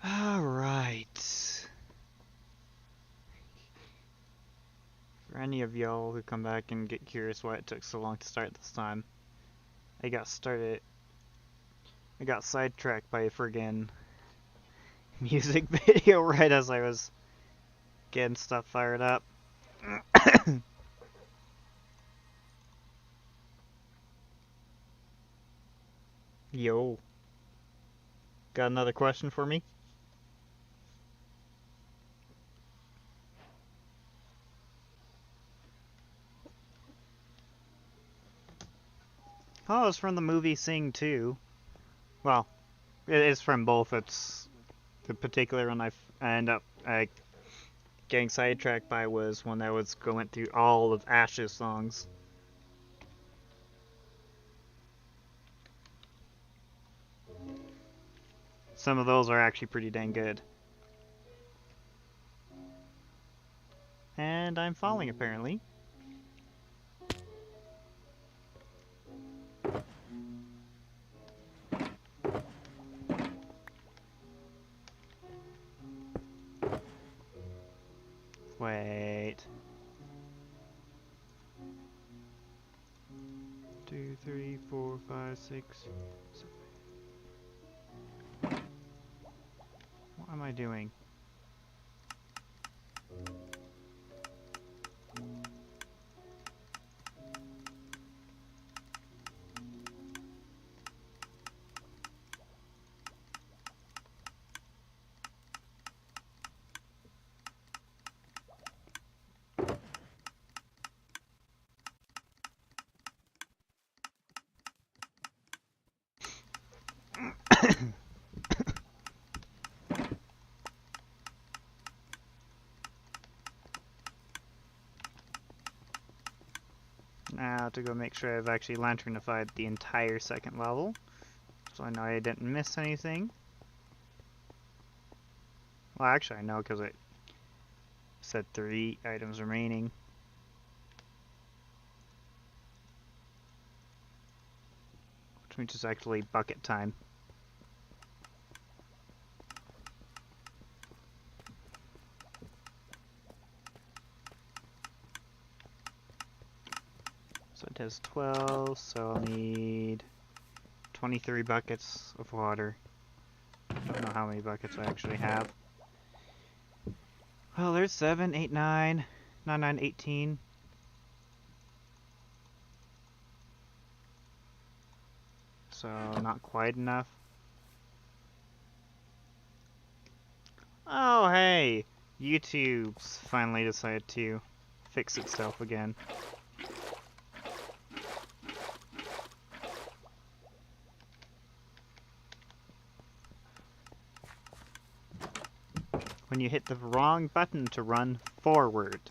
Alright. For any of y'all who come back and get curious why it took so long to start this time, I got sidetracked by a friggin' music video right as I was getting stuff fired up. Yo. Got another question for me? Oh, it's from the movie Sing 2. Well, it is from both. It's the particular one I end up getting sidetracked by was when I was going through all of Ash's songs. Some of those are actually pretty dang good. And I'm falling, apparently. Wait. 2, 3, 4, 5, 6, 7. What am I doing? Now to go make sure I've actually lanternified the entire second level, so I know I didn't miss anything. Well, actually I know because it said 3 items remaining. Which means it's actually bucket time. So it has 12, so I'll need 23 buckets of water. I don't know how many buckets I actually have. Well, there's 7, 8, 9, 9, 9, 18. So not quite enough. Oh, hey! YouTube's finally decided to fix itself again. When you hit the wrong button to run forward.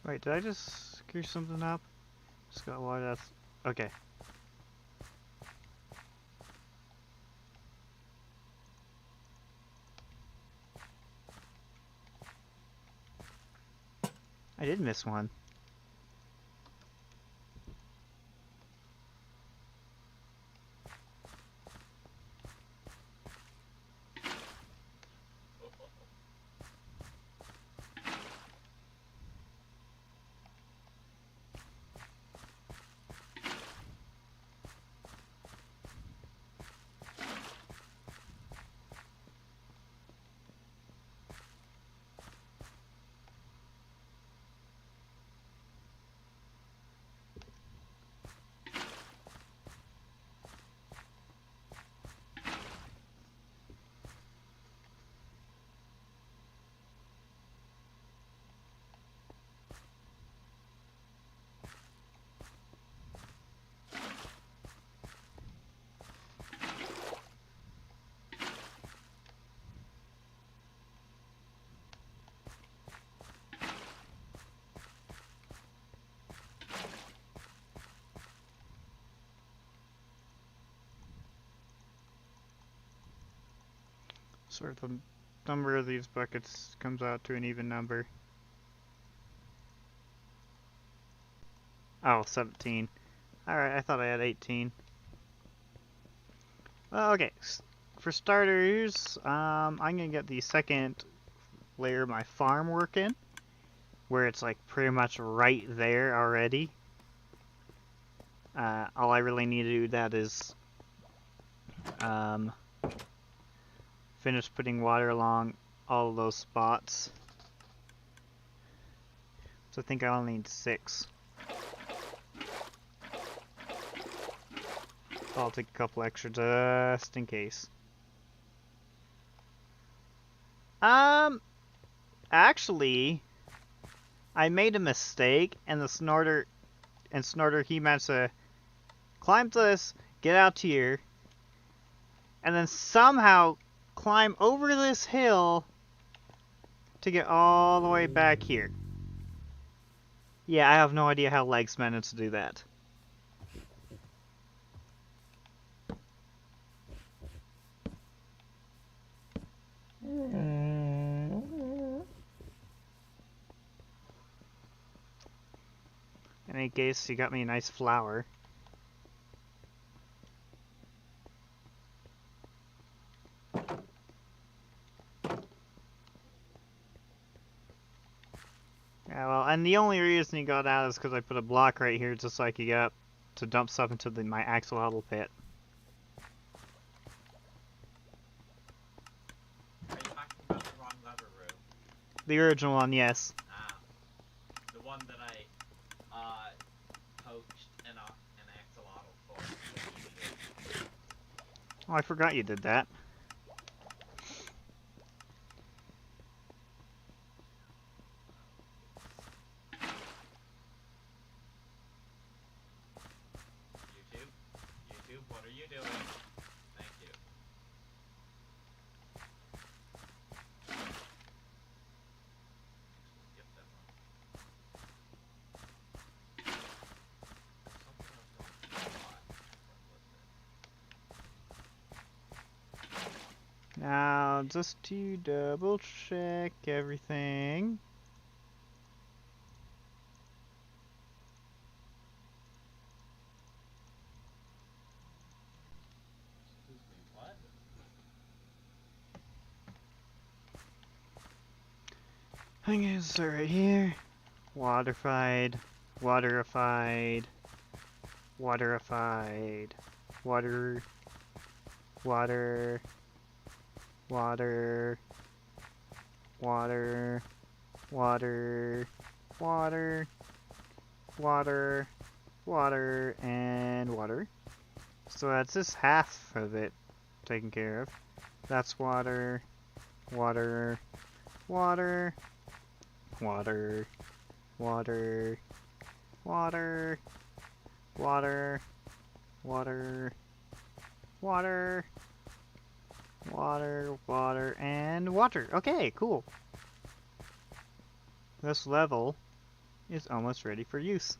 Wait, did I just screw something up? Just got water, that's... Okay. I did miss one. So the number of these buckets comes out to an even number. Oh, 17. Alright, I thought I had 18. Well, okay. For starters, I'm gonna get the second layer of my farm working, where it's like pretty much right there already. All I really need to do that is finish putting water along all of those spots. So I think I only need 6. I'll take a couple extra just in case. Actually, I made a mistake, and Snorter, he managed to climb this, get out here, and then somehow climb over this hill to get all the way back here. Yeah, I have no idea how Legs managed to do that. In any case, you got me a nice flower. Yeah, well, and the only reason you got out is because I put a block right here just so I could get up to dump stuff into my axolotl pit. Are you talking about the wrong lever room? The original one, yes. Ah. The one that I, poached an axolotl for. Oh, I forgot you did that. YouTube, what are you doing? Thank you. Skip that one. Now, just to double check everything. Excuse me, what? I guess right here. Waterified, waterified, waterified, water, water, water, water, water, water, water, water, and water. So that's just half of it taken care of. That's water, water, water, water, water, water, water, water, water, water, water, and water. Okay, cool. This level is almost ready for use.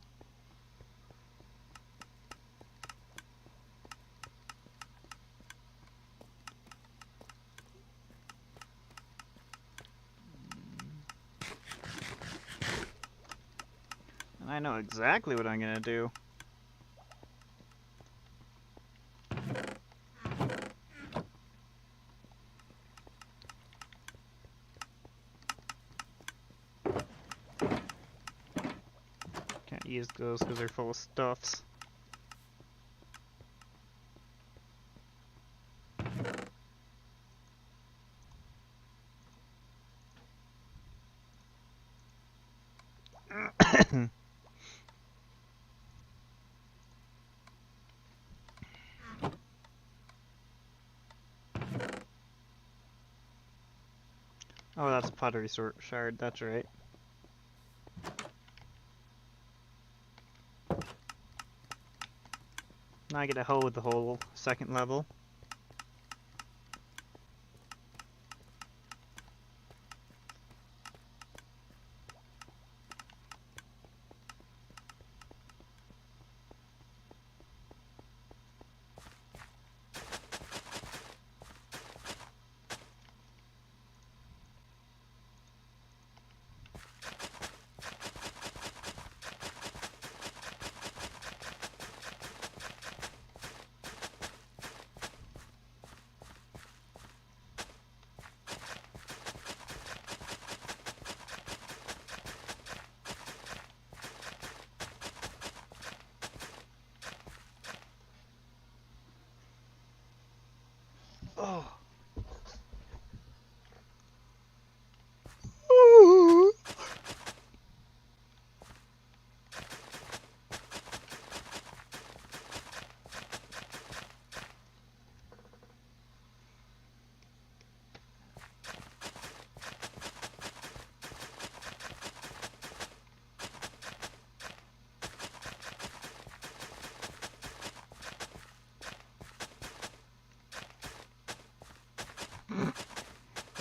And I know exactly what I'm gonna do. Can't use those because they're full of stuffs. Oh, that's a pottery shard, that's right. Now I get a hoe with the whole second level.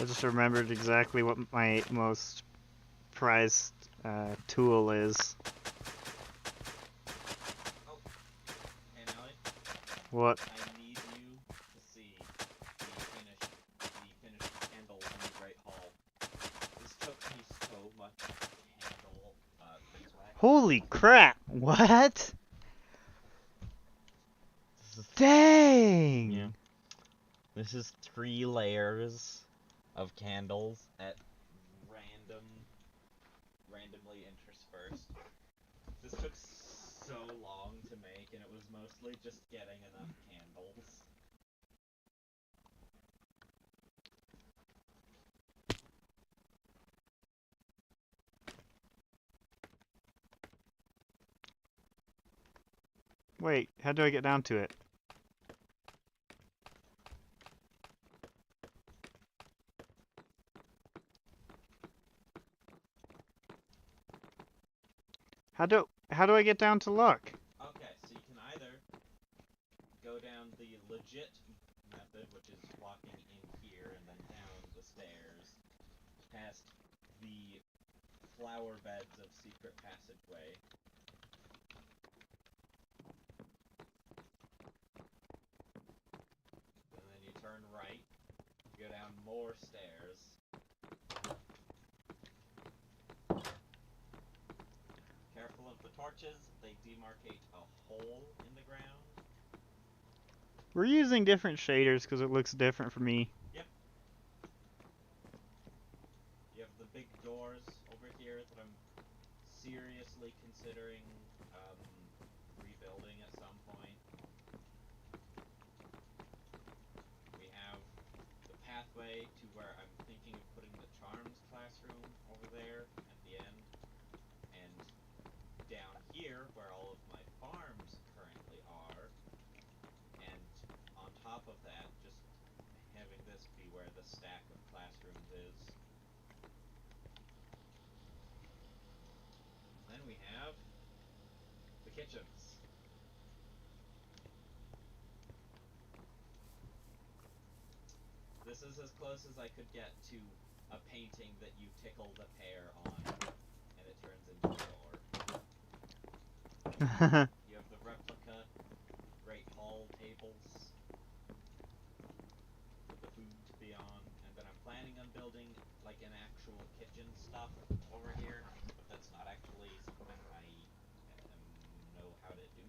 I just remembered exactly what my most prized tool is. Oh, hey Nelly, What? I need you to see the finished candles in the Great Hall. This took me so much candle beeswax. Holy crap! What? This is, Dang! yeah. This is 3 layers of candles at randomly interspersed. This took so long to make, and it was mostly just getting enough candles. Wait, how do I get down to it? How do I get down to look? Okay, so you can either go down the legit method, which is walking in here and then down the stairs, past the flower beds of secret passageway. And then you turn right, go down more stairs. Careful of the torches, they demarcate a hole in the ground. We're using different shaders because it looks different for me. Yep. You have the big doors over here that I'm seriously considering rebuilding at some point. We have the pathway to where I'm thinking of putting the charms classroom over there at the end. And down here, where all of my farms currently are, and on top of that, just having this be where the stack of classrooms is. Then we have the kitchens. This is as close as I could get to a painting that you tickle the pear on, and it turns into a door. You have the replica Great Hall tables for the food to be on, and then I'm planning on building like an actual kitchen stuff over here, but that's not actually something I know how to do.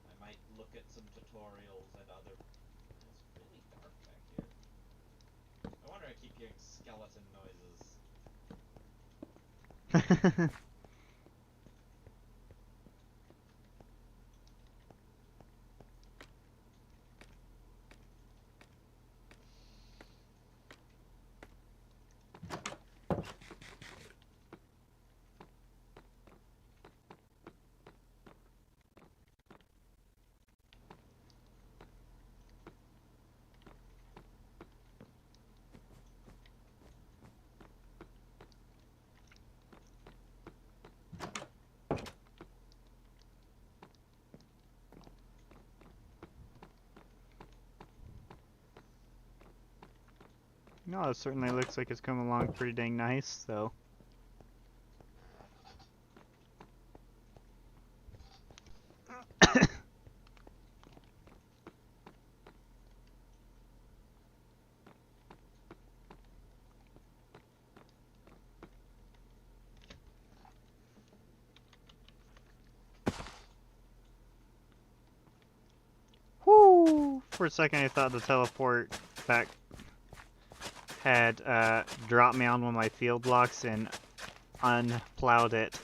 I might look at some tutorials at other... It's really dark back here. No wonder I keep hearing skeleton noises. No, it certainly looks like it's coming along pretty dang nice, though. Whoo! For a second I thought the teleport back had dropped me on one of my field blocks and unplowed it.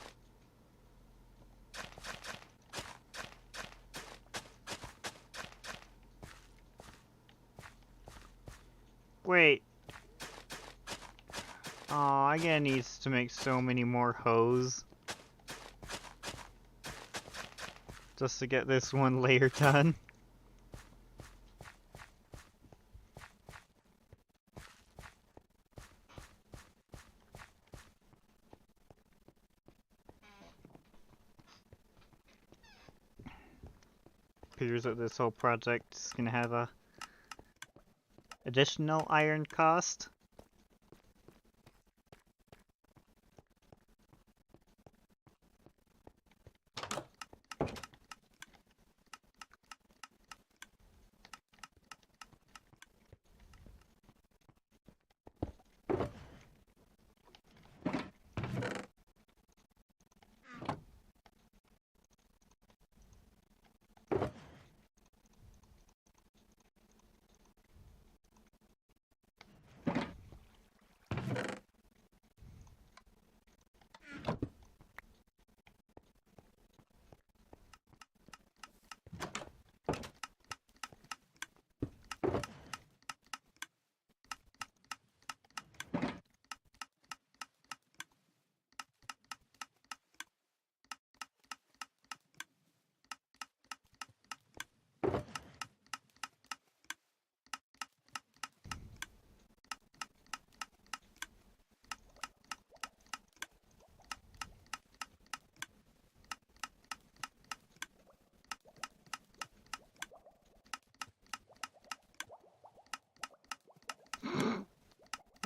Wait. Aw, I gotta needs to make so many more hose. Just to get this one layer done. Appears that this whole project is gonna have a additional iron cost.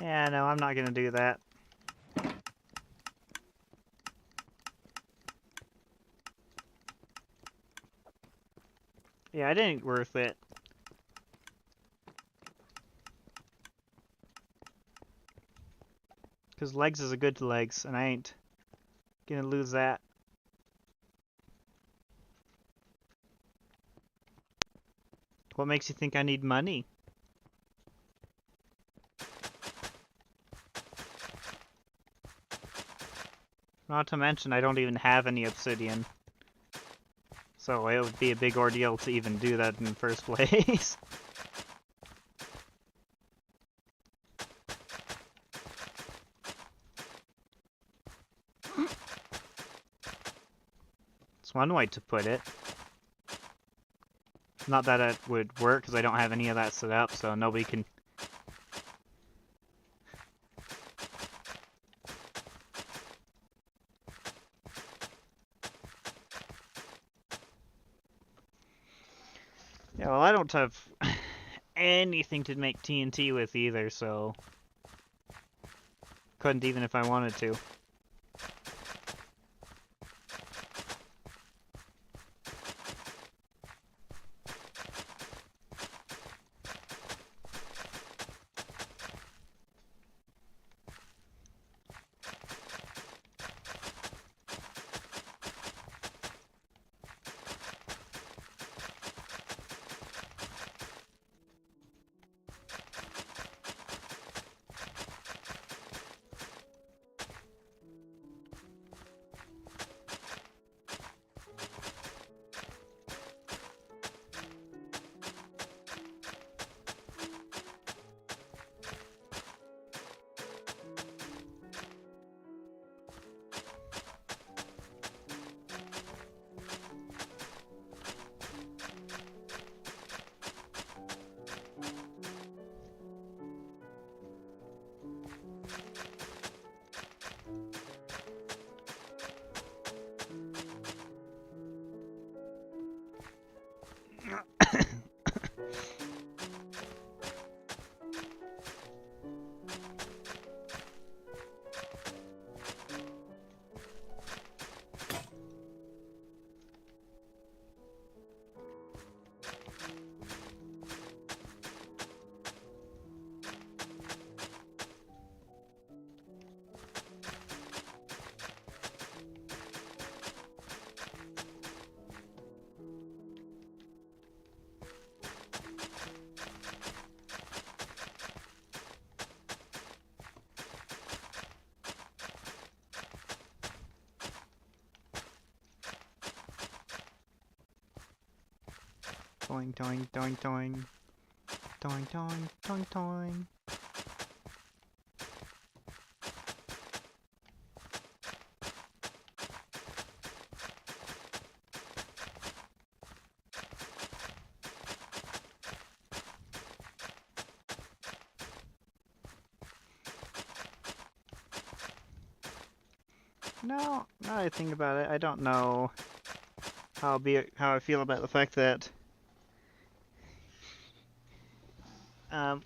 Yeah, no, I'm not gonna do that. Yeah, it ain't worth it. Because legs is a good legs, and I ain't gonna lose that. What makes you think I need money? Not to mention, I don't even have any obsidian. So it would be a big ordeal to even do that in the first place. It's one way to put it. Not that it would work, because I don't have any of that set up, so nobody can... Yeah, well, I don't have anything to make TNT with either, so... Couldn't even if I wanted to. Toing, toing, toing, toing. Toing, toing, toing, toing. No, now that I think about it, I don't know how I feel about the fact that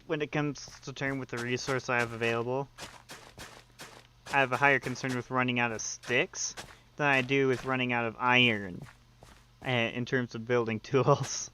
when it comes to turn with the resource I have available, I have a higher concern with running out of sticks than I do with running out of iron in terms of building tools.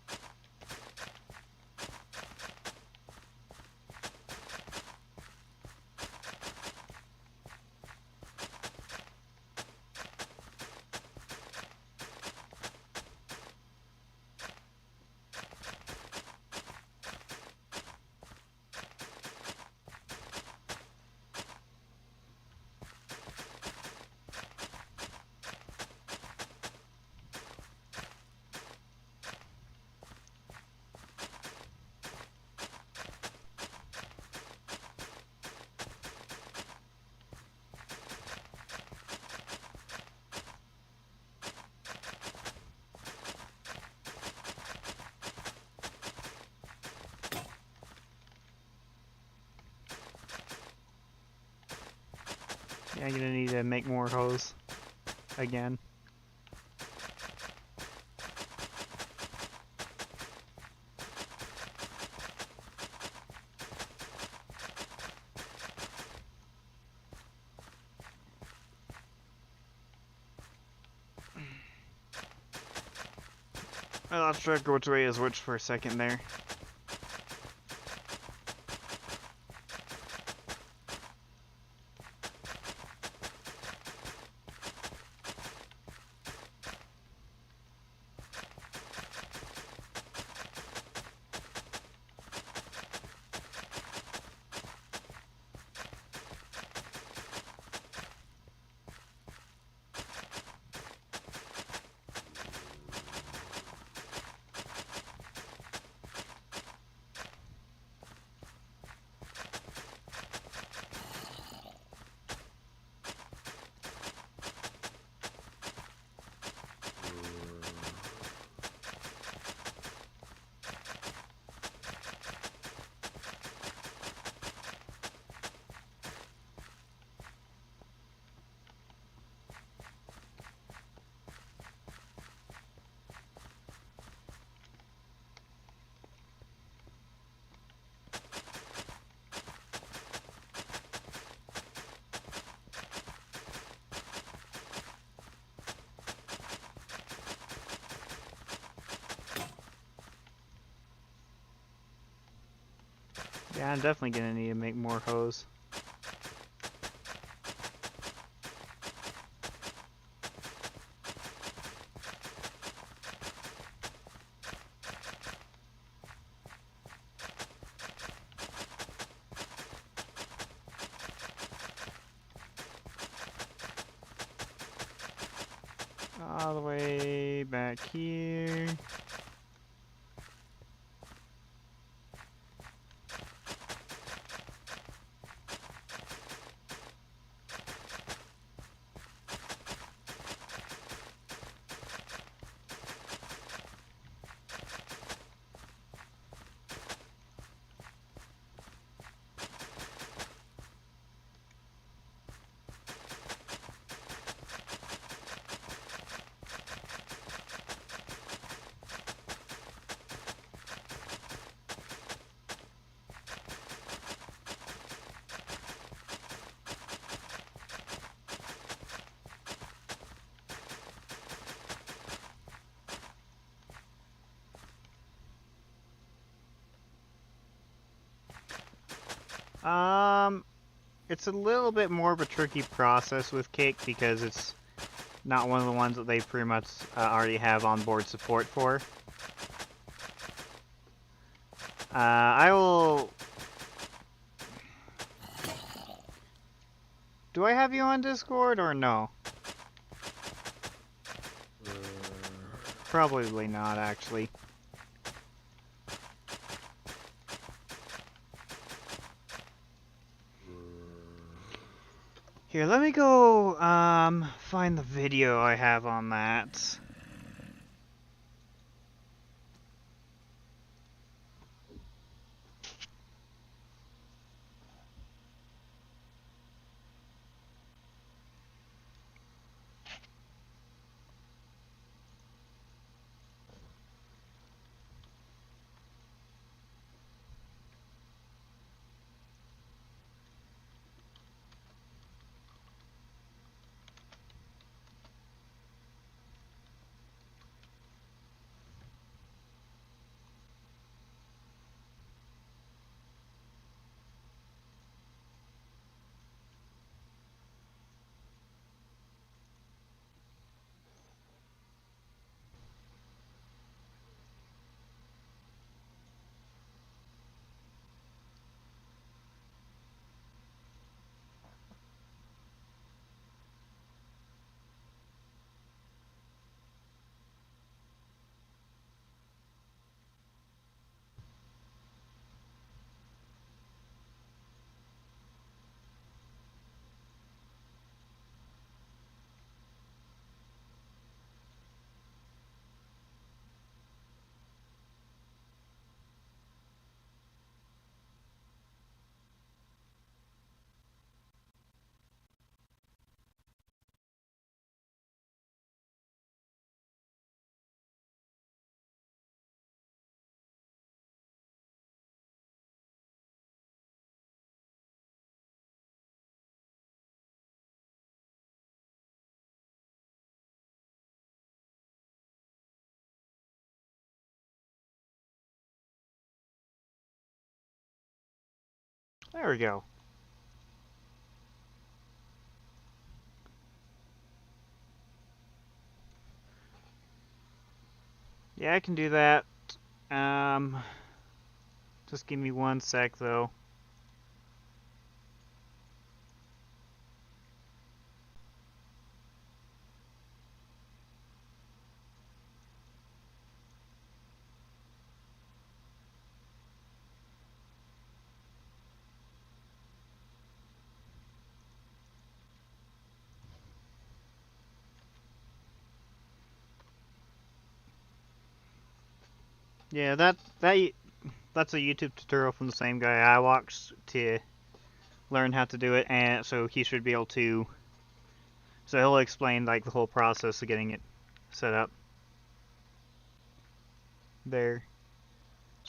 Yeah, I'm gonna need to make more hose again. I lost track of which way is which for a second there. Yeah, I'm definitely gonna need to make more hose. All the way back here. Um, it's a little bit more of a tricky process with Cake because it's not one of the ones that they pretty much already have onboard support for. I will... Do I have you on Discord or no? Probably not, actually. Here, let me go, find the video I have on that. There we go. Yeah, I can do that. Um, just give me one sec, though. Yeah, that's a YouTube tutorial from the same guy I watched to learn how to do it, and so he should be able to. So he'll explain like the whole process of getting it set up. There.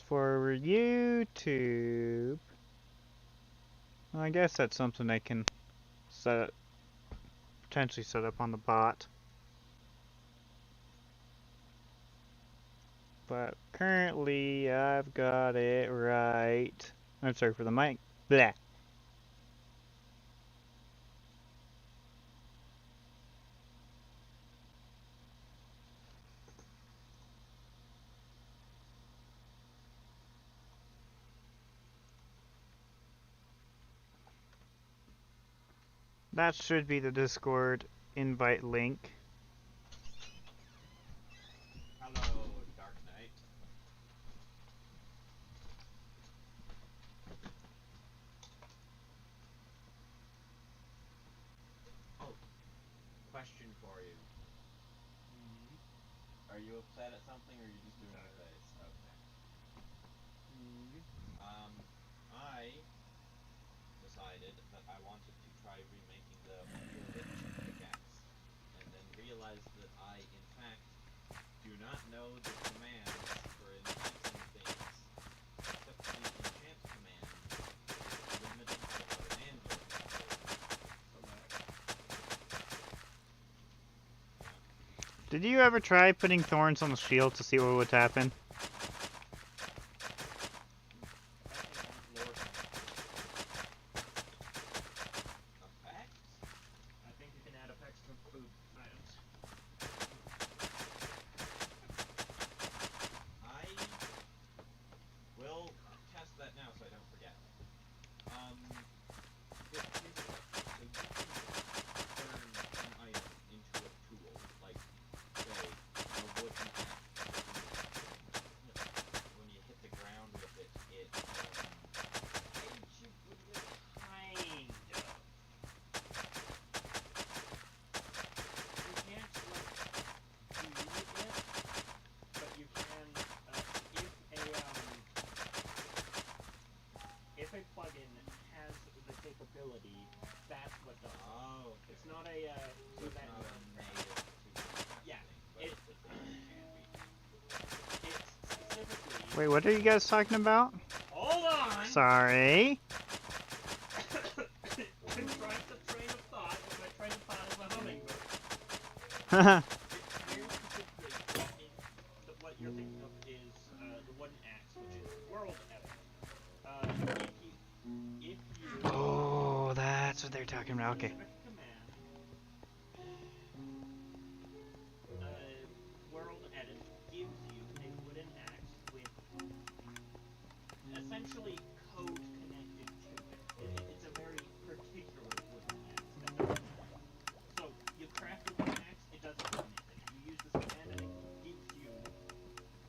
For YouTube, well, I guess that's something I can set potentially set up on the bot. But currently, I've got it right. I'm sorry for the mic. Blah. That should be the Discord invite link. Hello, Dark Knight. Oh, question for you. Are you upset at something, or are you just doing a face? Okay. I decided that I wanted to try remaking the flint pickaxe, and then realized that I, in fact, do not know the commands for enchanting things, except the enchant command is limited to what an anvil can do. Did you ever try putting thorns on the shield to see what would happen? Effects? I think you can add effects to food items. I will test that now so I don't forget. Here's the question. So you can turn an item into a tool, like, say, a wooden axe. When you hit the ground with it, it Kind of. You can't, like, do it, but you can, if a plugin has the capability, that's what does it. Oh, okay. It's not a, So it's not a native Yeah, but it's a thing that can be. It's specifically... Wait, what are you guys talking about? Hold on! Sorry. Contrite the train of thought, but my train of thought is a hummingbird. Haha. Very specifically, what you're thinking of is the wooden axe, which is world edit. If you Oh, that's what they're talking about. Okay. specific command, world edit gives you a wooden axe with essentially code connected to it. It's a very particular wooden axe that does that. So you craft a wooden axe, it doesn't do anything. You use this command and it gives you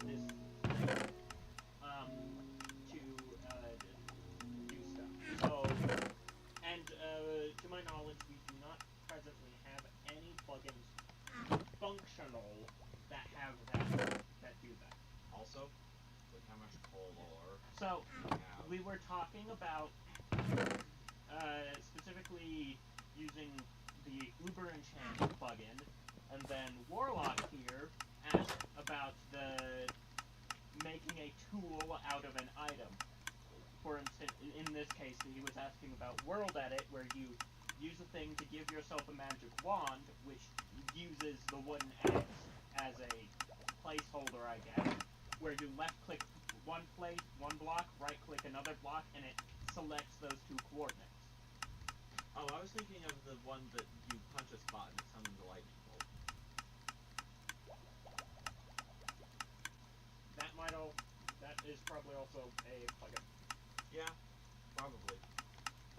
this thing to do stuff. So, and to my knowledge, we do not presently have any plugins functional that have that do that. Also, look how much coal ore So we have. we were talking about specifically using the Uber Enchant plugin, and then Warlock here asked about the making a tool out of an item. For instance, in this case, he was asking about World Edit, where you use a thing to give yourself a magic wand, which uses the wooden axe as a placeholder, I guess, where you left-click one block, right-click another block, and it selects those two coordinates. Oh, I was thinking of the one that you punch a spot and it summons a lightning bolt. That is probably also a plugin. Yeah, probably.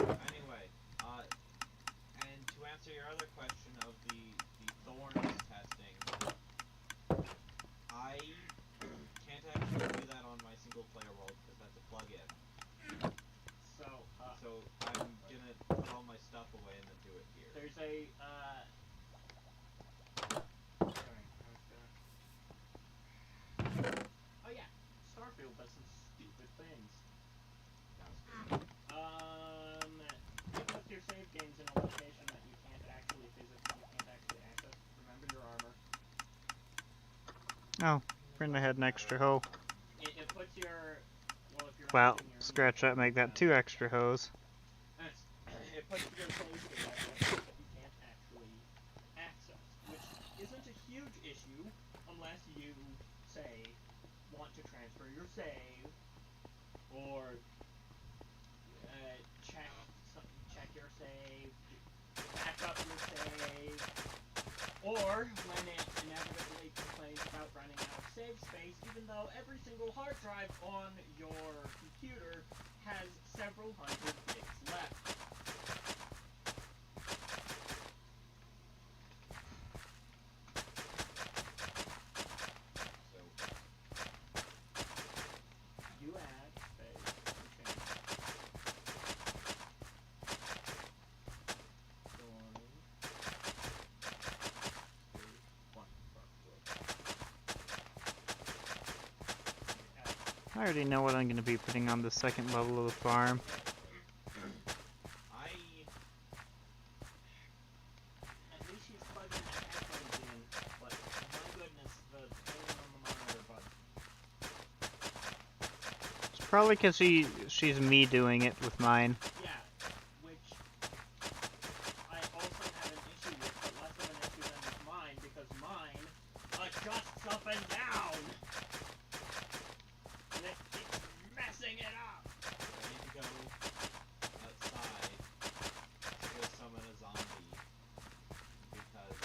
Anyway, and to answer your other question of the thorns testing, I can't actually do that on my single player world because that's a plug-in. So I'm gonna put all my stuff away and then do it here. there's a sorry, I was gonna. Oh yeah, Starfield does some stupid things. You put your save games in a location that you can't actually access. Remember your armor. Oh, Brenda had an extra hoe. It puts your if you're not Well, using your scratch that, make that 2 extra hoes. It puts your save game that you can't actually access, which isn't a huge issue unless you say want to transfer your save or check your save, back up your save, or when it inevitably complains about running out of save space, even though every single hard drive on your computer has several hundred gigs left. So You add space to change. I already know what I'm going to be putting on the second level of the farm. At least she's plugging the headphones in, but my goodness, the volume on the monitor button. It's probably because she's me doing it with mine. Yeah, which I also have an issue with, but less of an issue than with mine, because mine adjusts up and down! And it keeps messing it up! I need to go outside to go summon a zombie because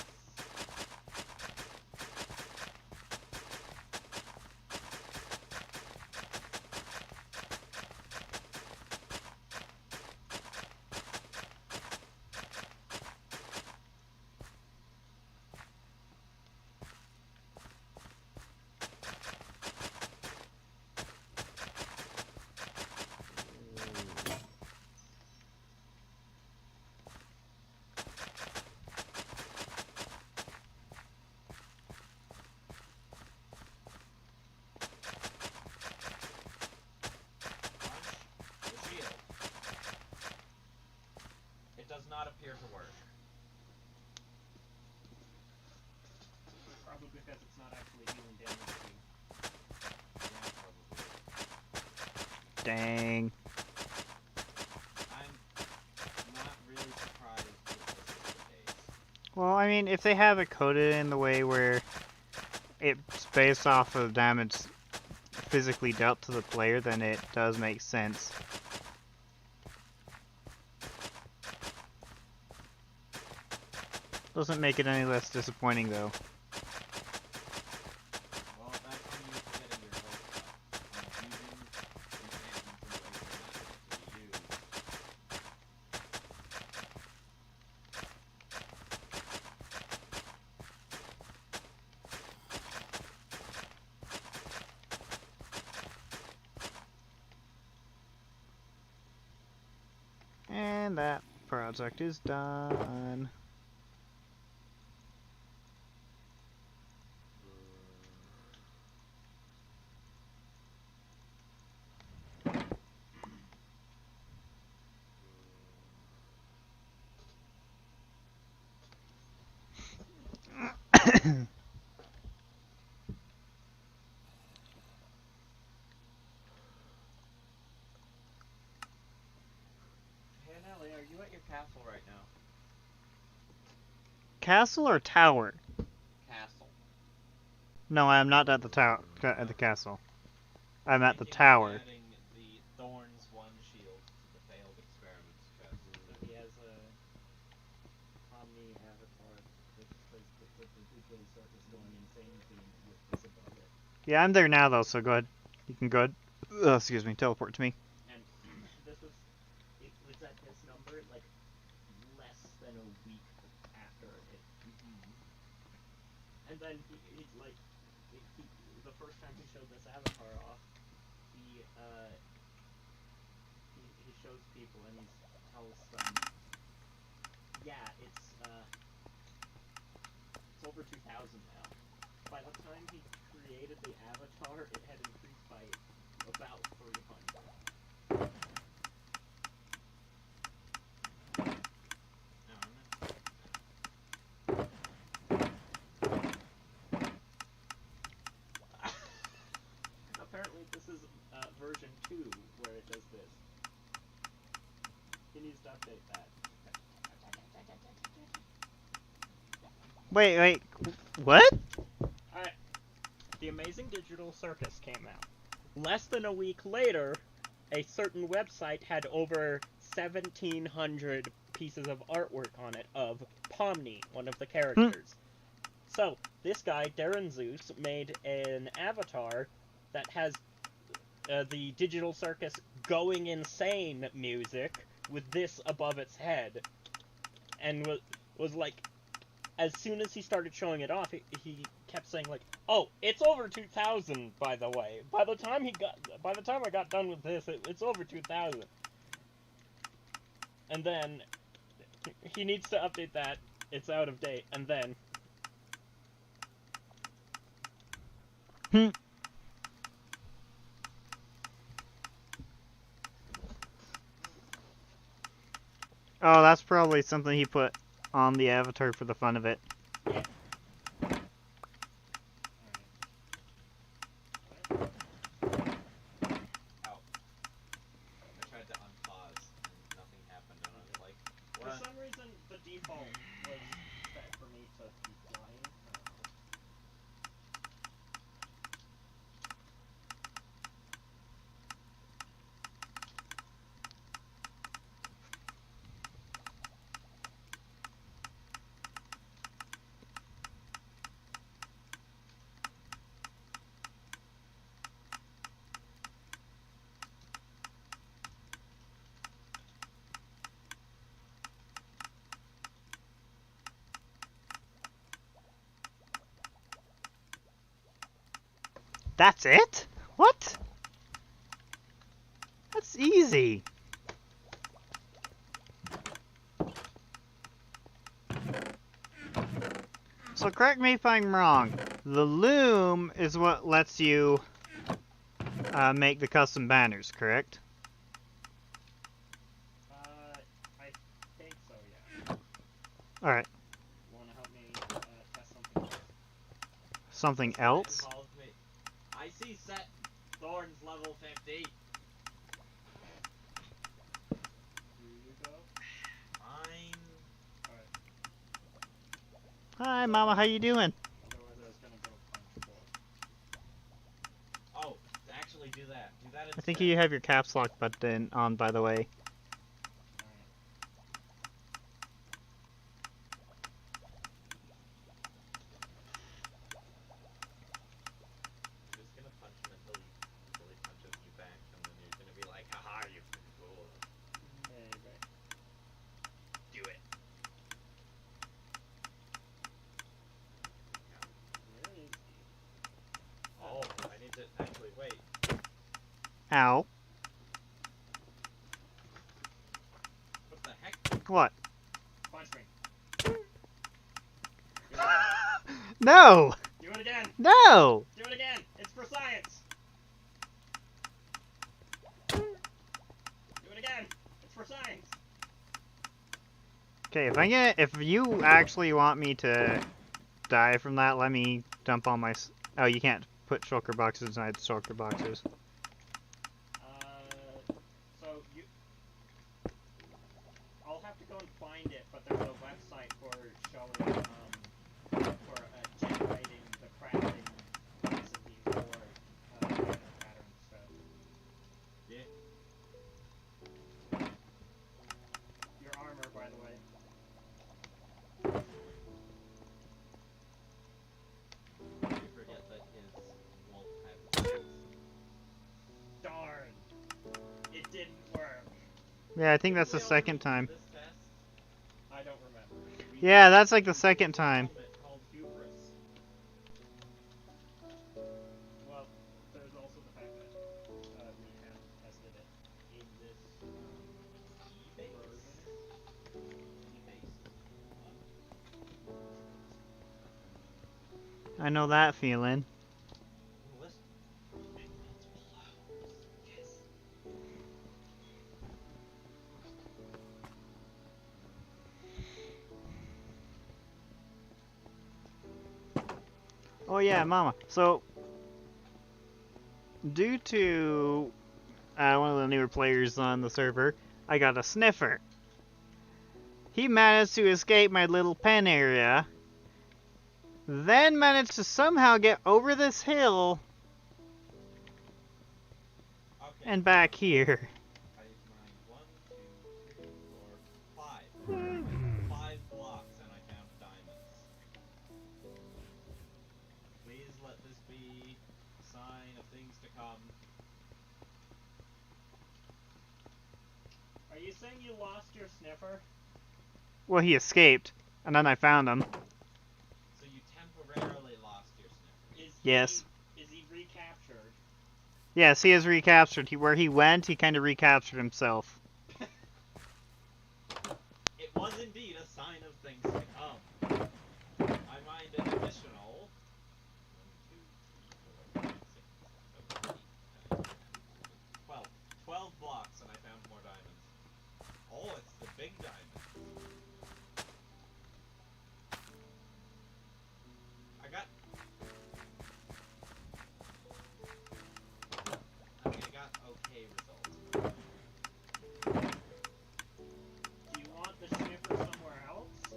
punch the shield. It does not appear to work. Probably because it's not actually dealing damage to you. Yeah, probably. Dang. I'm not really surprised that this is the case. Well, I mean, if they have it coded in the way where it's based off of damage physically dealt to the player, then it does make sense. Doesn't make it any less disappointing, though. Well, that's on you for getting your hopes up. On using enchantments in ways they're not meant to be used. And that project is done. Hey, Nelly, are you at your castle right now? Castle or tower? Castle. No, I am not at the tower. At the castle. I'm at the Thinking of tower. adding the Thorns 1 shield to the weekly circus going insane theme with this above it. Yeah, I'm there now though, so go ahead. You can go ahead. Excuse me, teleport to me. And this was, it was at this number like less than a week after it. And then he's like, the first time he showed this avatar off, he shows people and he tells them, yeah, it's over 2,000 now. By the time he created the avatar, it had increased by about 300. Apparently this is version 2 where it does this. He needs to update that. Wait, what? Alright. The Amazing Digital Circus came out. Less than a week later, a certain website had over 1,700 pieces of artwork on it of Pomni, one of the characters. So, this guy, Darren Zeus, made an avatar that has the Digital Circus Going Insane music with this above its head. And was like, as soon as he started showing it off, he kept saying like, "Oh, it's over 2,000, by the way. By the time I got done with this, it's over 2,000." And then he needs to update that. It's out of date. And then Oh, that's probably something he put on the avatar for the fun of it. yeah. Ow. I tried to unpause and nothing happened, and I was like, For what? some reason, the default was set for me to be flying. That's it? What? That's easy. So correct me if I'm wrong. The loom is what lets you make the custom banners, correct? I think so, yeah. Alright. You wanna help me test something else? Something It's gonna else? involve me. I see set thorns level 50. Here you go. Fine. Alright. Hi, Mama, how you doing? Otherwise I was gonna go punch 4. Oh, to actually do that. Do that instead. I think you have your caps lock button on, by the way. Alright. You're just gonna punch him until he punches you back, and then you're gonna be like, haha, you've been fooled. Maybe. Do it. Where is he? Oh, I need to actually wait. Ow. What the heck? What? Punch me. Do it again. No! Do it again. No! Do it again. It's for science. Do it again. It's for science. Okay, if you actually want me to die from that, let me dump on my... Oh, you can't put shulker boxes inside shulker boxes. So you... I'll have to go and find it, but there's a website for showing, for generating the crafting recipe for banner pattern stuff. Yeah. Your armor, by the way. Yeah, I think Didn't that's the we already second do time. this test? I don't remember. We Yeah, did that's like the use second a time. helmet called Hubris. Well, there's also the fact that we have tested it in this E-base? version. E-base is fun. I know that feeling. Listen. It's flowers. Yes. Oh yeah, Mama. So, due to one of the newer players on the server, I got a sniffer. He managed to escape my little pen area, then managed to somehow get over this hill Okay, and back here. I mined 1, 2, 3, 4, 5. 5 blocks and I found diamonds. Please let this be a sign of things to come. Are you saying you lost your sniffer? Well, he escaped, and then I found him. So you temporarily lost your sniffer. Yes. Is he recaptured? Yes, he is recaptured. Where he went, he kind of recaptured himself. It was indeed a sign of things to come. I mined an additional 1, 2, 3, 4, 5, 6, 7, 8, 9, 10, 12. 12 blocks and I found more diamonds. Oh, it's the big diamond. I got okay results. Do you want the sniffer somewhere else?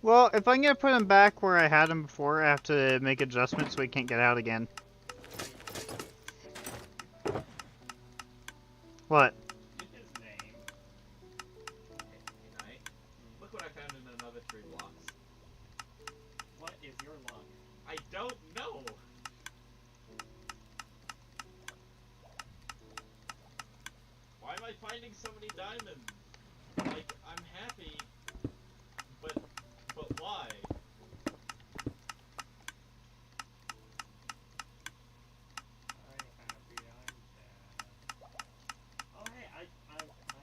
Well, if I'm gonna put him back where I had him before, I have to make adjustments so he can't get out again. What? His name. Hey, Knight. Look what I found in another 3 blocks. What is your luck? I don't know. Why am I finding so many diamonds? Like, I'm happy, but why? I'm happy I'm sad. Oh hey, I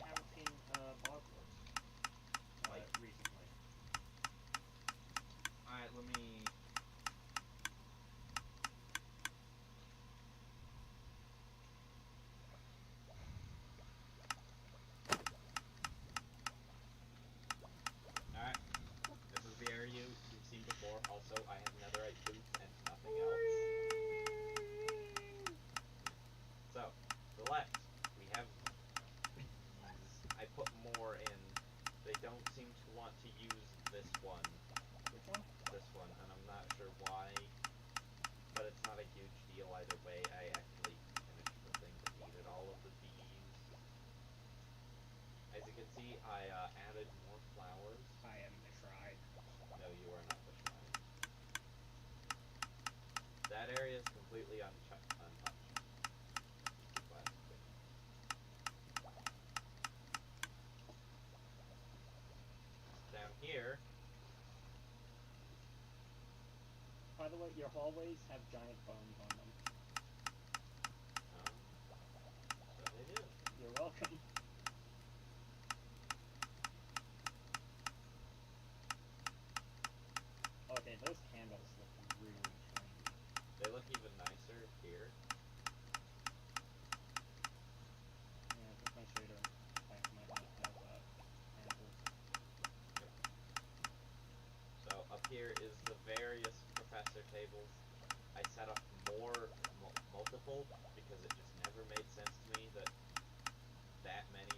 haven't seen Bogwarts Like, recently. alright, let me... Alright, this is the area you've seen before. Also, I have netherite boots and nothing else. So, the left, we have these. I put more in. They don't seem to want to use this one. Which one? This one, and I'm not sure why. But it's not a huge deal either way. I actually finished the thing that needed all of the bees. As you can see, I added more flowers. I am the shrine. No, you are not the shrine. That area is completely untouched. Down here. By the way, your hallways have giant bones on them. So they do. You're welcome. Okay, those candles look really shiny. They look even nicer here. Yeah, I think my shader pack might not have candles. So up here is the various professor tables. I set up more multiple because it just never made sense to me that many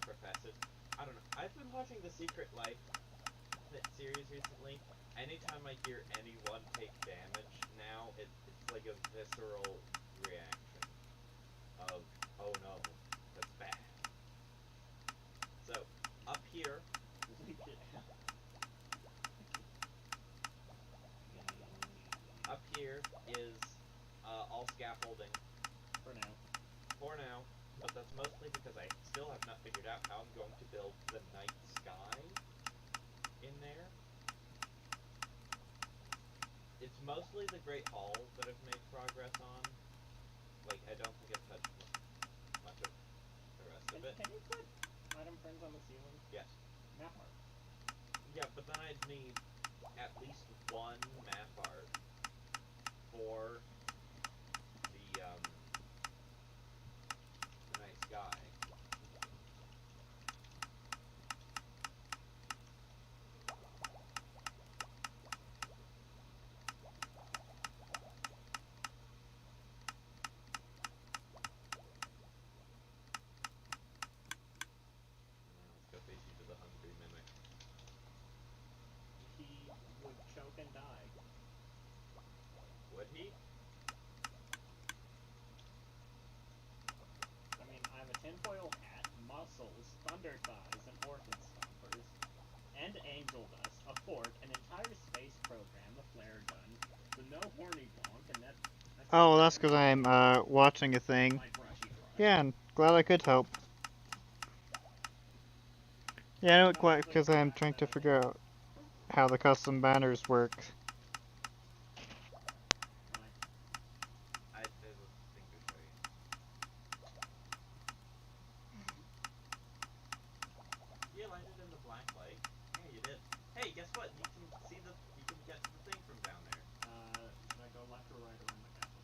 professors. I don't know. I've been watching The Secret Life series recently. Anytime I hear anyone take damage now, it's like a visceral reaction of, oh no, that's bad. So, up here, is all scaffolding. For now. For now. but that's mostly because I still have not figured out how I'm going to build the night sky in there. It's mostly the Great Hall that I've made progress on. Like, I don't think I've touched much of the rest of it. Can you put item frames on the ceiling? Yes. Map art. Yeah, but then I'd need at least one map art for the night sky. Let's go face you to the hungry mimic. He would choke and die. Would he? I mean, I have a tinfoil hat, muscles, thunder thighs, and orphan stompers, and angel dust, a fork, an entire space program, a flare gun, the no horny bonk, and that's Oh, well, that's because I'm watching a thing. my brushy brush. Yeah, I'm glad I could help. Yeah, I know it quite because I'm trying to figure out how the custom banners work. There's a thing to show you. You landed in the black light. Yeah, you did. Hey, guess what? You can see you can get to the thing from down there. Should I go left or right around the castle?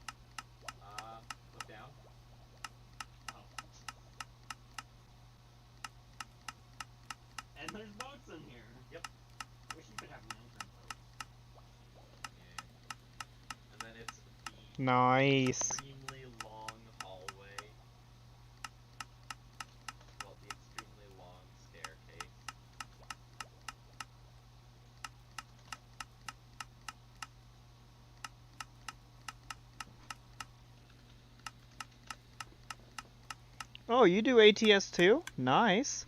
Look down. Oh. And there's boats in here. Yep. Wish you could have lantern boats. Yeah. And then it's the Nice. extremely long hallway. Well, the extremely long staircase. Oh, you do ATS too? Nice.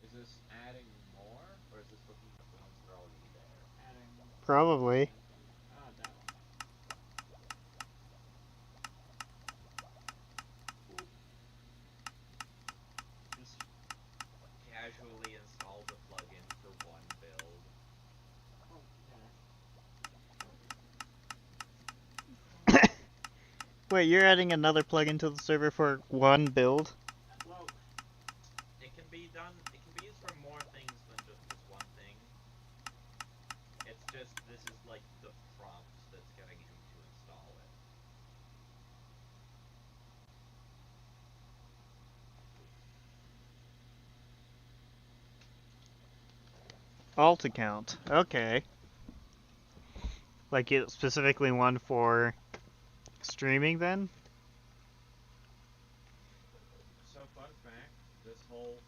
Is this adding more, or is this looking at the ones that are already there? Adding. Probably. That one. Just Casually install the plugin for one build. oh Wait, you're adding another plugin to the server for one build? well, It can be done. It can be used for more things than just this one thing. It's just this is like the prompt that's getting him to install it. Alt account. Okay. Like it specifically one for streaming then? So fun fact, this whole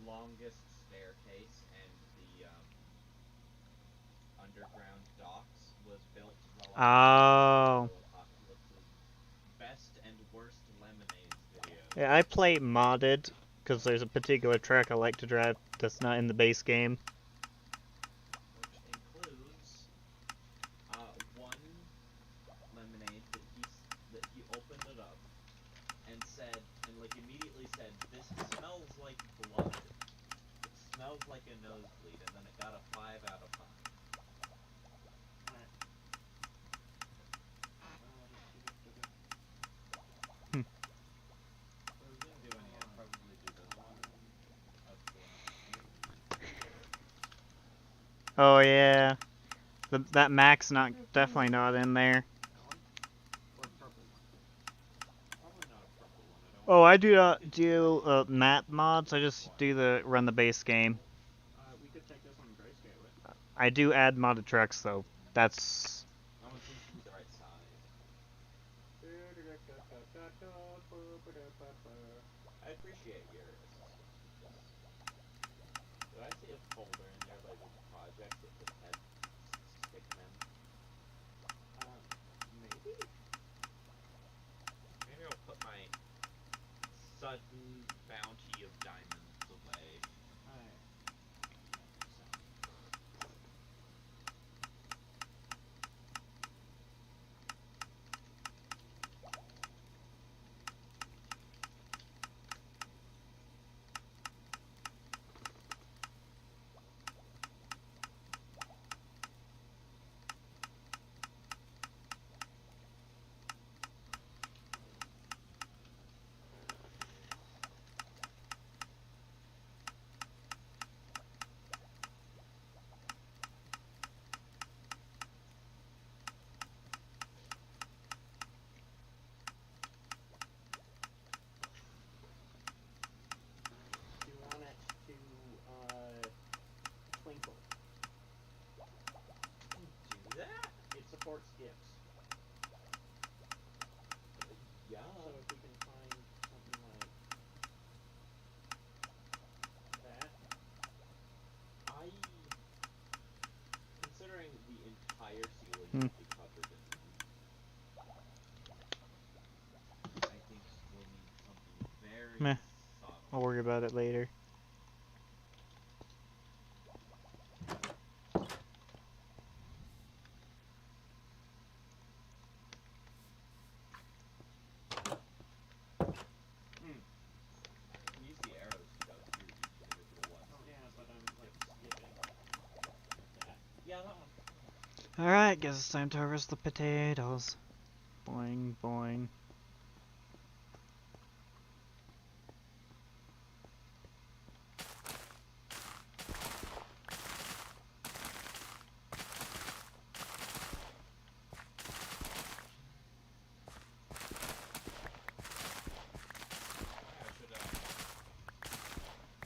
longest staircase and the underground docks was built while I was Oh. Apocalypse's best and worst lemonades video. Yeah, I play modded because there's a particular track I like to drive that's not in the base game. Which includes one lemonade that he opened it up and said, and like immediately said, "This smells like blood. It smells like a nosebleed," and then it got a 5 out of 5. Hmm. If I was gonna do any, I'd probably do this one. Oh yeah. That Mac's not definitely not in there. that one or purple one. Probably not a purple one. I don't Oh, want I do not do map mods. I just do run the base game. We could take this one and grayscale it. I do add modded tracks though. That's That one seems to be the right size. I appreciate your assistance with this. Did I see a folder in there labeled projects that just had stickmen? Maybe? 4 skips. Yeah. So if we can find something like that. Considering the entire ceiling Hmm. will be covered in them, I think we'll need something very Meh. subtle. I'll worry about it later. Use the arrows to go through each individual one. Oh yeah, but I'm like skipping that. Yeah, that one. Alright, guess it's time to harvest the potatoes. Boing, boing. I should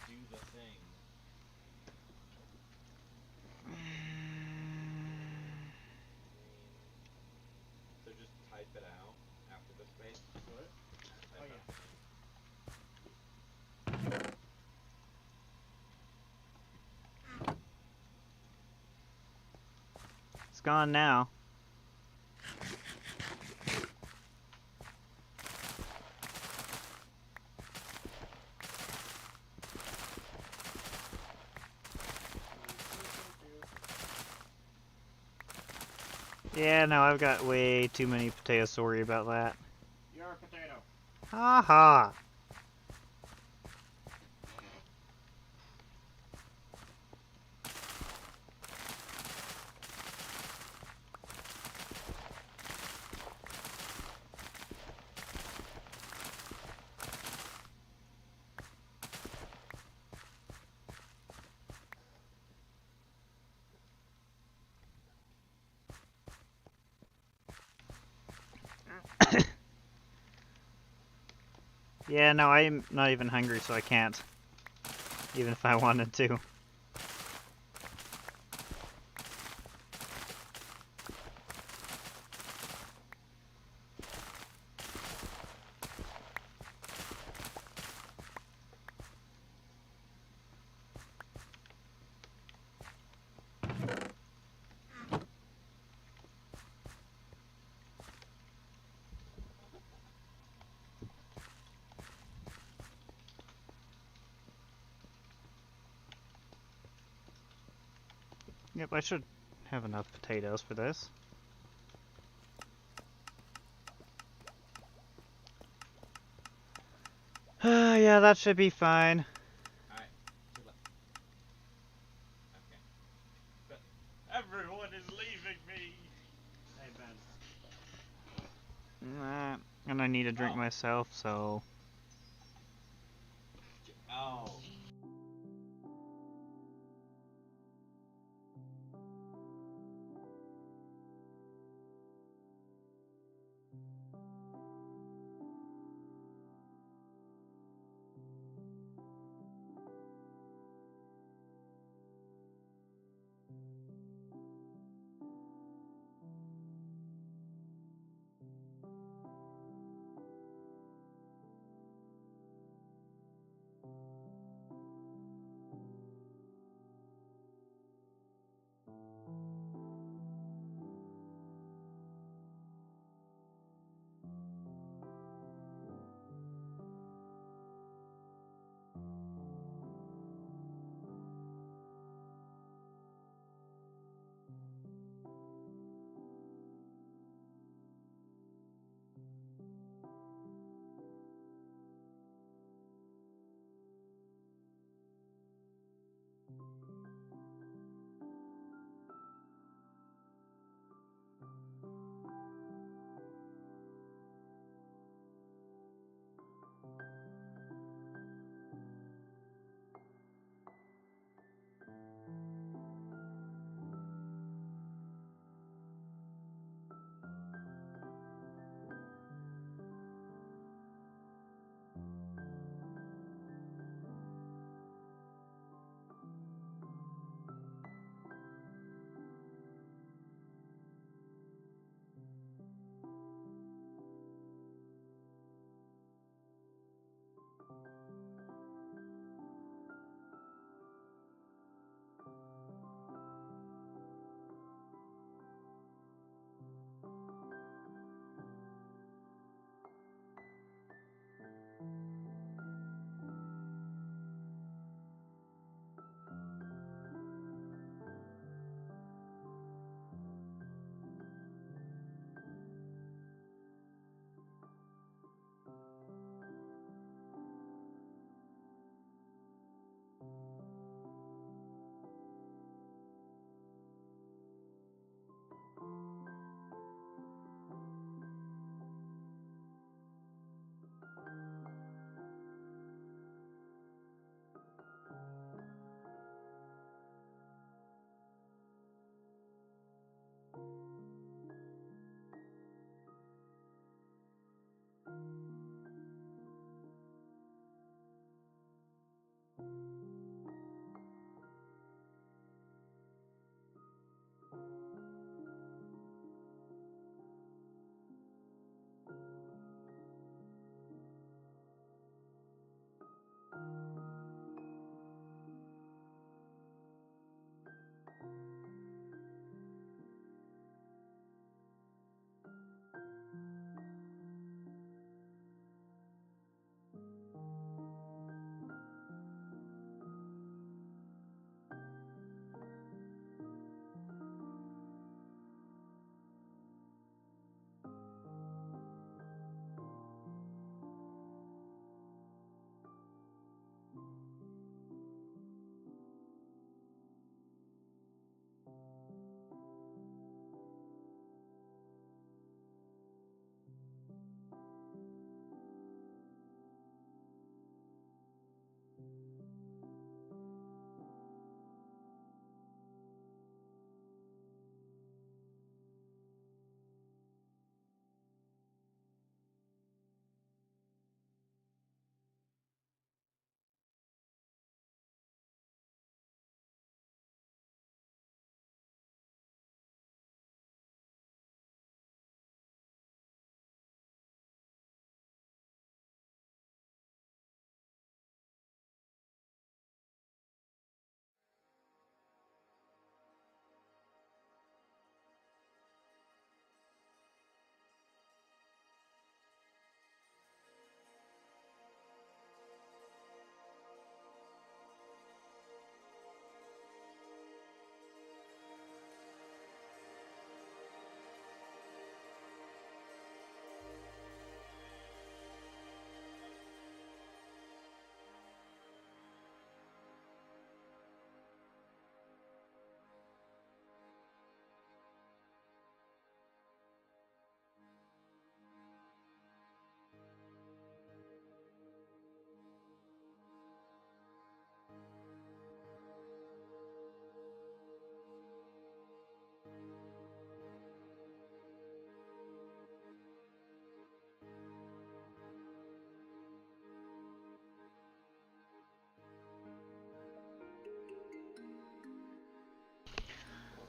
do the thing. So just type it out after the space. What? Type Oh out yeah. the thing. It's gone now. Yeah, no, I've got way too many potatoes. Sorry about that. You're a potato. Haha. Yeah, no, I'm not even hungry, so I can't. Even if I wanted to. Yep, I should have enough potatoes for this. Yeah, that should be fine. Alright. Okay. But everyone is leaving me! Hey Ben. And I need a drink Oh. myself, so... Oh.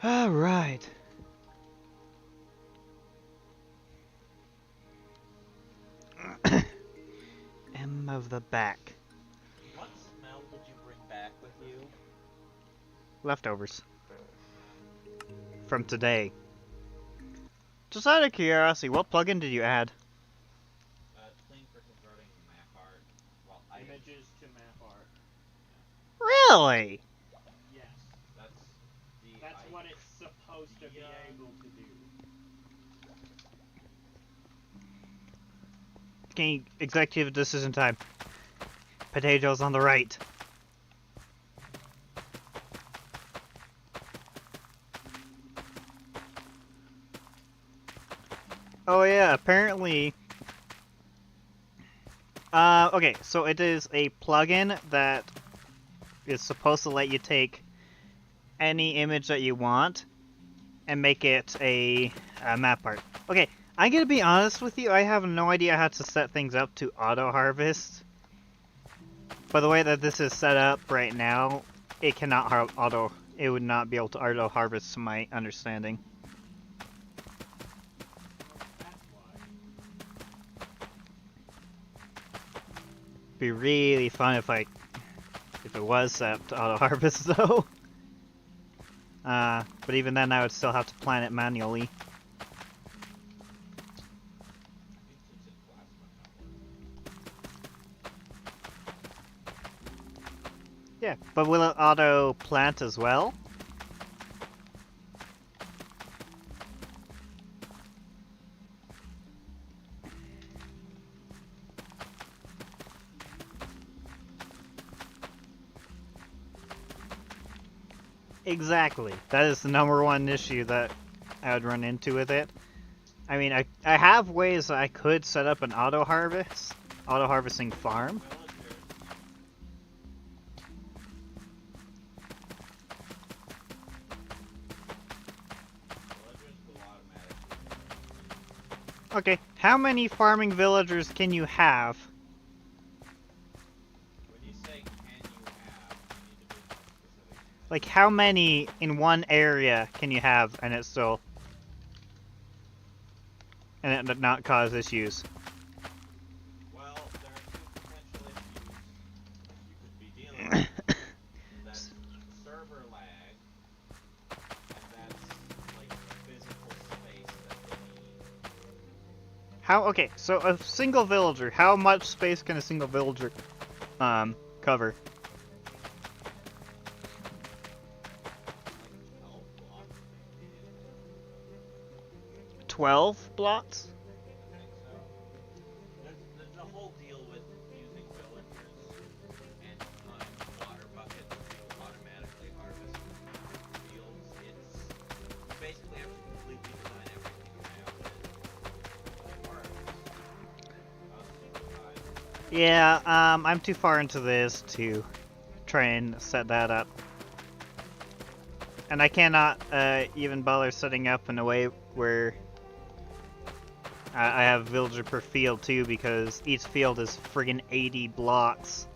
Alright. M of the back. What smell did you bring back with you? Leftovers. From today. Just out of curiosity, what plugin did you add? Clean for converting map art. Well, Images to map art. Really? Yes. That's What it's supposed to be able to do. Okay, executive decision time. Potatoes on the right. Oh yeah, apparently... okay, so it is a plugin that is supposed to let you take any image that you want and make it a map art. Okay, I'm gonna be honest with you, I have no idea how to set things up to auto-harvest. By the way that this is set up right now, it cannot it would not be able to auto-harvest to my understanding. That's why. Be really fun if it was set up to auto-harvest though. But even then I would still have to plan it manually. Yeah, but will it auto plant as well? Exactly. That is the #1 issue that I would run into with it. I mean, I have ways that I could set up an auto-harvesting farm. Okay, how many farming villagers can you have? When you say can you have, you need to be more specific. Like, how many in one area can you have and it still... and it not cause issues? Well, there are two potential issues you could be dealing with. That's server lag, and that's like physical space that they need. Okay, so a single villager, how much space can a single villager, cover? Like 12 blocks, maybe? 12 blocks? I think so. There's a whole deal with using villagers and water buckets to automatically harvest fields. You basically have to completely design everything around it. Or supervised. Yeah, I'm too far into this to try and set that up. And I cannot, even bother setting up in a way where I have villager per field too, because each field is friggin' 80 blocks.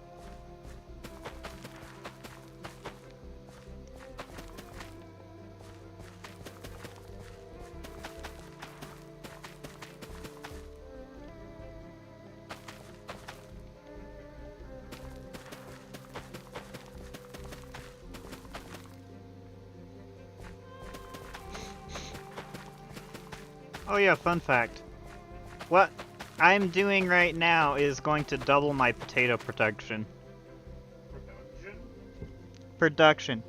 Oh yeah, fun fact. What I'm doing right now is going to double my potato production. Production.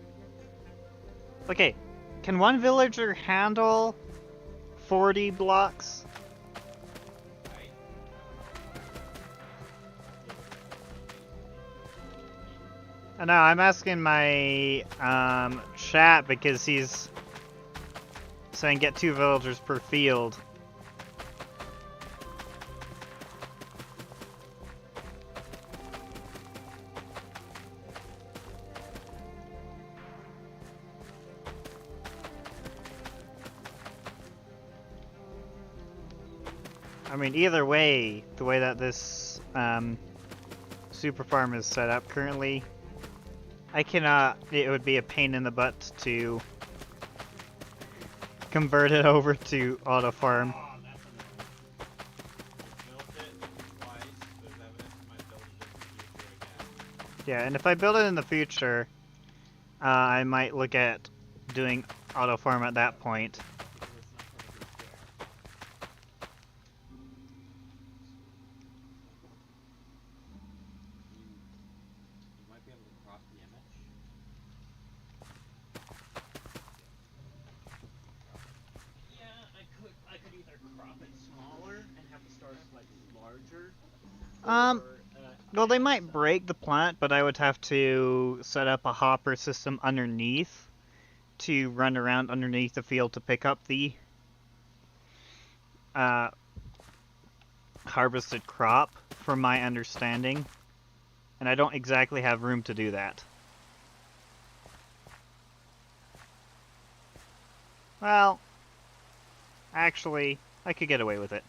Okay, can one villager handle 40 blocks? I know, I'm asking my chat because he's saying get 2 villagers per field. I mean, either way, the way that this super farm is set up currently, I cannot, it would be a pain in the butt to convert it over to auto farm. Oh, that's annoying. I built it twice. There's evidence I might build it in the future again. Yeah, and if I build it in the future, I might look at doing auto farm at that point. Because it's not perfectly square. You might be able to crop the image. Yeah, I could either crop it smaller and have the stars slightly larger, Um, or Well, they have might some- break the plant, but I would have to set up a hopper system underneath to run around underneath the field to pick up the harvested crop, from my understanding. And I don't exactly have room to do that. Well, actually, I could get away with it.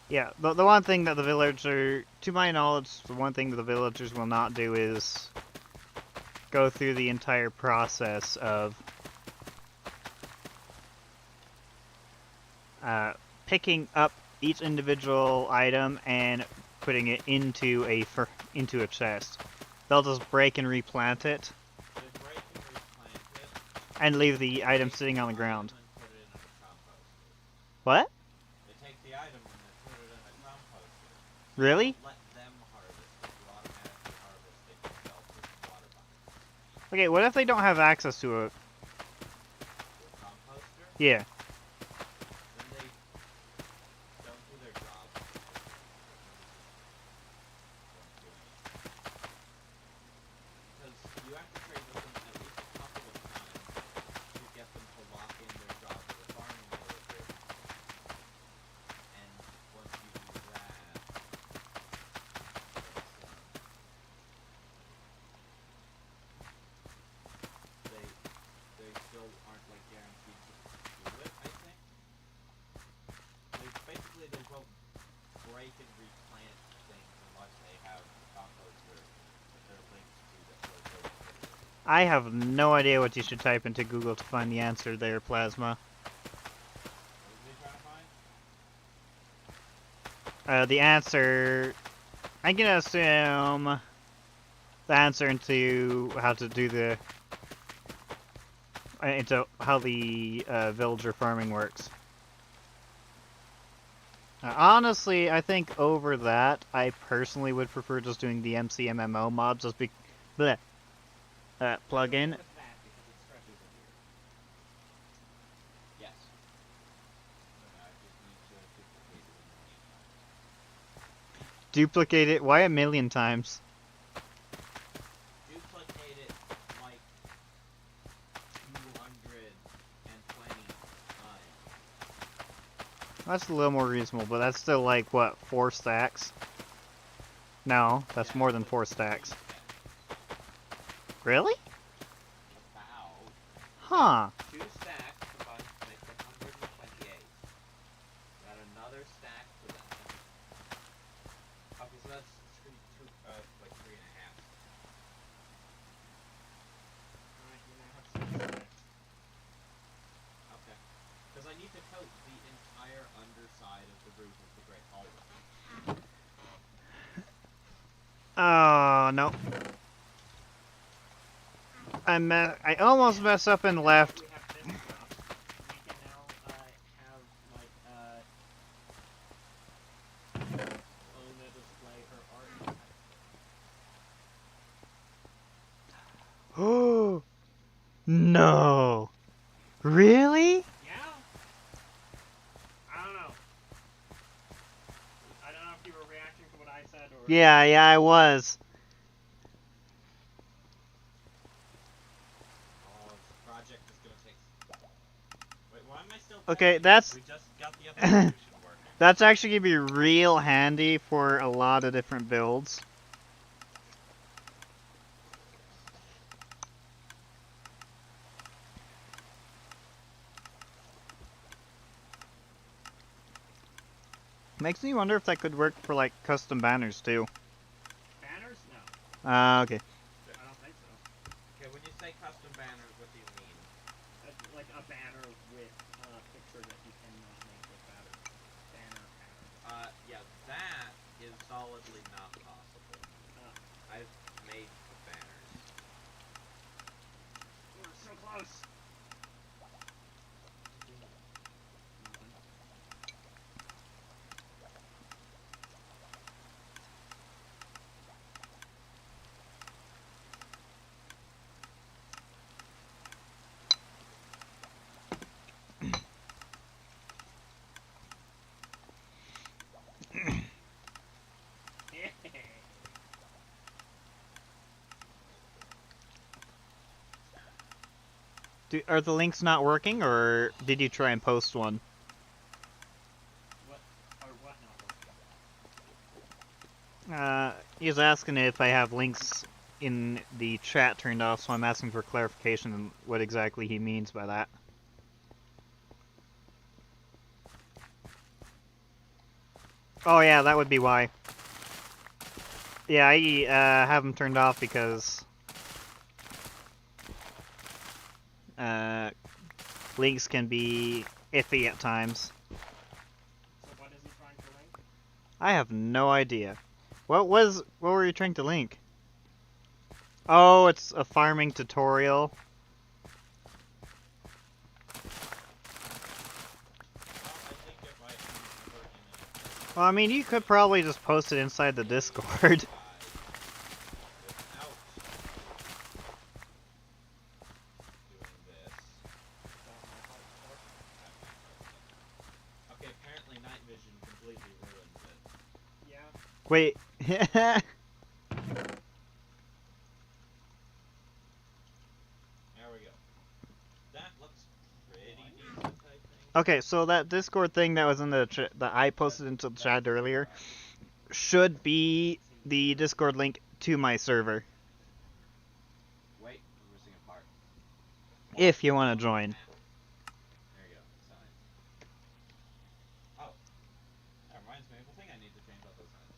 Yeah, the one thing that the villager, to my knowledge, the one thing that the villagers will not do is go through the entire process of picking up each individual item and putting it into a chest. They'll just break and replant it They break and replant it. and leave the item Take sitting on the item ground. and put it in a composter. What? They take the item and they put it in a composter. Really? Let them harvest it. You automatically harvest it yourself with water bucket. Okay, what if they don't have access to a... To a composter? Yeah. Then they don't do their job. Because you have to trade with them at least a couple of times to get them to lock in their job as a farming villager. And once you do that, they still aren't like guaranteed to do it, I think. They won't break and replant things unless they have a composter that they're linked to that will go with it. I have no idea what you should type into Google to find the answer there, Plasma. What are they trying to find? The answer... I'm gonna assume the answer into how to do the... into how the villager farming works. Honestly, I think over that, I personally would prefer just doing the MCMMO mod, just be... bleh. Plug in. With that because it stretches a year. Yes. I just need to duplicate it a million times. Duplicate it. Why a million times? Duplicate it like 220 times. That's a little more reasonable, but that's still like, what, 4 stacks? No, that's more than 4 stacks. Really? About Huh. 2 stacks combined to make 128. Got another stack for that. Okay, so that's like 3.5. Alright, you now have 6 stacks. Okay. Because I need to coat the entire underside of the roof of the Great Hall. Oh, no. I almost messed up and left. We have this stuff. We can now have like Ona display her art. Oh, no. Really? Yeah. I don't know. I don't know if you were reacting to what I said or. Yeah, I was. Oh, this project is gonna take. Wait, why am I still? Okay, playing? that's- We just got the other solution working. That's actually gonna be real handy for a lot of different builds. Makes me wonder if that could work for like custom banners too. Banners? No, Okay. I don't think so. Okay, when you say custom banners, what do you mean? like a banner with a picture that you cannot make with banner pattern. Yeah, that is solidly not possible. Uh, I've made the banners. we're so close. Nothing. Are the links not working, or did you try and post one? What not working? He's asking if I have links in the chat turned off, so I'm asking for clarification on what exactly he means by that. Oh yeah, that would be why. Yeah, I have them turned off because links can be iffy at times. So what is he trying to link? I have no idea. What were you trying to link? Oh, it's a farming tutorial. Well, I mean, you could probably just post it inside the Discord. Okay, apparently night vision completely ruins it. Yeah. Wait. There we go. That looks pretty decent, I think. Okay, so that Discord thing that was in the that I posted into the chat earlier should be the Discord link to my server. Wait, we're missing a part. If you want to join. There you go. Signs. Oh, that reminds me of a thing I need to change about those signs.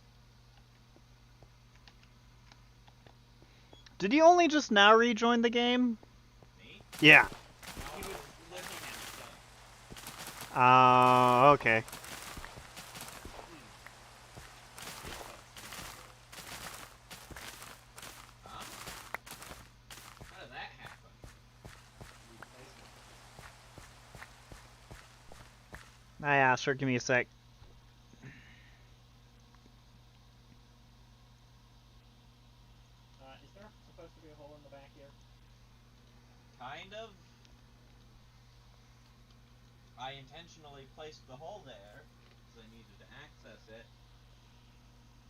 Did you only just now rejoin the game? Me? Yeah. He was looking at stuff. Okay. Huh? How did that happen? Yeah, sure, give me a sec. Is there supposed to be a hole in the back here? Kind of. I intentionally placed the hole there because I needed to access it.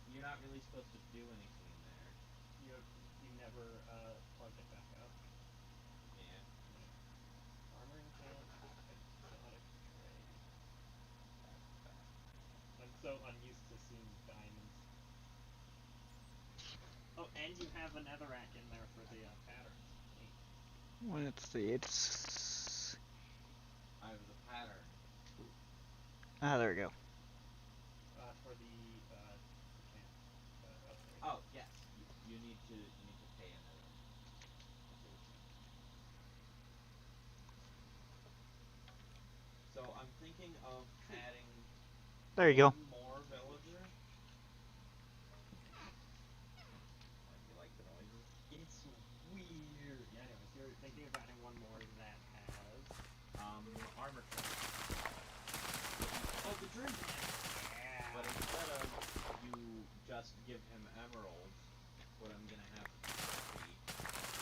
You're not really supposed to do anything there. You never plugged it back up. Yeah. Armor enchant, exotic trade. I'm so unused to seeing diamonds. Oh, and you have a netherrack in there for the patterns. Neat. Let's see, it's... I have the pattern. Ah, there we go. For the upgrade. Oh yes, you need to pay another. So I'm thinking of adding. There you go. One more villager. You like the noises? It's weird. Yeah, anyways, you're thinking of adding one more that has Armor trade. oh, the dream. Yeah. But instead of you just give him emeralds, what I'm gonna have be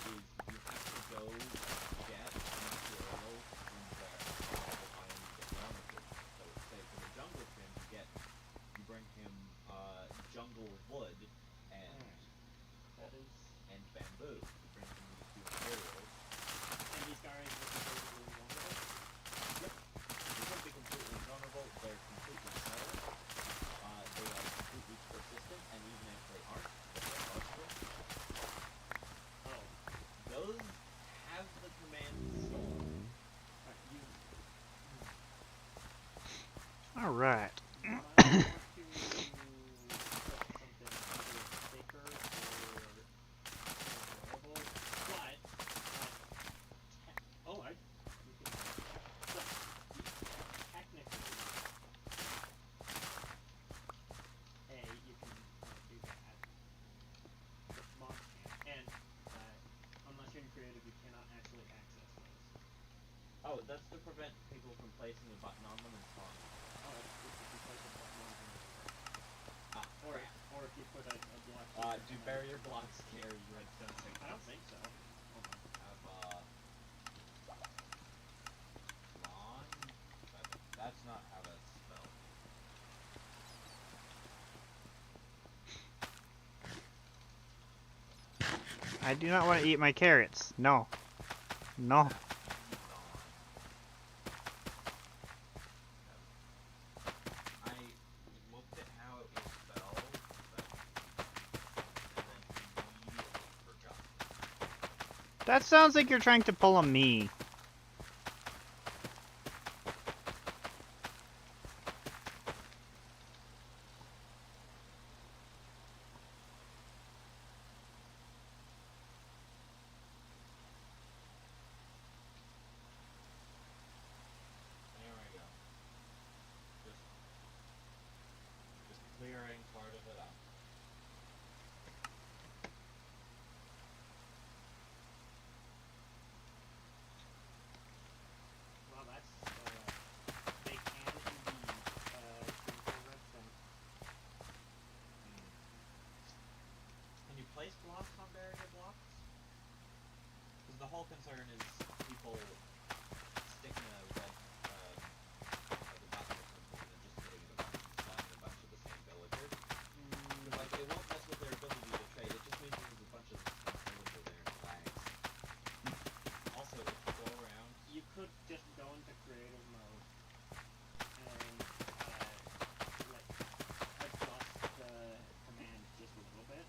is you have to go get materials in where all the biomes you get armor trade. So say for the jungle trim you bring him jungle wood and that is and bamboo. You bring him these two materials. And these guys are completely vulnerable? Yep. They won't be completely vulnerable, they're completely silent. They are completely persistent, and even if they aren't, they're possible. Oh. Those have the command storm. Alright. You might want to put something either thicker or more durable, but oh, you can Oh, that's to prevent people from placing a button on them and spawning. Oh, it's if you place a button on them. Ah, Or crap. or if you put a block. Do barrier blocks carry redstone signals? I don't think so. Hold on. Have, lawn? That's not how that's spelled. I do not want to eat my carrots. No. No. I looked at how it was spelled, and then immediately forgot. That sounds like you're trying to pull a me. There we go. Just clearing part of it up. Well, that's they can indeed sprinkle redstone. Can you place blocks on barrier blocks? Because the whole concern is people sticking a red, like a button or something, and then just hitting the button, spawning a bunch of the same villagers. Because, like, it won't mess with their ability to trade, it just means there's a bunch of the same villager there and lags. Also, if you go around... You could just go into creative mode and like adjust the command just a little bit.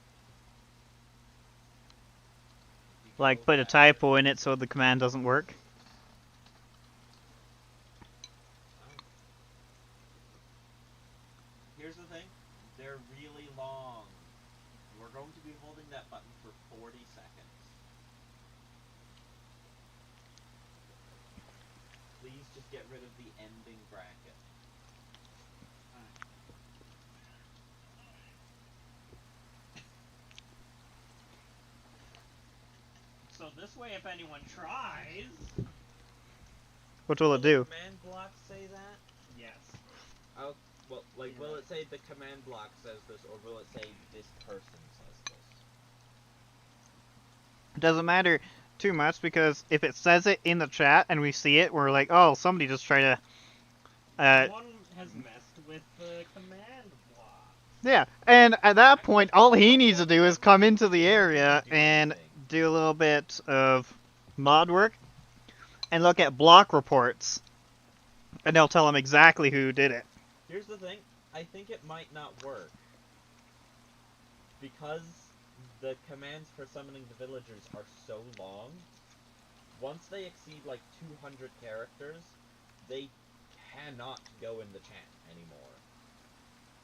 if you Like go put a back- typo in it so the command doesn't work. Here's the thing, they're really long. We're going to be holding that button for 40 seconds. Please just get rid of the ending bracket. So this way, if anyone tries, What will it do? Command block say that? yes. Oh, well, like, You're will right. it say the command block says this, or will it say this person says this? It doesn't matter too much because if it says it in the chat and we see it, we're like, oh, somebody just tried to. One has messed with the command block. Yeah, and at that point, all he needs to do is come into the area and do a little bit of mod work and look at block reports, and they'll tell him exactly who did it. Here's the thing, I think it might not work. Because the commands for summoning the villagers are so long, once they exceed like 200 characters, they cannot go in the chat anymore.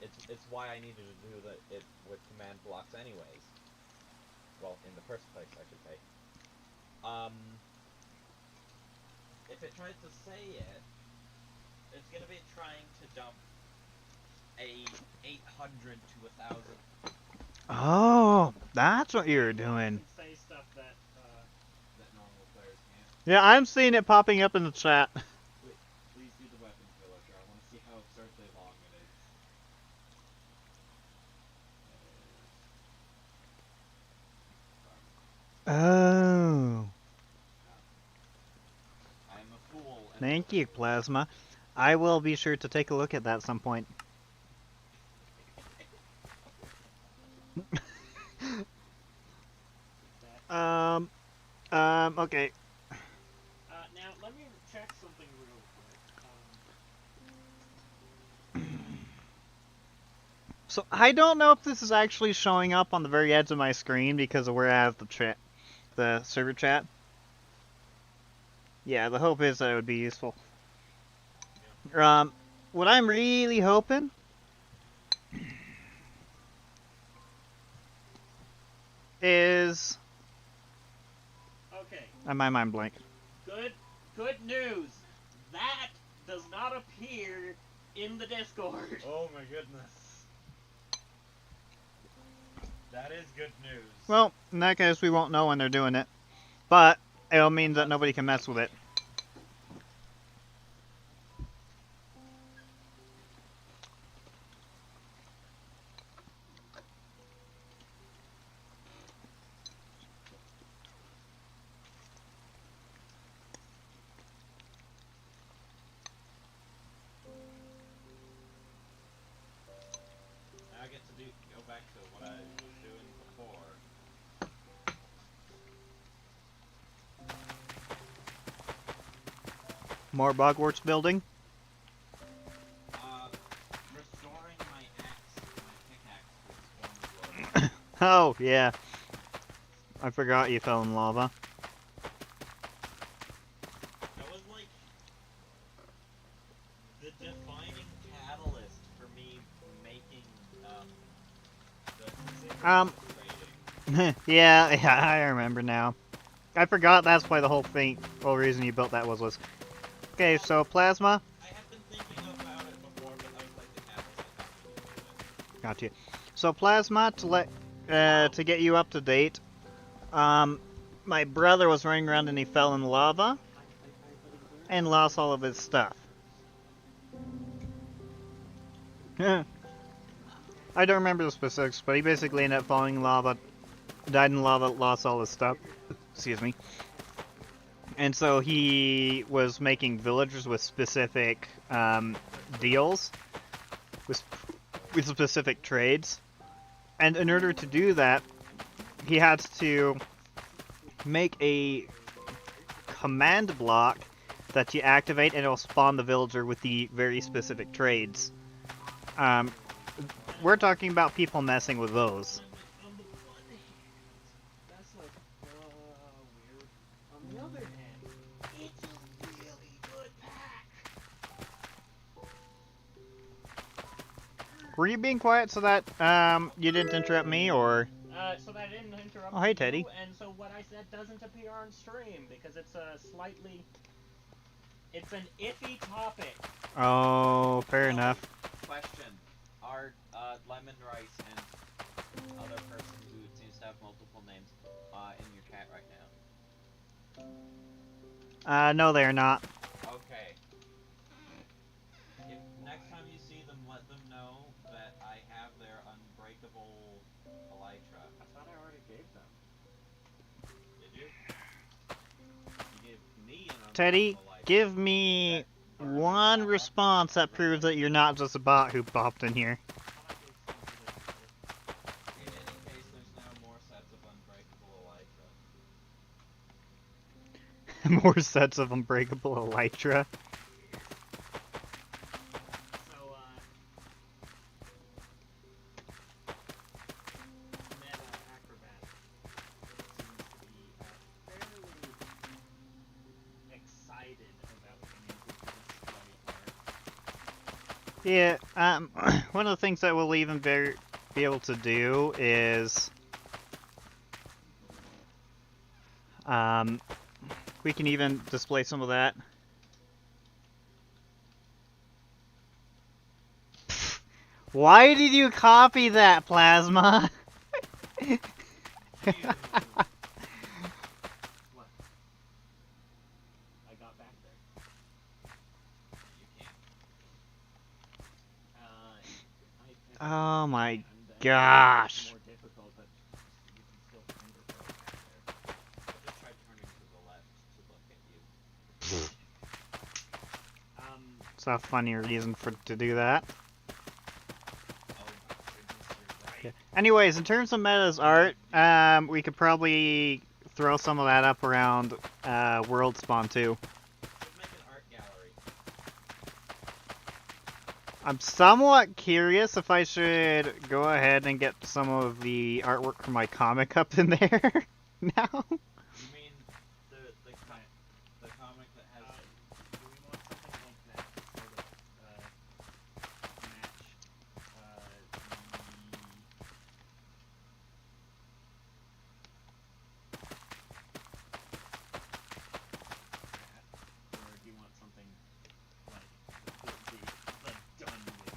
It's why I needed to do it with command blocks anyways. Well, in the first place, I should say. If it tries to say it, it's gonna be trying to dump a 800 to 1,000. Oh, that's what you're doing. You can say stuff that That normal players can't. Yeah, I'm seeing it popping up in the chat. Wait, please do the weapons villager. I want to see how absurdly long it is. Oh, I'm a fool. And thank you, Plasma. I will be sure to take a look at that at some point. Okay. now let me check something real quick. So I don't know if this is actually showing up on the very edge of my screen because of where I have the chat, the server chat. Yeah, the hope is that it would be useful. What I'm really hoping is Okay. my mind blank. Good news. That does not appear in the Discord. oh my goodness. That is good news. Well, in that case, we won't know when they're doing it, but it'll mean that nobody can mess with it. More Hogwarts building? Restoring my pickaxe to its former glory. Oh, yeah. I forgot you fell in lava. That was like the defining catalyst for me making the Um, trading. yeah, I remember now. I forgot that's why the whole reason you built that was. Okay, so plasma. I had been thinking about it before, but that was like the catalyst that got me to do it. Gotcha. So plasma to get you up to date. My brother was running around and he fell in lava and lost all of his stuff. I don't remember the specifics, but he basically ended up falling in lava, died in lava, lost all his stuff. Excuse me. And so he was making villagers with specific deals, with specific trades. And in order to do that, he had to make a command block that you activate and it'll spawn the villager with the very specific trades. We're talking about people messing with those. On the one hand, that's like, weird. On the other hand, it's a really good pack. Were you being quiet so that you didn't interrupt me, or? So that I didn't interrupt Oh, hey, you, Teddy. and so what I said doesn't appear on stream because it's it's an iffy topic. Oh, fair enough. Question: are Lemon Rice and other person who seems to have multiple names in your chat right now? No, they're not. Okay. If next time you see them, let them know that I have their unbreakable elytra. I thought I already gave them. Did you? You gave me an unbreakable Teddy, elytra. give me one response that proves that you're not just a bot who popped in here. In any case, there's now more sets of unbreakable elytra. More sets of unbreakable elytra. So, Meta Acrobat seems to be fairly excited about being able to display art. Yeah, one of the things that we'll even be able to do is we can even display some of that. Why did you copy that, Plasma? What? I got back there. You can't. Oh my And gosh. more difficult, but you can still find it right back there. I just tried turning to the left to look at you. It's a funny reason to do that. Oh my goodness, you're right. Yeah. Anyways, in terms of Meta's art, we could probably throw some of that up around World Spawn too. Should make an art gallery. I'm somewhat curious if I should go ahead and get some of the artwork from my comic up in there now. You mean the comic that has Do we want something like that to sort of match or do you want something like the done with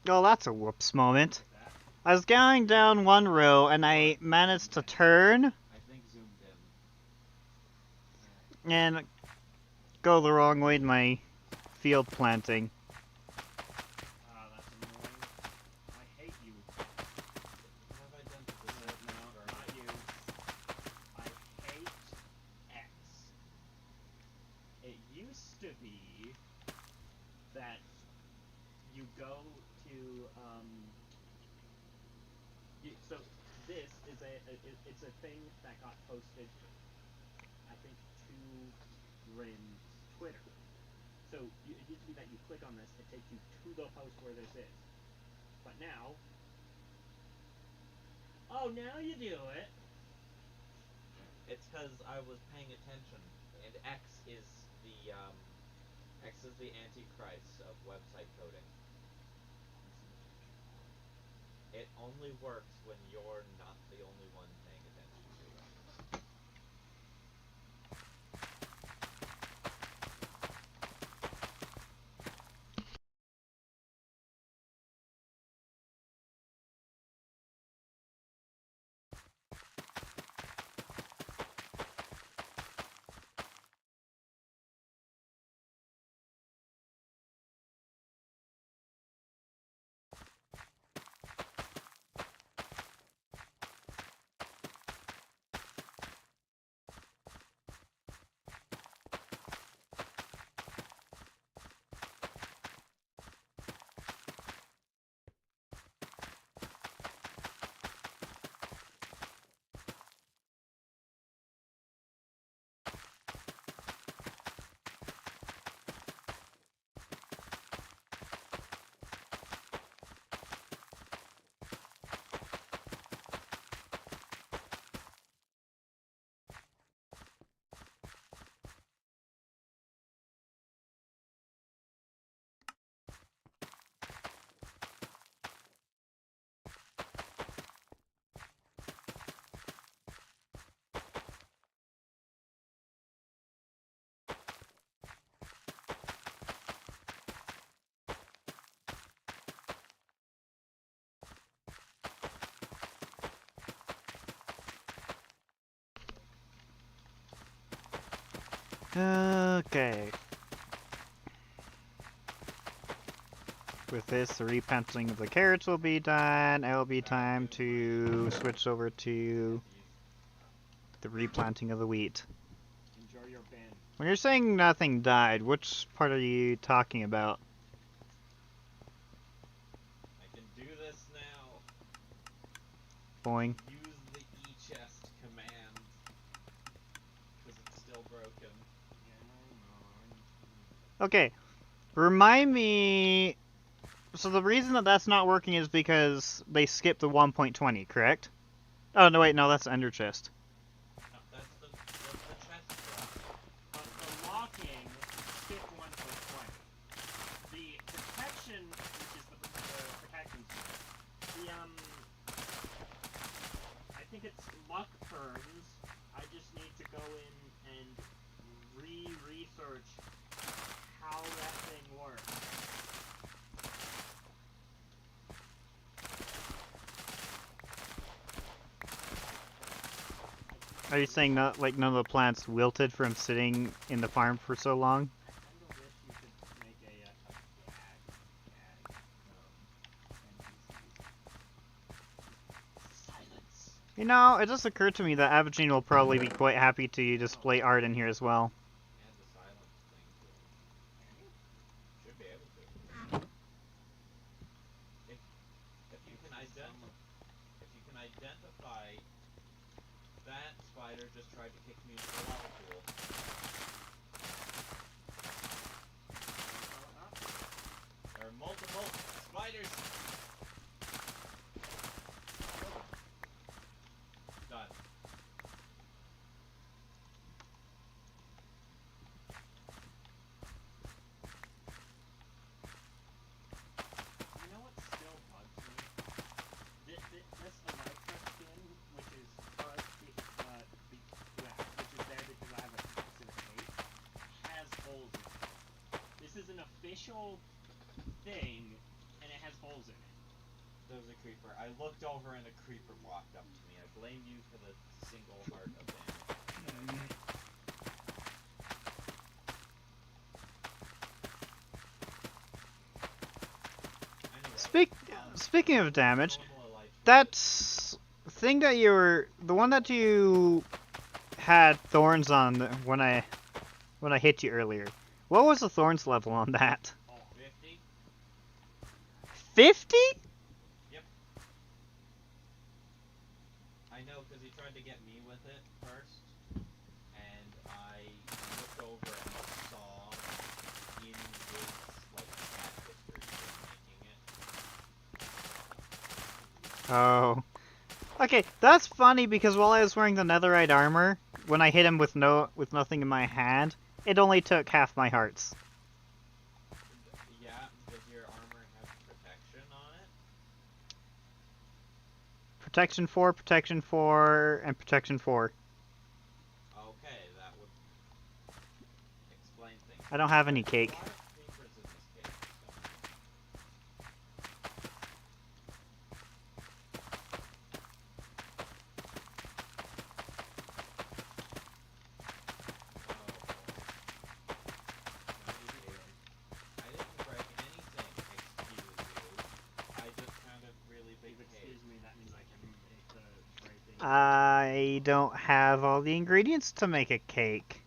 Oh, that's a whoops moment. What's that? I was going down one row and I managed to turn I think zoomed in. and go the wrong way in my field planting. That's annoying. I hate you. Have I done to this? No, not you. I hate X. It used to be that you go to so this is it's a thing that got posted, I think, to Rin's Twitter. So it used to be that you click on this, it takes you to the post where this is. But now, oh, now you do it. It's because I was paying attention, and X is the antichrist of website coding. It only works when you're not the only one paying attention to it. Okay. With this, the replanting of the carrots will be done. It will be time to switch over to the replanting of the wheat. Enjoy your bin. When you're saying nothing died, which part are you talking about? I can do this now. Boing. Use the e-chest command. Because it's still broken. Okay. Remind me... So the reason that that's not working is because they skipped the 1.20, correct? Oh, no, wait, no, that's the ender chest. No, that's the chest block. But the locking skipped 1.20. The protection, which is the protection tool, I think it's luck turns. I just need to go in and research how that thing works. Are you saying not, like none of the plants wilted from sitting in the farm for so long? I kind of wish you could make a NPC. Silence. You know, it just occurred to me that Abogine will probably be quite happy to display art in here as well. Add the silence thing to it. Should be able to. If you can identify that spider just tried to kick me into the lava pool. There are multiple spiders. Done. You know what still bugs me? This Elytra skin, which is which is there because I have a specific hate, has holes in it. This is an official thing, and it has holes in it. creeper. I looked over and a creeper walked up to me. I blame you for the single heart of damage. Anyway, Speaking of damage, normal elytra. that's thing that you were the one that you had thorns on when I hit you earlier. What was the thorns level on that? Oh, 50? 50? Yep. I know, because he tried to get me with it first, and I looked over and saw in his, like, chat history him making it. Oh. Okay, that's funny because while I was wearing the netherite armor, when I hit him with nothing in my hand, it only took half my hearts. Yeah, does your armor have protection on it? Protection 4, and protection 4. Okay, that would explain things. I don't have any There's cake. a lot of creepers in this cave, I didn't break anything, excuse you. I just found a really big cave. Excuse me, that means I can make the breaking. I don't have all the ingredients to make a cake.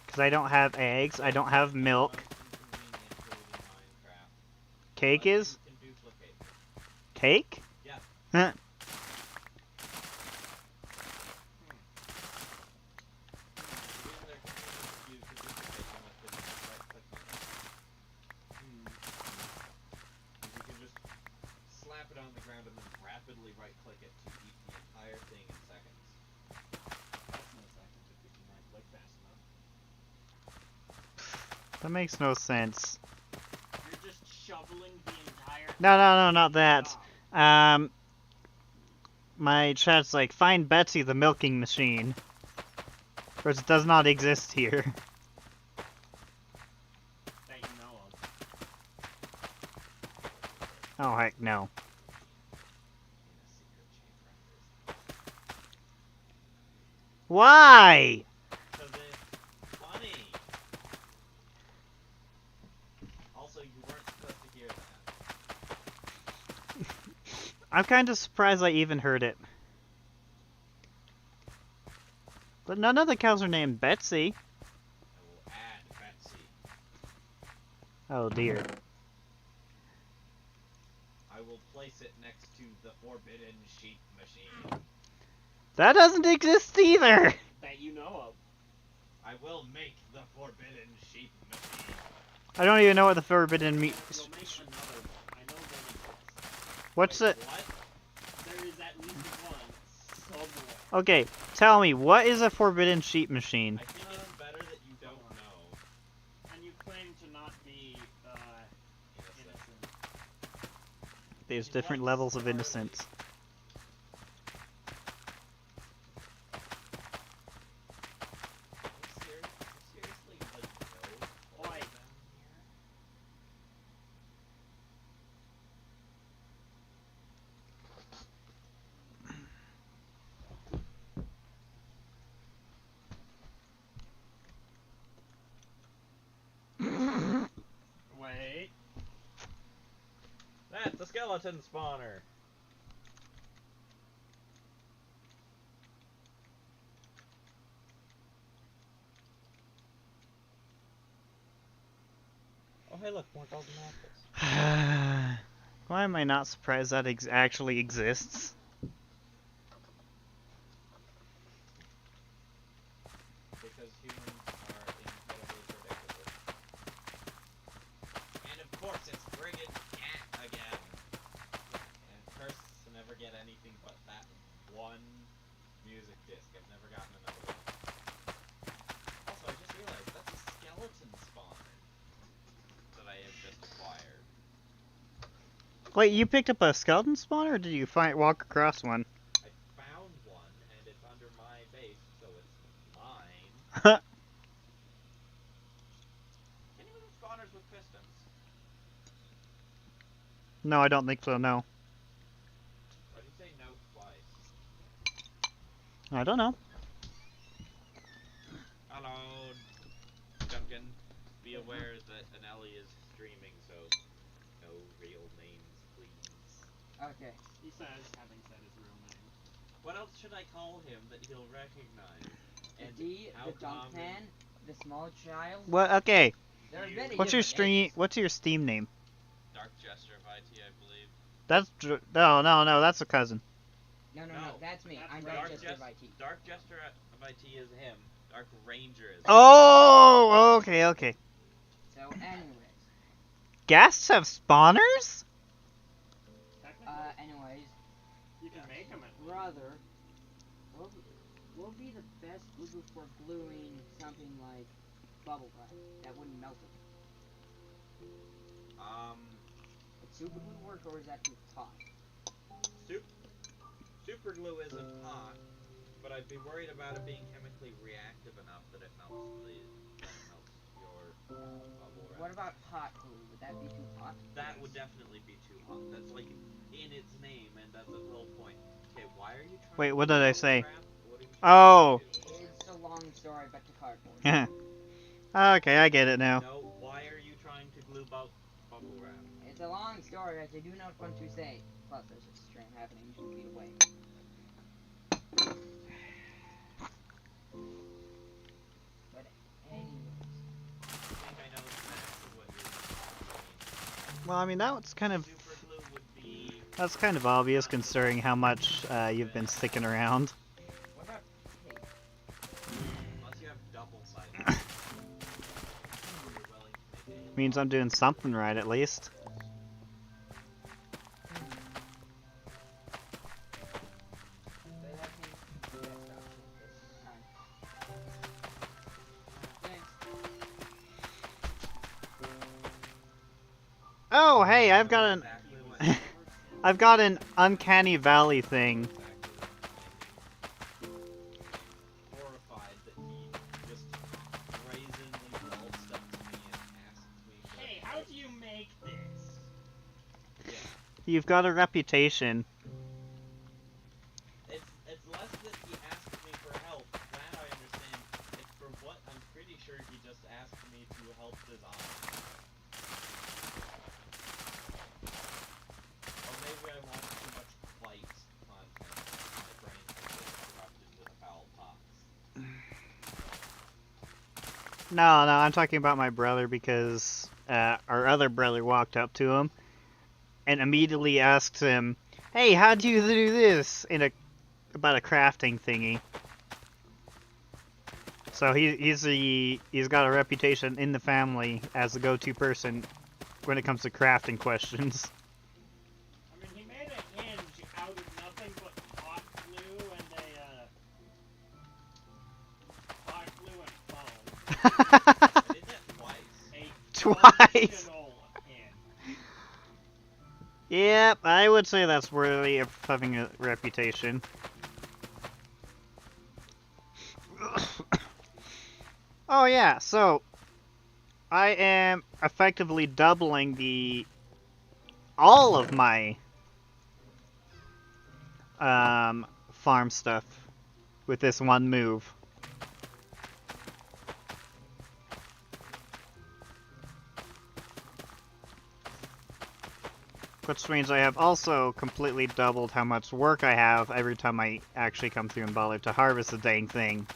Because I don't have eggs, I don't have milk. Most inconvenient food in Minecraft. Cake But is? you can duplicate it. Cake? Yeah. Huh. The reason they're convenient for you to duplicate them is because you can right click on it. And you can just slap it on the ground and then rapidly right click it to eat the entire thing in seconds. That's no second if you can right click fast enough. That makes no sense. You're just shoveling the entire. No, not that. My chat's like, find Betsy the milking machine. Which does not exist here. That you know of. Oh heck no. In a secret chamber under his house. Why? Because it's funny. Also, you weren't supposed to hear that. I'm kind of surprised I even heard it. But none of the cows are named Betsy. I will add Betsy. Oh dear. I will place it next to the forbidden sheep machine. That doesn't exist either! That you know of. I will make the forbidden sheep machine. I don't even know what the forbidden meat. You'll make another. I know one exists. What's Wait, the. what? There is at least one somewhere. Okay, tell me, what is a forbidden sheep machine? I think it's better that you don't know. And you claim to not be Innocent. innocent. There's different levels of innocence. Seriously, like, no Oi. down here? Wait. That's a skeleton spawner. Oh, hey, look, more golden apples. Why am I not surprised that actually exists? Because humans are incredibly predictable. And of course, it's friggin' cat again. And curse to never get anything but that one music disc. I've never gotten another one. Also, I just realized that's a skeleton spawner that I have just acquired. Wait, you picked up a skeleton spawner, or did you walk across one? I found one, and it's under my base, so it's mine. Can you move spawners with pistons? No, I don't think so, no. I don't know. Hello, Duncan. Be aware that an Ellie is streaming, so no real names, please. Okay. He says, having said his real name. What else should I call him that he'll recognize? The And D, how the dunk common- pan, the small child. What? Okay. There are many What's your different stream? names. What's your Steam name? Dark Jester of IT, I believe. That's no. That's a cousin. No, No, that's me. that's I'm Dark Dark Jester of Jest- IT. Dark Jester of IT is him. Dark Ranger is Oh, okay. So, anyways. Ghasts have spawners? Technically, Anyways. you can make him at least. Brother. What will be the best glue for gluing something like bubble wrap that wouldn't melt it? Would super glue work, or is that too hot? Super glue isn't hot, but I'd be worried about it being chemically reactive enough that it melts your bubble wrap. What about hot glue? Would that be too hot? That would definitely be too hot. That's like in its name, and that's the whole point. Okay, why are you trying Wait, to what did I bubble say? wrap? What are you Oh. trying to do? It's a long story, but to cardboard. Okay, I get it now. No, why are you trying to glue bubble wrap? It's a long story, as I do not want to say. Plus, there's a stream happening 2 feet away. But anyways. I think I know exactly what you're saying. Well, I mean that's kind of Super glue would be obvious considering how much you've been sticking around. What about tape? unless you have double-sided. You're willing to make a Means I'm doing something right at least. But that seems the best option this time. Thanks. Oh, hey, I've got an exactly what I've got an uncanny valley thing. horrified that he just brazenly waltzed up to me and asked me for Hey, help. how do you make this? Yeah. You've got a reputation. It's less that he asked me for help. That I understand. It's for what I'm pretty sure he just asked me to help design. Or maybe I watched too much fight content. My brain has been corrupted with foul thoughts. No, I'm talking about my brother because our other brother walked up to him and immediately asked him, "Hey, how do you do this?" about a crafting thingy. So he's got a reputation in the family as the go-to person when it comes to crafting questions. I mean, he made a hinge out of nothing but hot glue and hot glue and foam. I did that twice. A Twice. functional hinge. Yep, I would say that's worthy of having a reputation. Oh yeah, so I am effectively doubling all of my farm stuff with this one move. Which means I have also completely doubled how much work I have every time I actually come through and bother to harvest the dang thing.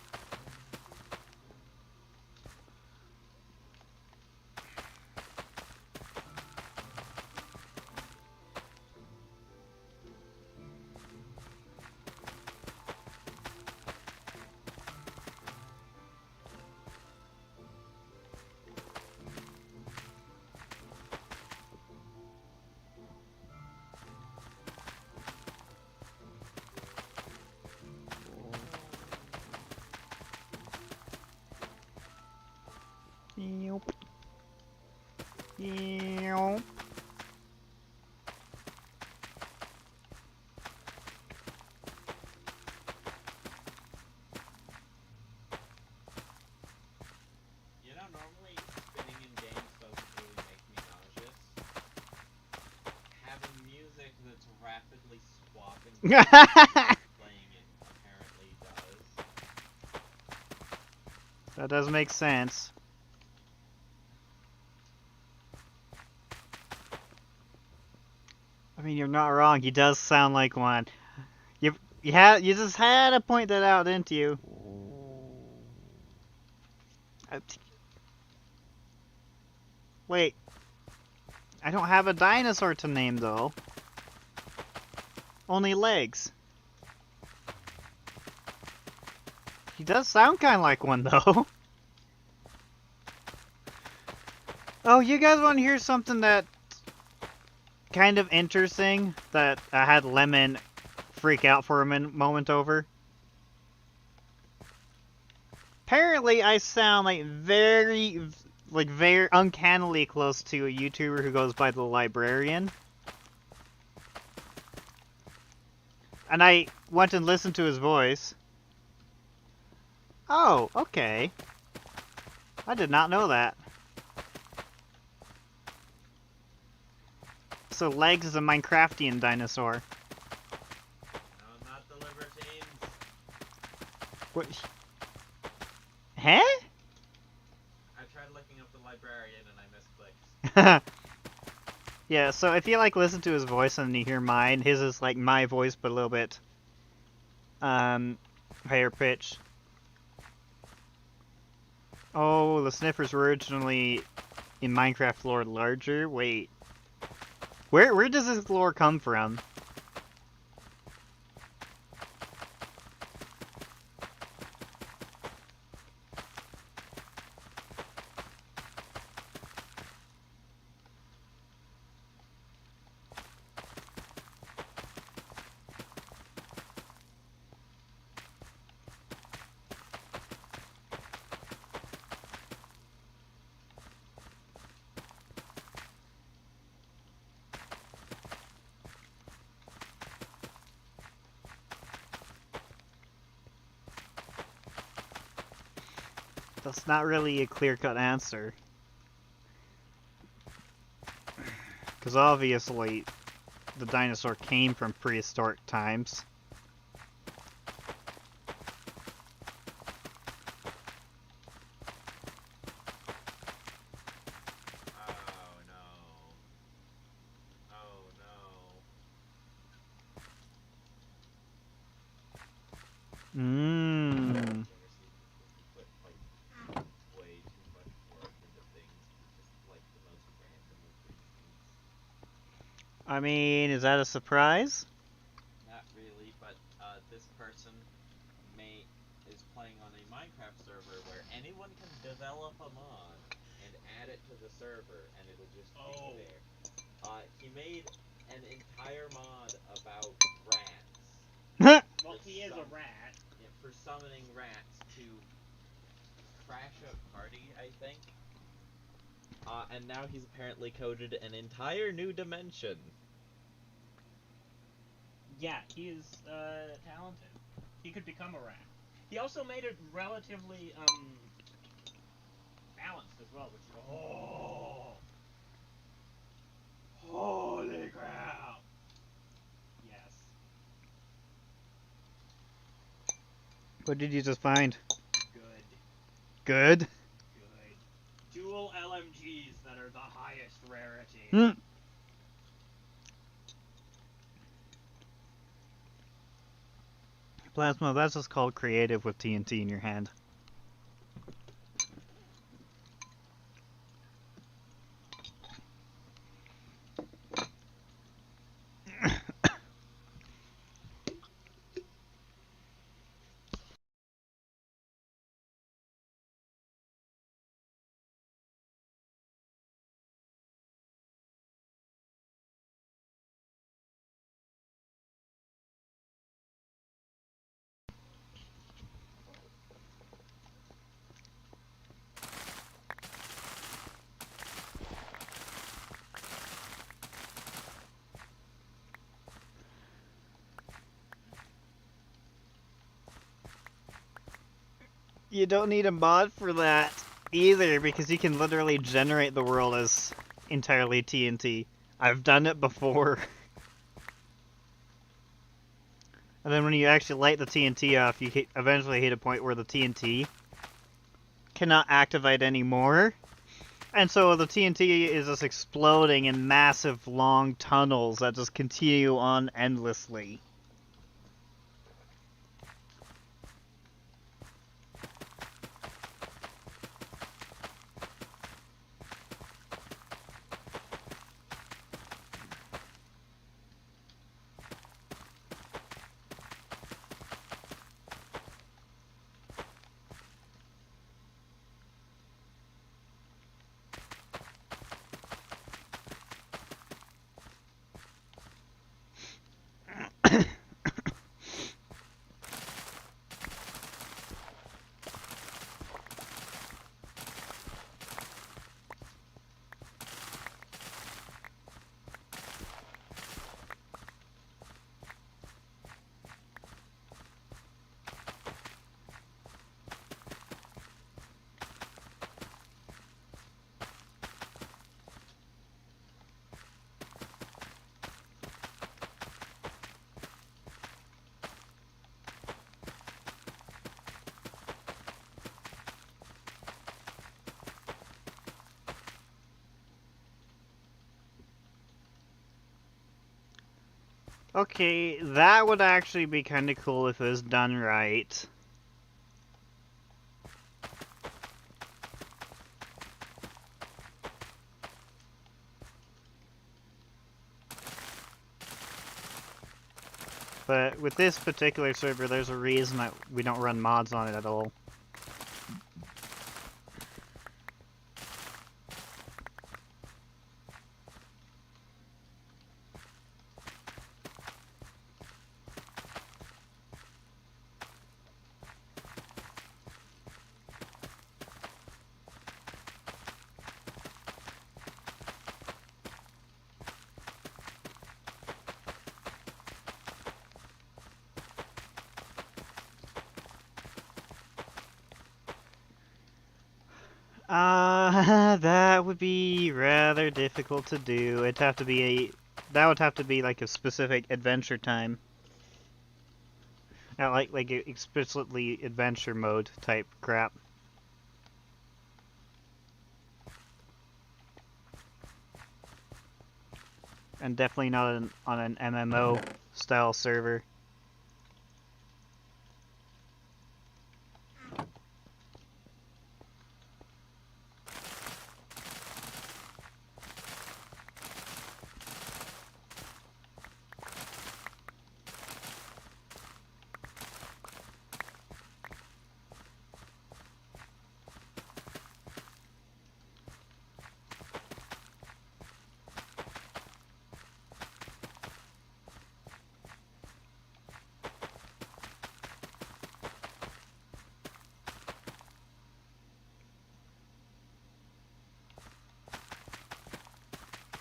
Yep. Yep. You know, normally spinning in games doesn't really make me nauseous. Having music that's rapidly swapping playing it apparently does. That does make sense. I mean, you're not wrong. He does sound like one. You just had to point that out, didn't you? Wait, I don't have a dinosaur to name though. Only legs. He does sound kind of like one though. Oh, you guys want to hear something that kind of interesting that I had Lemon freak out for a moment over? Apparently, I sound like very uncannily close to a YouTuber who goes by the Librarian. And I went and listened to his voice. Oh, okay. I did not know that. So Legs is a Minecraftian dinosaur. No, not the Libertines. What? Huh? I tried looking up the Librarian and I misclicked. Yeah, so if you like listen to his voice and you hear mine, his is like my voice but a little bit higher pitch. Oh, the Sniffers were originally in Minecraft lore larger? Wait. Where does this lore come from? That's not really a clear-cut answer. Because obviously, the dinosaur came from prehistoric times. Oh no. Oh no. Mmm. Never seen people put like way too much work into things just like the most random of reasons. I mean, is that a surprise? Not really, but this person is playing on a Minecraft server where anyone can develop a mod and add it to the server, and it'll just be there. He made an entire mod about rats. Well, he is a rat. Yeah, for summoning rats to crash a party, I think. And now he's apparently coded an entire new dimension. Yeah, he is talented. He could become a rat. He also made it relatively balanced as well, which holy crap! Yes. What did you just find? Good. Good? Good. Dual LMGs that are the highest rarity. Hmm. Plasma, that's just called creative with TNT in your hand. You don't need a mod for that either, because you can literally generate the world as entirely TNT. I've done it before. And then when you actually light the TNT off, you eventually hit a point where the TNT cannot activate anymore. And so the TNT is just exploding in massive long tunnels that just continue on endlessly. Okay, that would actually be kind of cool if it was done right. But with this particular server, there's a reason that we don't run mods on it at all. That would be rather difficult to do. That would have to be like a specific adventure time. Like explicitly adventure mode type crap. And definitely not on an MMO style server.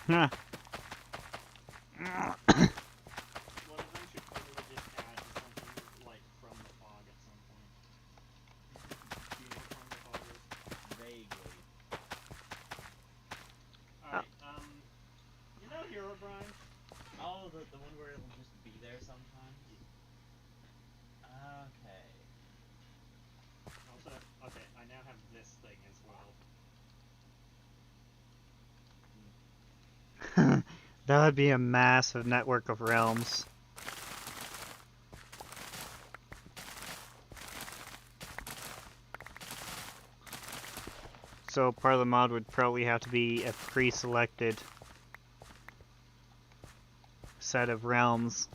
Huh. Well, then should probably just add something like from the fog at some point. Do you know what from the fog is? Vaguely. Alright, you know Herobrine? Oh, the one where it'll just be there sometimes? Okay. Also, okay, I now have this thing as well. That would be a massive network of realms. So part of the mod would probably have to be a pre-selected set of realms.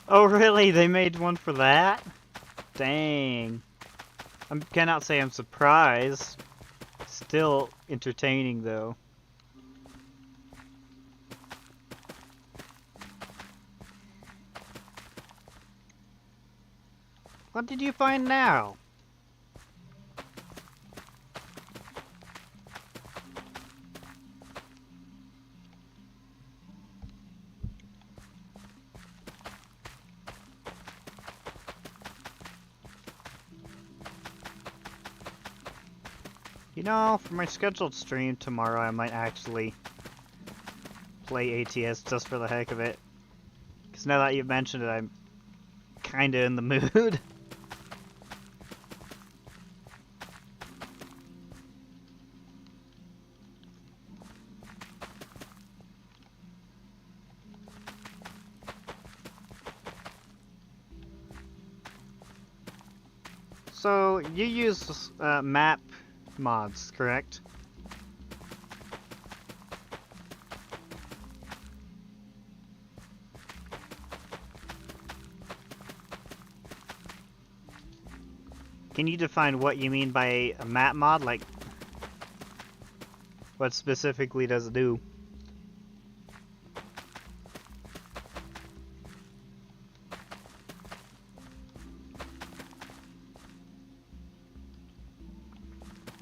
Oh, really? They made one for that? Dang. I cannot say I'm surprised. Still entertaining, though. What did you find now? You know, for my scheduled stream tomorrow, I might actually play ATS just for the heck of it. Because now that you've mentioned it, I'm kinda in the mood. So, you use map mods, correct? Can you define what you mean by a map mod? Like, what specifically does it do?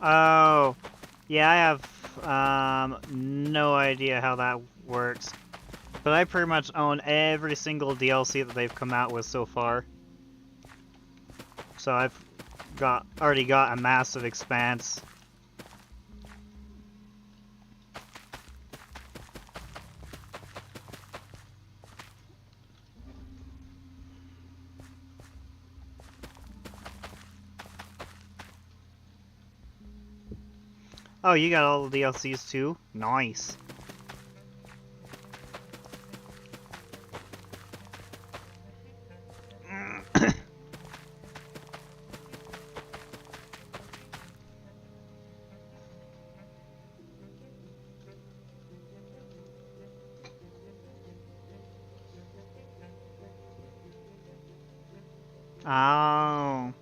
Oh, yeah, I have no idea how that works. But I pretty much own every single DLC that they've come out with so far. So I've already got a massive expanse. Oh, you got all the DLCs too? Nice. Oh.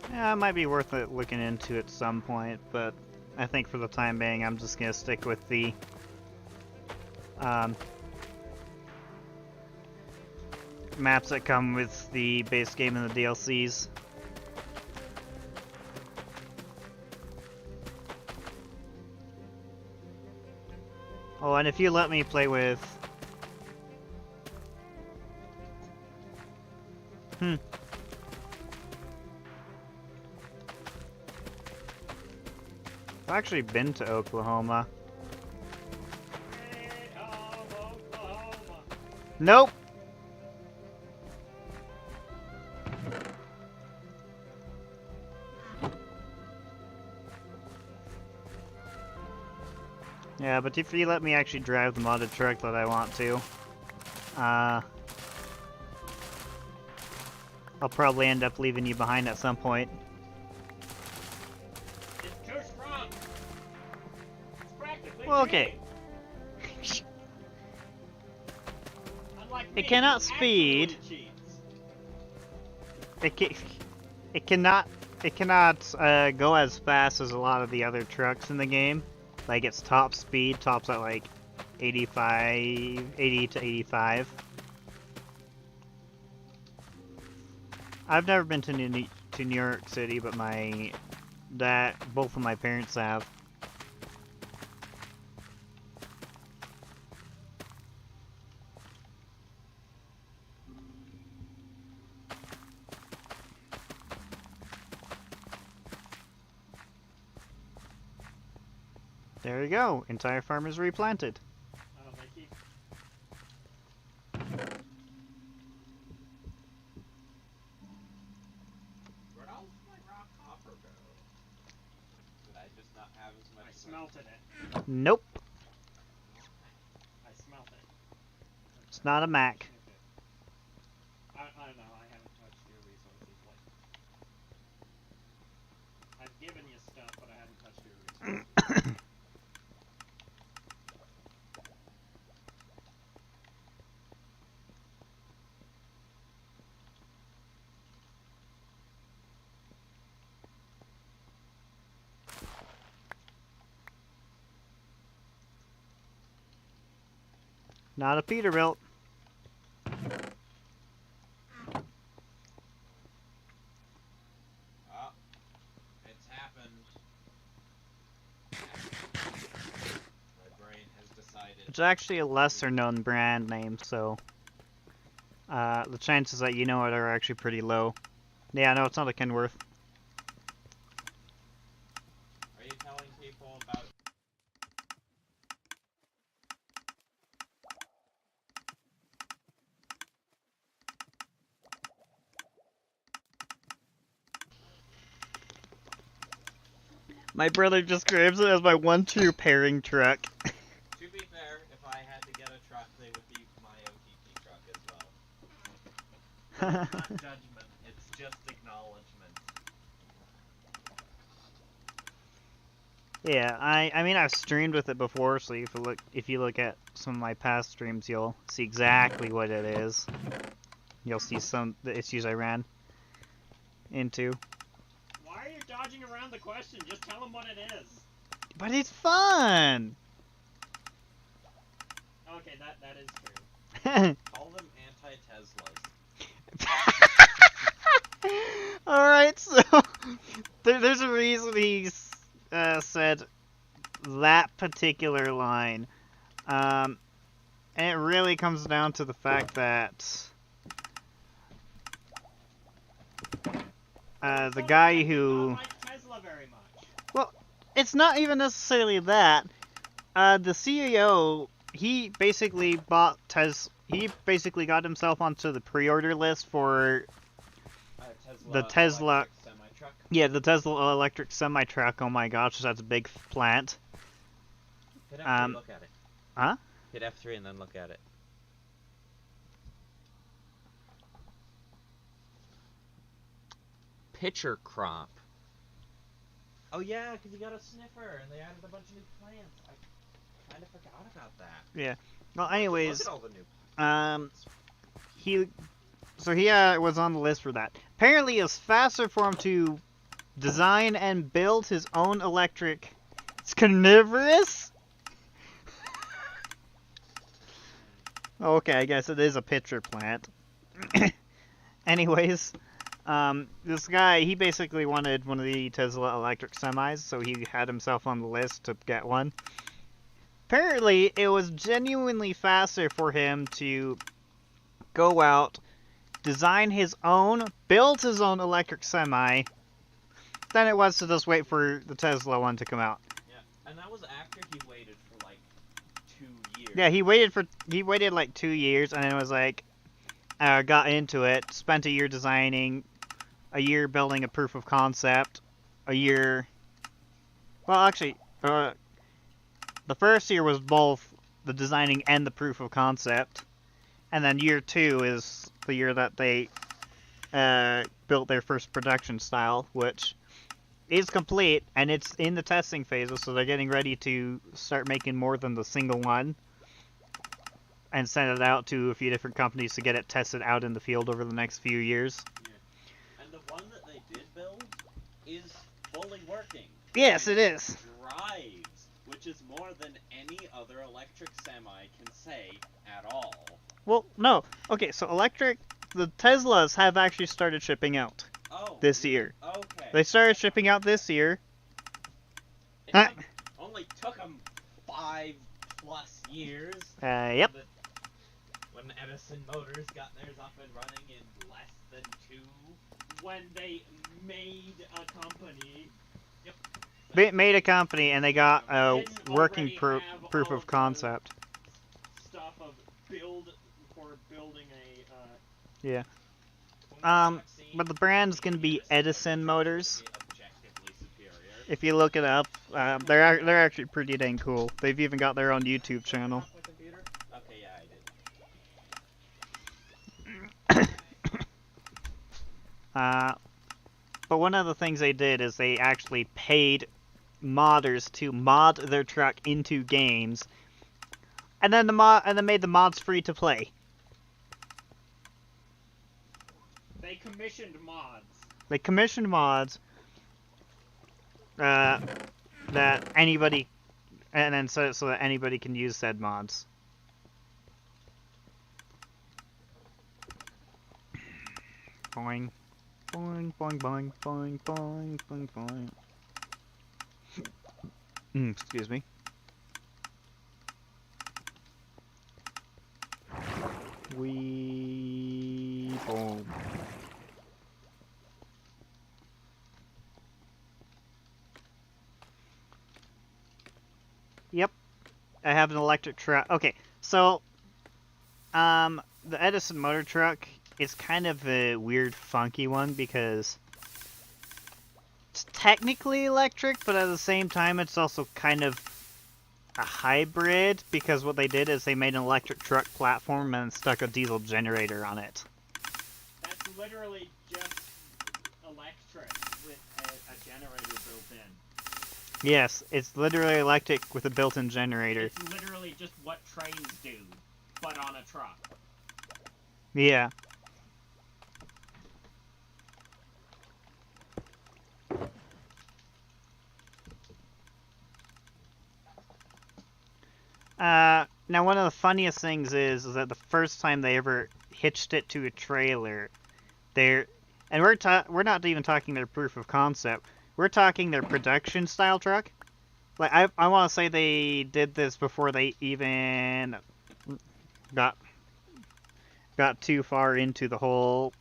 Yeah, it might be worth it looking into at some point, but I think for the time being, I'm just gonna stick with the maps that come with the base game and the DLCs. Oh, and if you let me play with... I've actually been to Oklahoma. Nope! Yeah, but if you let me actually drive the modded truck that I want to, I'll probably end up leaving you behind at some point. It's too strong. It's practically Well, okay. cheating. Unlike me, It cannot who speed. actually cheats. It cannot go as fast as a lot of the other trucks in the game. Like its top speed tops at like 80 to 85. I've never been to New York City, but both of my parents have. There you go. Entire farm is replanted. They keep... not have as much. I of a- smelted it. Nope. I smelt it. It's not a Mac. Okay. I don't know. I haven't touched your resources. Like, I've given you stuff, but I haven't touched your resources. Not a Peterbilt. Oh, it's happened. My brain has decided. It's actually a lesser known brand name, so the chances that you know it are actually pretty low. Yeah, no, it's not a Kenworth. Are you telling people about? My brother describes it as my 1-2 pairing truck. To be fair, if I had to get a truck, they would be my OTT truck as well. It's not judgment; it's just acknowledgement. Yeah, I mean I've streamed with it before, so if you look at some of my past streams, you'll see exactly what it is. You'll see some the issues I ran into. Why are you dodging around the question? Just tell them what it is. But it's fun. Okay, that is true. Call them anti-Teslas. All right, so there's a reason he said that particular line, and it really comes down to the fact that the guy who Not like Tesla very much. it's not even necessarily that. The CEO, he basically bought he basically got himself onto the pre-order list for the Tesla. Semi-truck. Yeah, the Tesla electric semi-truck. Oh my gosh, that's a big plant. Hit F3, look at it. Huh? Hit F3 and then look at it. Pitcher crop. Oh yeah, because you got a sniffer and they added a bunch of new plants. I kind of forgot about that. Yeah. Well, anyways, Look at all the new he was on the list for that. Apparently, it's faster for him to design and build his own electric. It's carnivorous. Okay, I guess it is a pitcher plant. Anyways, this guy, he basically wanted one of the Tesla electric semis, so he had himself on the list to get one. Apparently, it was genuinely faster for him to go out, design his own, build his own electric semi, than it was to just wait for the Tesla one to come out. Yeah, and that was after he waited for like 2 years. Yeah, he waited like 2 years, and then was like, got into it, spent a year designing, a year building a proof of concept, a year... Well, actually, the first year was both the designing and the proof of concept, and then year 2 is the year that they built their first production style, which is complete, and it's in the testing phases, so they're getting ready to start making more than the single one, and send it out to a few different companies to get it tested out in the field over the next few years. Yeah. And the one that they did build is fully working. Yes, it is. Drives, which is more than any other electric semi can say at all. Well, no. Okay, so the Teslas have actually started shipping out this year. Okay. They started shipping out this year. It only took them 5+ years. Yep. When Edison Motors got theirs up and running in less than 2. When they made a company. They made a company and they got a Didn't working already have proof all of the concept. Stuff of building a. Yeah. From what I've seen, But the brand's gonna be Edison Edison Motors. would be objectively superior. If you look it up, they're actually pretty dang cool. They've even got their own YouTube channel. Off my computer? Okay, yeah, I did. But one of the things they did is they actually paid modders to mod their truck into games, and then made the mods free to play. They commissioned mods. They commissioned mods that anybody, and then so that anybody can use said mods. Boing, boing, boing, boing, boing, boing, boing, boing. Excuse me. Boom. Yep, I have an electric truck. Okay, so the Edison motor truck is kind of a weird, funky one because it's technically electric, but at the same time, it's also kind of a hybrid because what they did is they made an electric truck platform and stuck a diesel generator on it. That's literally just electric with a generator built in. Yes, it's literally electric with a built-in generator. It's literally just what trains do, but on a truck. Yeah. Now one of the funniest things is that the first time they ever hitched it to a trailer, and we're not even talking their proof of concept. We're talking their production style truck. Like I want to say they did this before they even got too far into the whole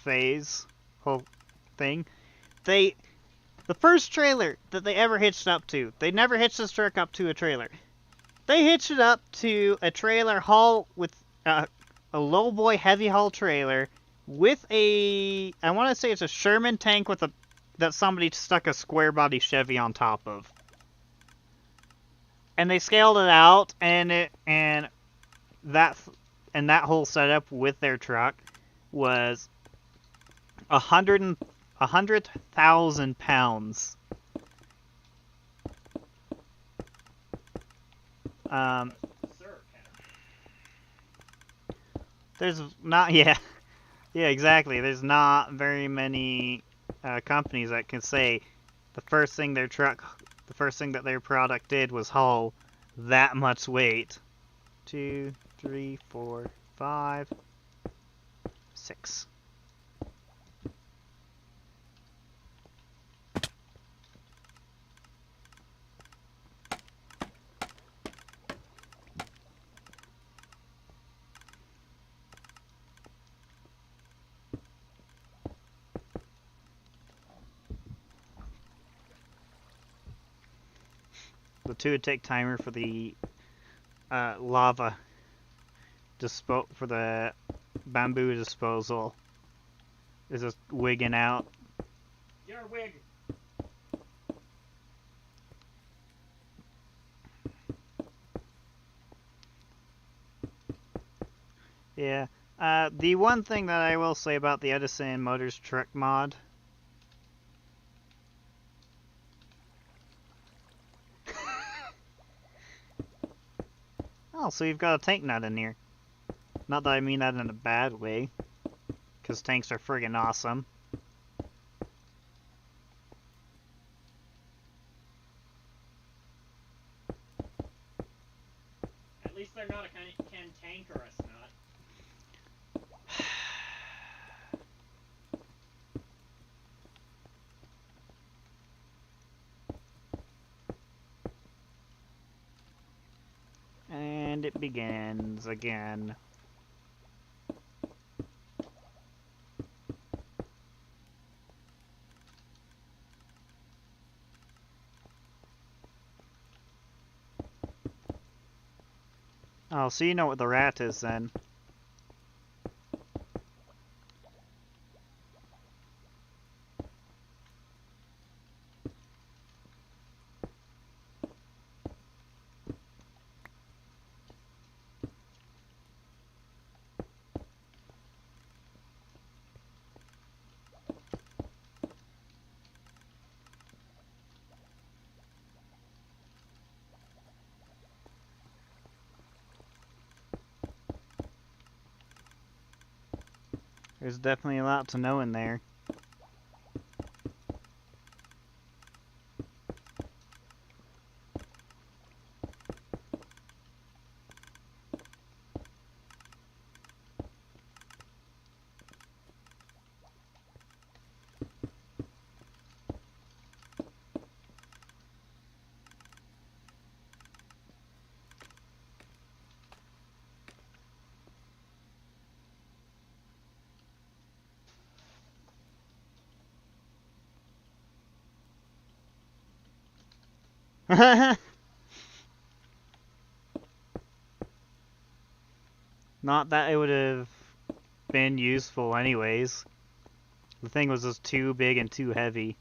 thing. The first trailer that they ever hitched up to, they never hitched this truck up to a trailer. They hitched it up to a trailer haul with a lowboy heavy haul trailer with I want to say it's a Sherman tank that somebody stuck a square body Chevy on top of. And they scaled it out, and that whole setup with their truck was 100,000 pounds. There's not, yeah, exactly. There's not very many companies that can say the first thing that their product did was haul that much weight. 2, 3, 4, 5, 6. The 2-tick timer for the lava for the bamboo disposal is just wigging out. Your wig. Yeah. The one thing that I will say about the Edison Motors truck mod. Oh, so you've got a tank nut in here. Not that I mean that in a bad way, because tanks are friggin' awesome. At least they're not a cantankerous nut. And it begins again. Oh, so you know what the rat is then. There's definitely a lot to know in there. Not that it would have been useful anyways. The thing was just too big and too heavy.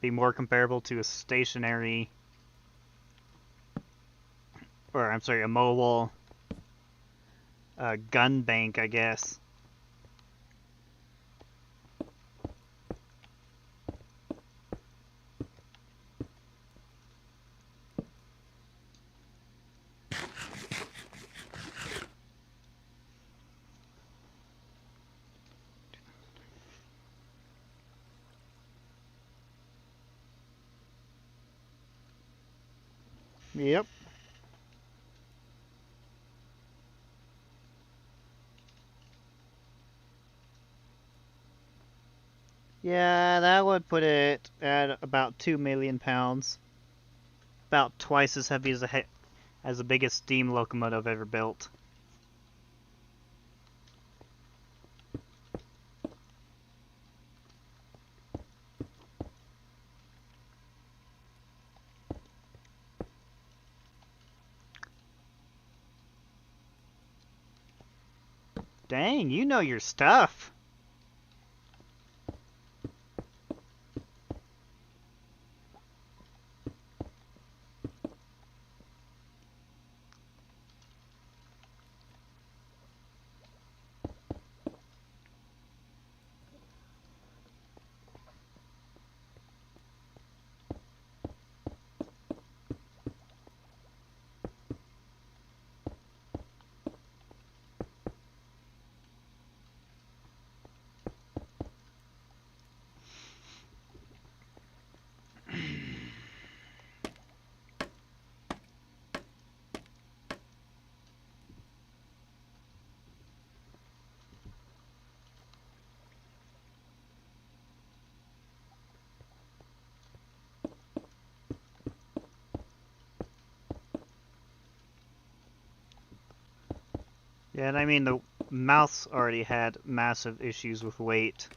Be more comparable to a stationary, or I'm sorry, a mobile gun bank, I guess. Yep. Yeah, that would put it at about 2 million pounds. About twice as heavy as the biggest steam locomotive ever built. Dang, you know your stuff. Yeah, and I mean, the mouse already had massive issues with weight.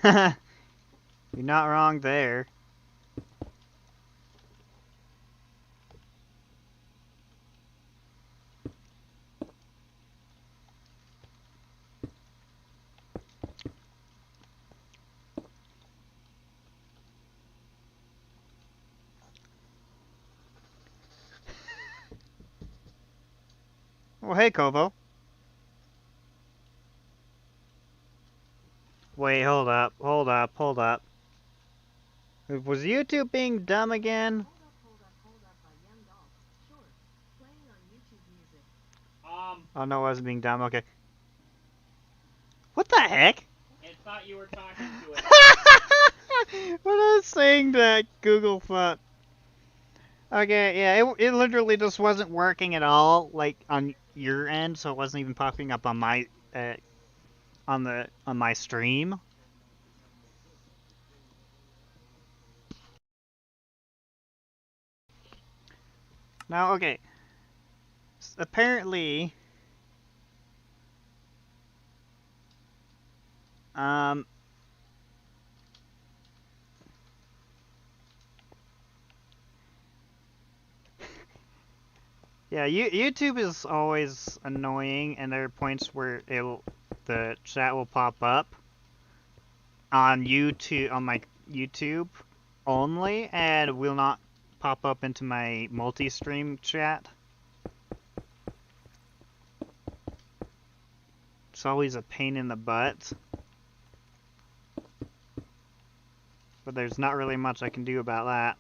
You're not wrong there. Well, hey, Kobo. Wait, hold up, hold up, hold up. Was YouTube being dumb again? Oh no, it wasn't being dumb, okay. What the heck? It thought you were talking to it. What I was saying that Google thought. Okay, yeah, it literally just wasn't working at all, like on your end, so it wasn't even popping up on my on my stream. Now, okay, apparently, um, yeah, YouTube is always annoying, and there are points where the chat will pop up on YouTube, on my YouTube, only and will not pop up into my multi-stream chat. It's always a pain in the butt. But there's not really much I can do about that.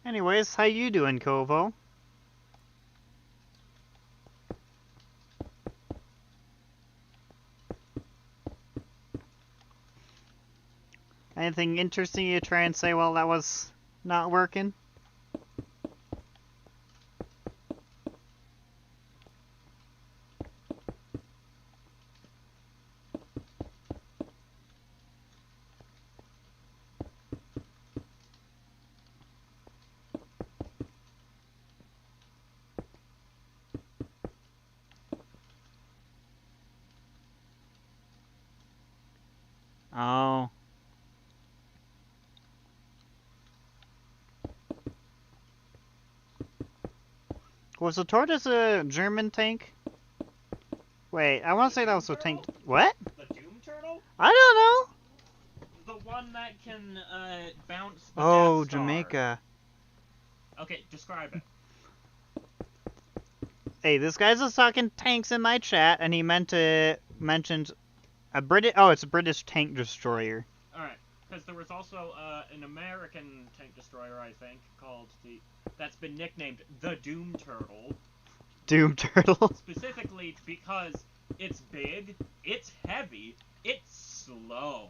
Anyways, how you doing, Kovo? Anything interesting you try and say while that was not working? Oh. Was the Tortoise a German tank? Wait, I want to say that was a tank. What? The Doom Turtle? I don't know. The one that can bounce the Oh, Death Star. Jamaica. Okay, describe it. Hey, this guy's just talking tanks in my chat, and he mentioned a British. Oh, it's a British tank destroyer. Alright, because there was also an American tank destroyer, I think, called that's been nicknamed the Doom Turtle. Doom Turtle. Specifically because it's big, it's heavy, it's slow,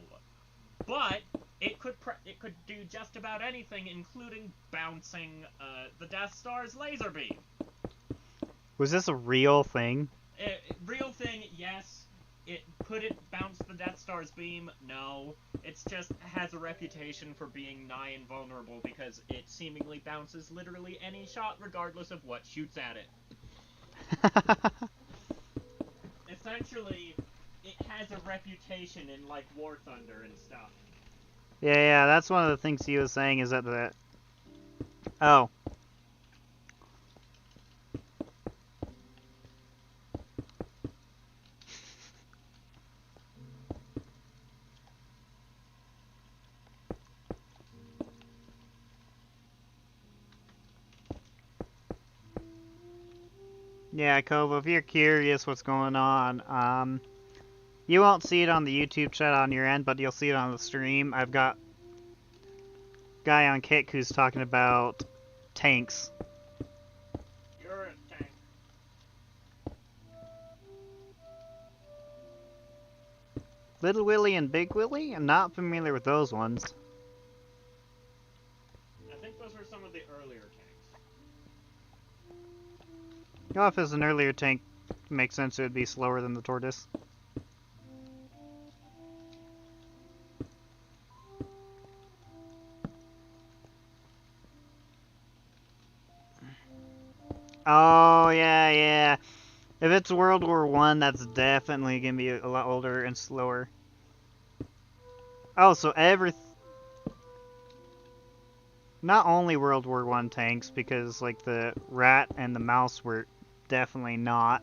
but it could do just about anything, including bouncing the Death Star's laser beam. Was this a real thing? Real thing, yes. Could it bounce the Death Star's beam? No. It's just has a reputation for being nigh invulnerable because it seemingly bounces literally any shot regardless of what shoots at it. Essentially, it has a reputation in, like, War Thunder and stuff. Yeah, that's one of the things he was saying is that Oh. Yeah, Kovo, if you're curious what's going on, you won't see it on the YouTube chat on your end, but you'll see it on the stream. I've got a guy on Kick who's talking about tanks. You're a tank. Little Willie and Big Willie? I'm not familiar with those ones. I think those were some of the earlier tanks. Oh, if it's an earlier tank, it makes sense it would be slower than the Tortoise. Oh, yeah. If it's World War I, that's definitely gonna be a lot older and slower. Oh, so not only World War I tanks, because, like, the Rat and the Mouse were definitely not.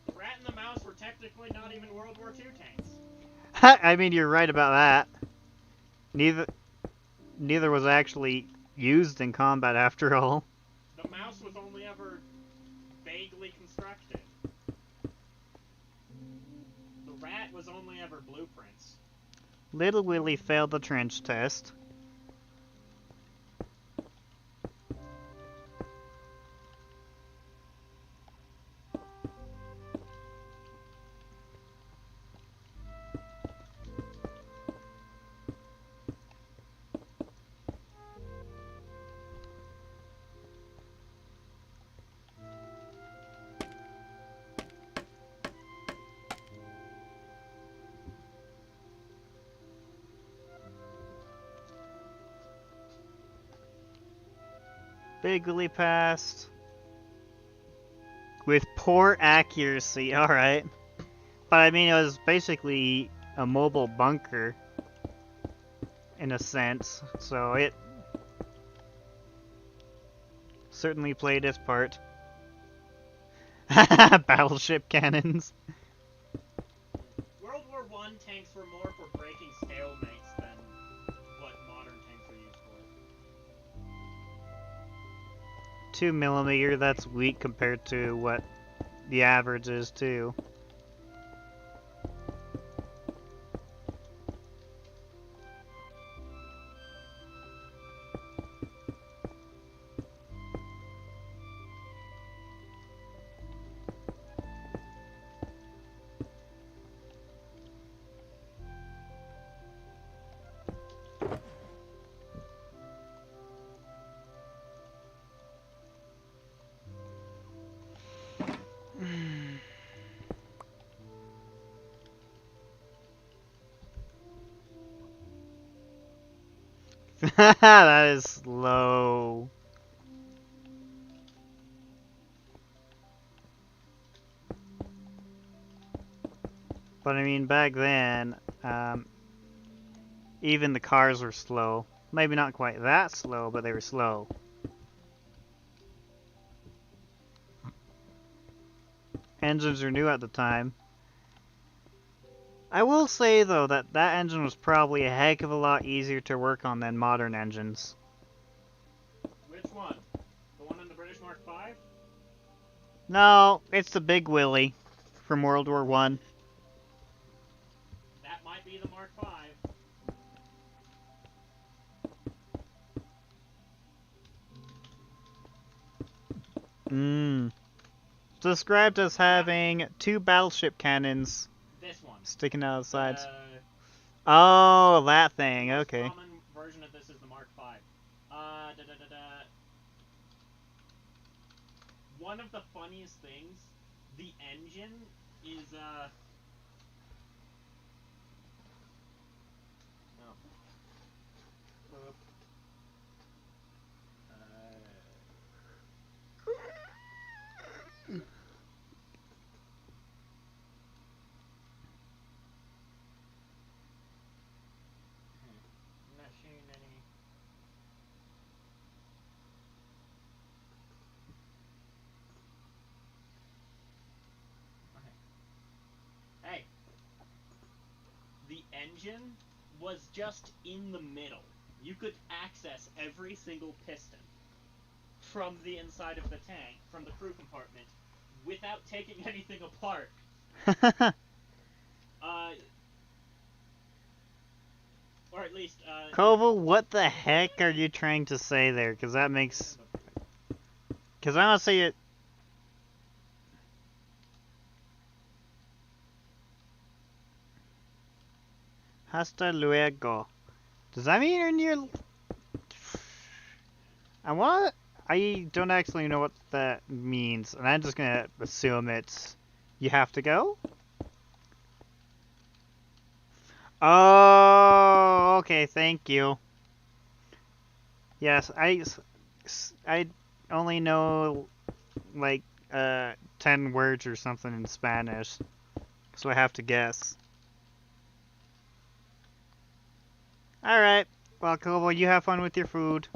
The Rat and the Mouse were technically not even World War II tanks. I mean, you're right about that. Neither was actually used in combat after all. The Mouse was only ever vaguely constructed. The Rat was only ever blueprints. Little Willie failed the trench test. Big Willie passed. With poor accuracy, alright. But I mean, it was basically a mobile bunker. in a sense, so it certainly played its part. Battleship cannons. World War I tanks were more for breaking stalemates than what modern tanks are used for. 2mm, that's weak compared to what the average is too. That is slow. But I mean, back then, even the cars were slow. Maybe not quite that slow, but they were slow. Engines were new at the time. I will say, though, that that engine was probably a heck of a lot easier to work on than modern engines. Which one? The one in the British Mark V? No, it's the Big Willie from World War One. That might be the Mark V. Described as having 2 battleship cannons This one. sticking out of the sides. The Oh, that thing, most okay. common version of this is the Mark V. One of the funniest things, the engine is, oh. Boop. I'm not seeing any. Okay. Hey, the engine was just in the middle. You could access every single piston from the inside of the tank, from the crew compartment, without taking anything apart. Or at least, Koval, what the heck are you trying to say there? Because that makes... Because I want to say it... Hasta luego. Does that mean you're near... I don't actually know what that means, and I'm just gonna assume it's... You have to go? Oh, okay, thank you. Yes, I only know, like, 10 words or something in Spanish, so I have to guess. Alright, well, Koval, you have fun with your food.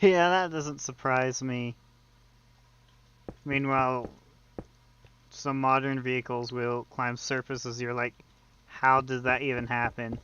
Yeah, that doesn't surprise me. Meanwhile, some modern vehicles will climb surfaces. You're like, how does that even happen?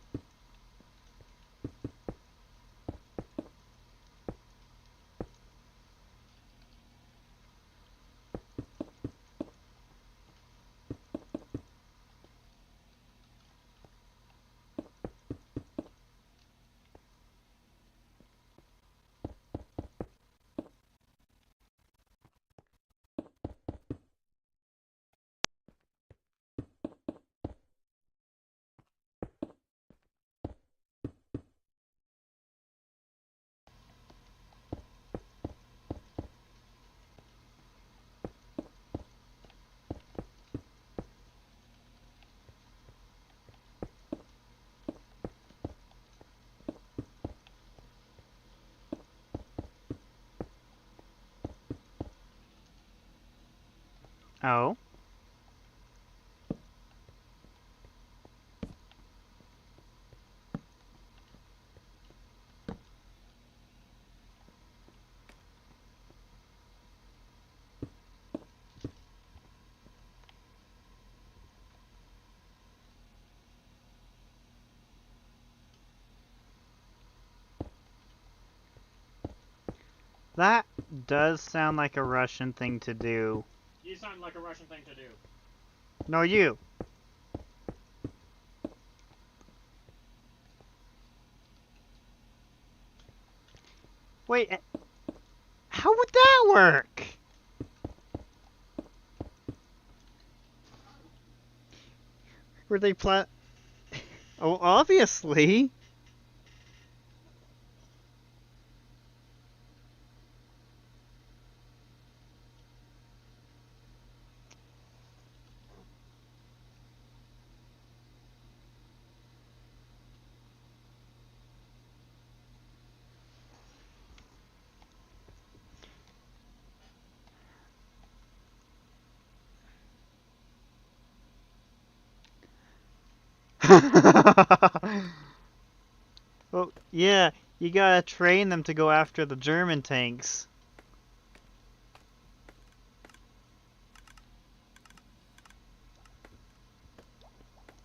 Oh. That does sound like a Russian thing to do. You sound like a Russian thing to do. No, you. Wait, how would that work? Were they Oh, obviously. Well, yeah, you gotta train them to go after the German tanks.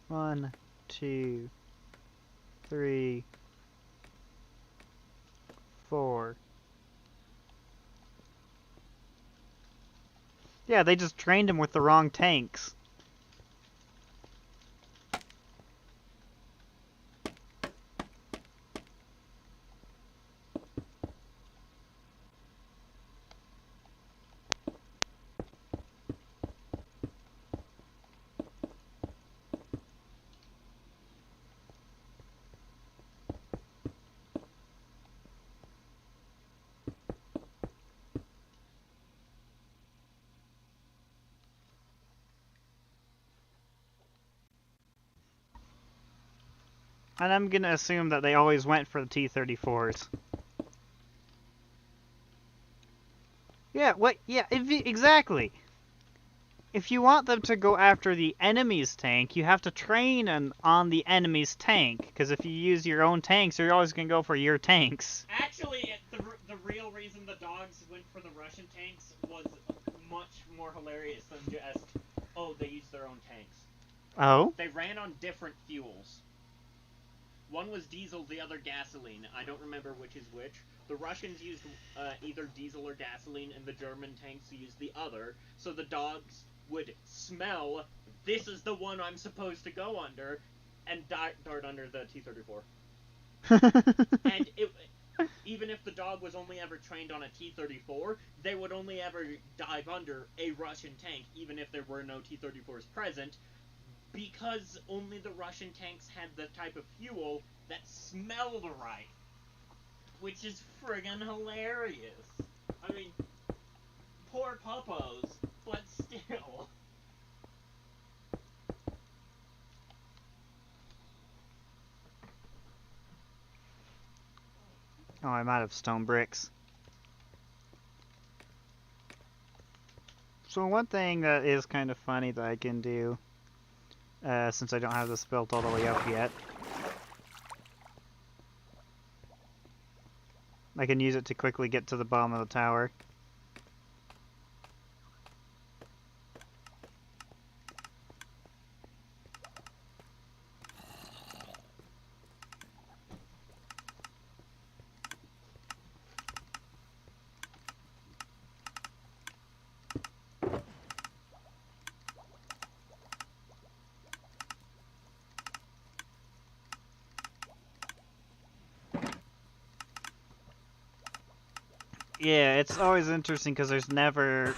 One, two, three, four. Yeah, they just trained him with the wrong tanks. And I'm gonna assume that they always went for the T-34s. Yeah, what? Yeah, exactly. If you want them to go after the enemy's tank, you have to train on the enemy's tank. Because if you use your own tanks, you're always gonna go for your tanks. Actually, the real reason the dogs went for the Russian tanks was much more hilarious than just, oh, they used their own tanks. Oh? They ran on different fuels. One was diesel, the other gasoline. I don't remember which is which. The Russians used either diesel or gasoline, and the German tanks used the other. So the dogs would smell, this is the one I'm supposed to go under, and dart under the T-34. And even if the dog was only ever trained on a T-34, they would only ever dive under a Russian tank, even if there were no T-34s present, because only the Russian tanks had the type of fuel that smelled right. Which is friggin' hilarious. I mean, poor puppos, but still. Oh, I'm out of stone bricks. So one thing that is kind of funny that I can do, since I don't have this built all the way up yet, I can use it to quickly get to the bottom of the tower. Yeah, it's always interesting because there's never...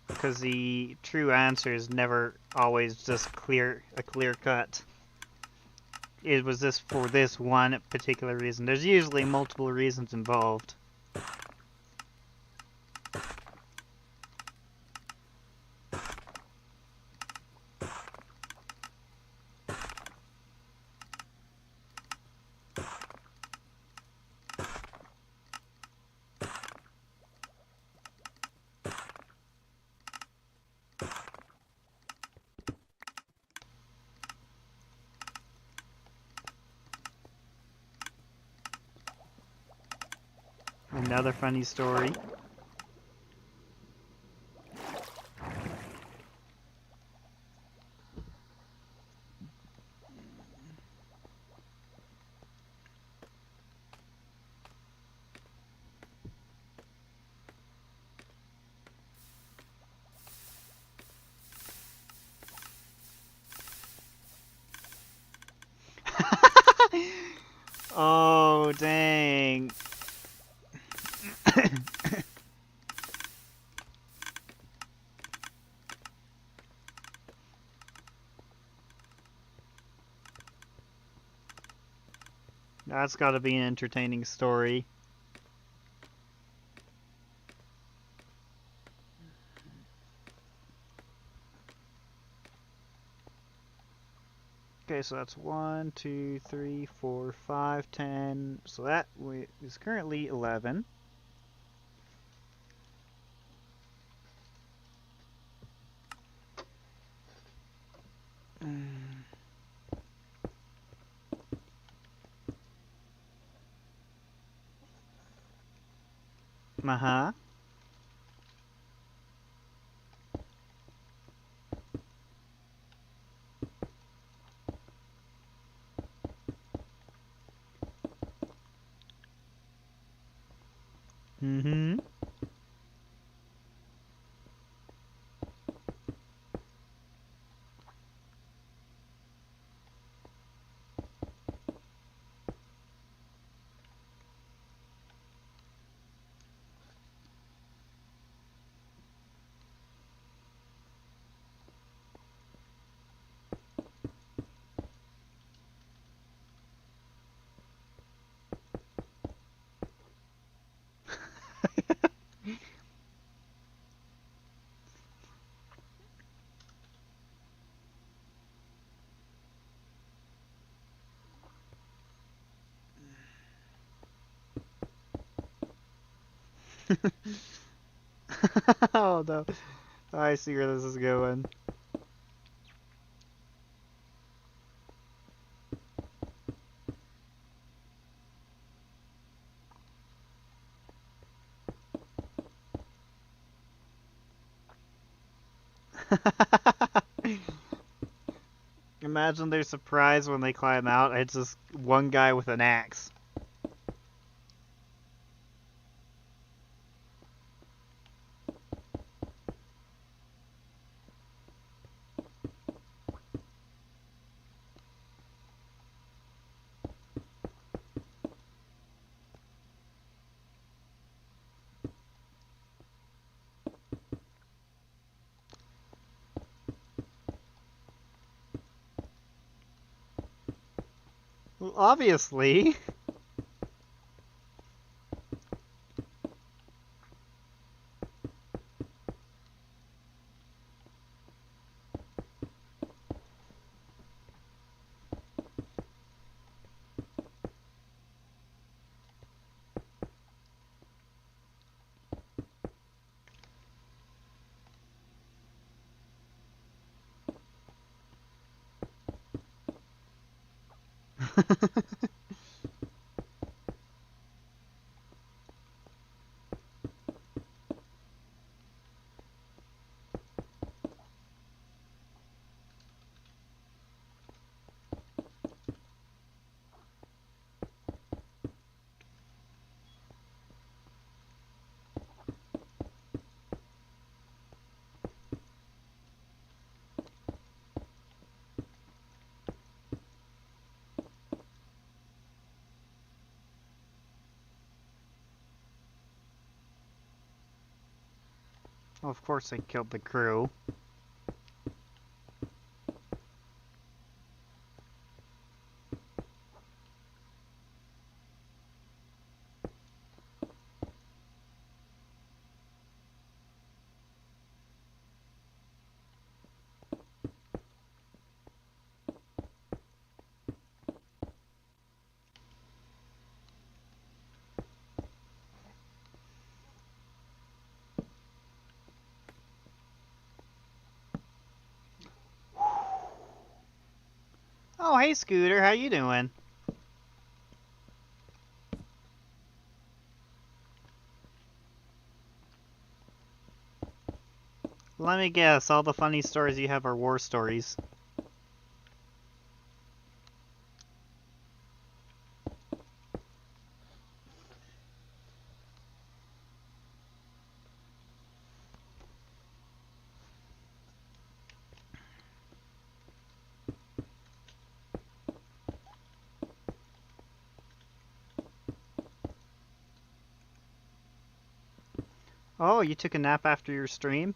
Because the true answer is never always just a clear cut. It was this for this one particular reason. There's usually multiple reasons involved. another funny story. Oh, dang. That's gotta be an entertaining story. Okay, so that's 1, 2, 3, 4, 5, 10. So that is currently 11. Uh-huh. Mm-hmm. Oh no. I see where this is going. Imagine their surprise when they climb out. It's just one guy with an axe. Well, obviously. Well, of course they killed the crew. Oh, hey Scooter, how you doing? let me guess. All the funny stories you have are war stories. Oh, you took a nap after your stream?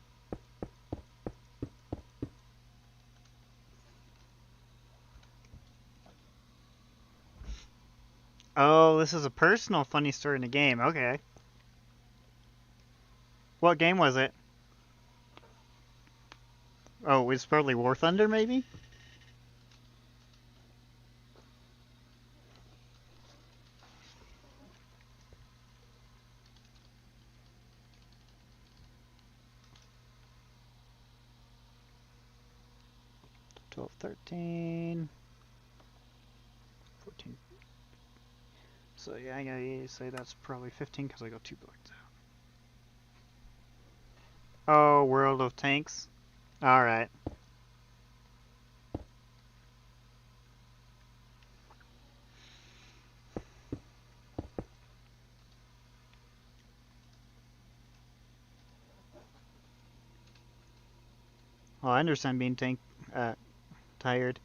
Oh, this is a personal funny story in the game. Okay. What game was it? Oh, it's probably War Thunder, maybe? "12, 13, 14." So yeah, I gotta say that's probably 15 because I got 2 bullets out. Oh, World of Tanks. Alright. Oh, I understand being tired.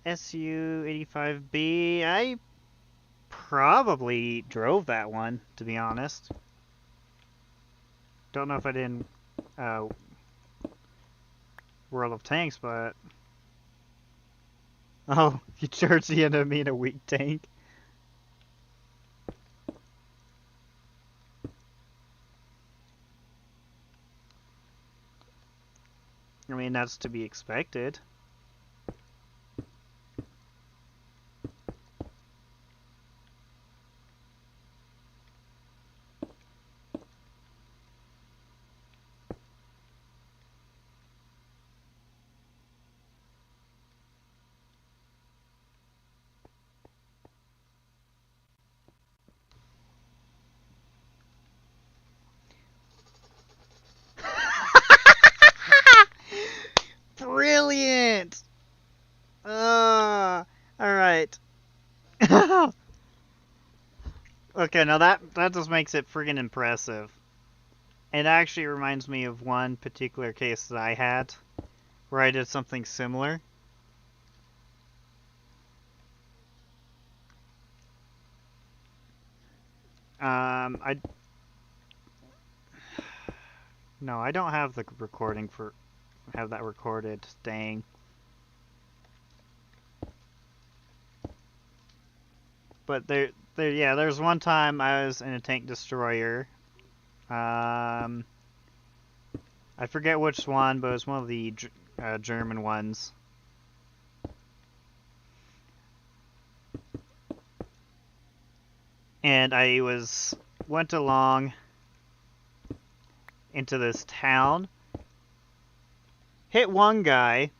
SU-85B, I probably drove that one, to be honest. Don't know if I did in World of Tanks, but... Oh, you charge the enemy in a weak tank. I mean, that's to be expected. Brilliant! Alright. Okay, now that just makes it friggin' impressive. It actually reminds me of one particular case that I had, where I did something similar. I... No, I don't have the recording for... have that recorded. Dang. But yeah, there's one time I was in a tank destroyer. I forget which one, but it was one of the German ones. And I went along into this town, hit one guy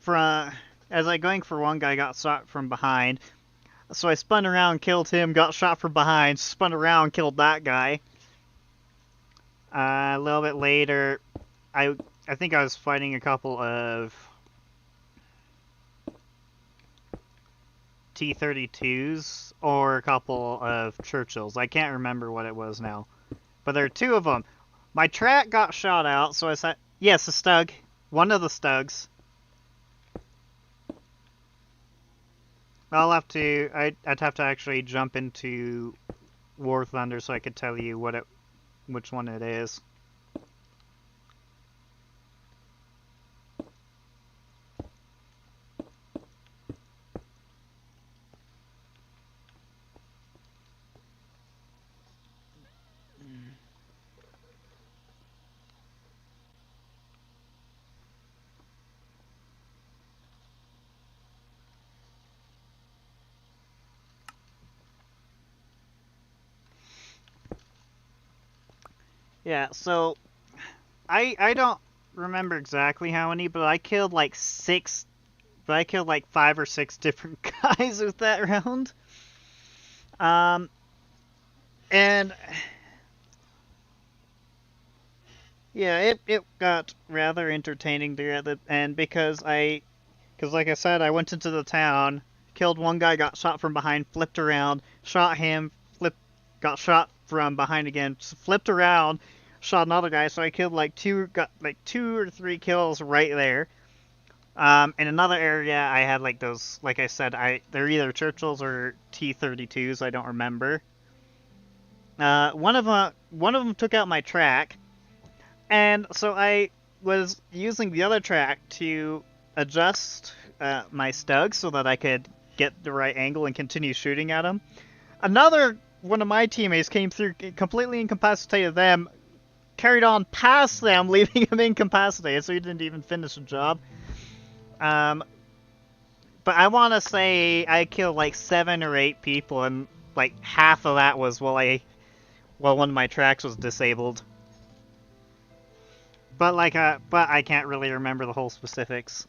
as I going for one guy, got shot from behind. So I spun around, killed him, got shot from behind, spun around, killed that guy. A little bit later, I think I was fighting a couple of T-32s or a couple of Churchills. I can't remember what it was now. But there are 2 of them. My track got shot out, so I said, yes, a Stug. One of the Stugs. I'd have to actually jump into War Thunder so I could tell you which one it is. Yeah, so I don't remember exactly how many, but I killed like 5 or 6 different guys with that round. And Yeah, it got rather entertaining there at the end because like I said, I went into the town, killed one guy, got shot from behind, flipped around, shot him, got shot from behind again, flipped around, shot another guy. So I killed got like 2 or 3 kills right there. In another area, I had like those, like I said, they're either Churchills or T-32s. I don't remember. One of them took out my track, and so I was using the other track to adjust my stug so that I could get the right angle and continue shooting at him. Another one of my teammates came through, completely incapacitated them, carried on past them, leaving him incapacitated, so he didn't even finish the job. Um, but I want to say I killed like 7 or 8 people, and like half of that was while one of my tracks was disabled. But I can't really remember the whole specifics.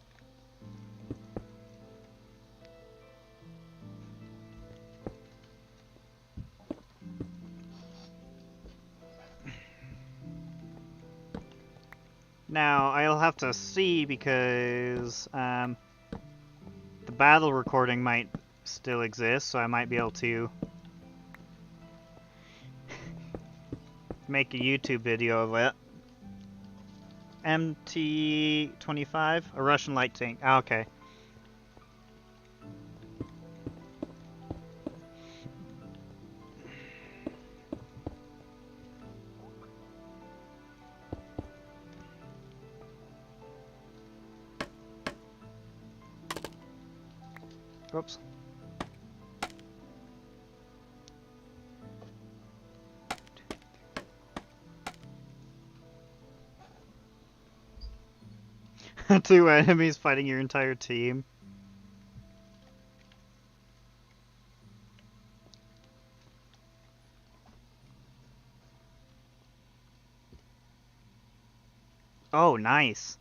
Now I'll have to see because the battle recording might still exist, so I might be able to make a YouTube video of it. MT-25, a Russian light tank. Ah, okay. Oops. Two enemies fighting your entire team. Oh, nice.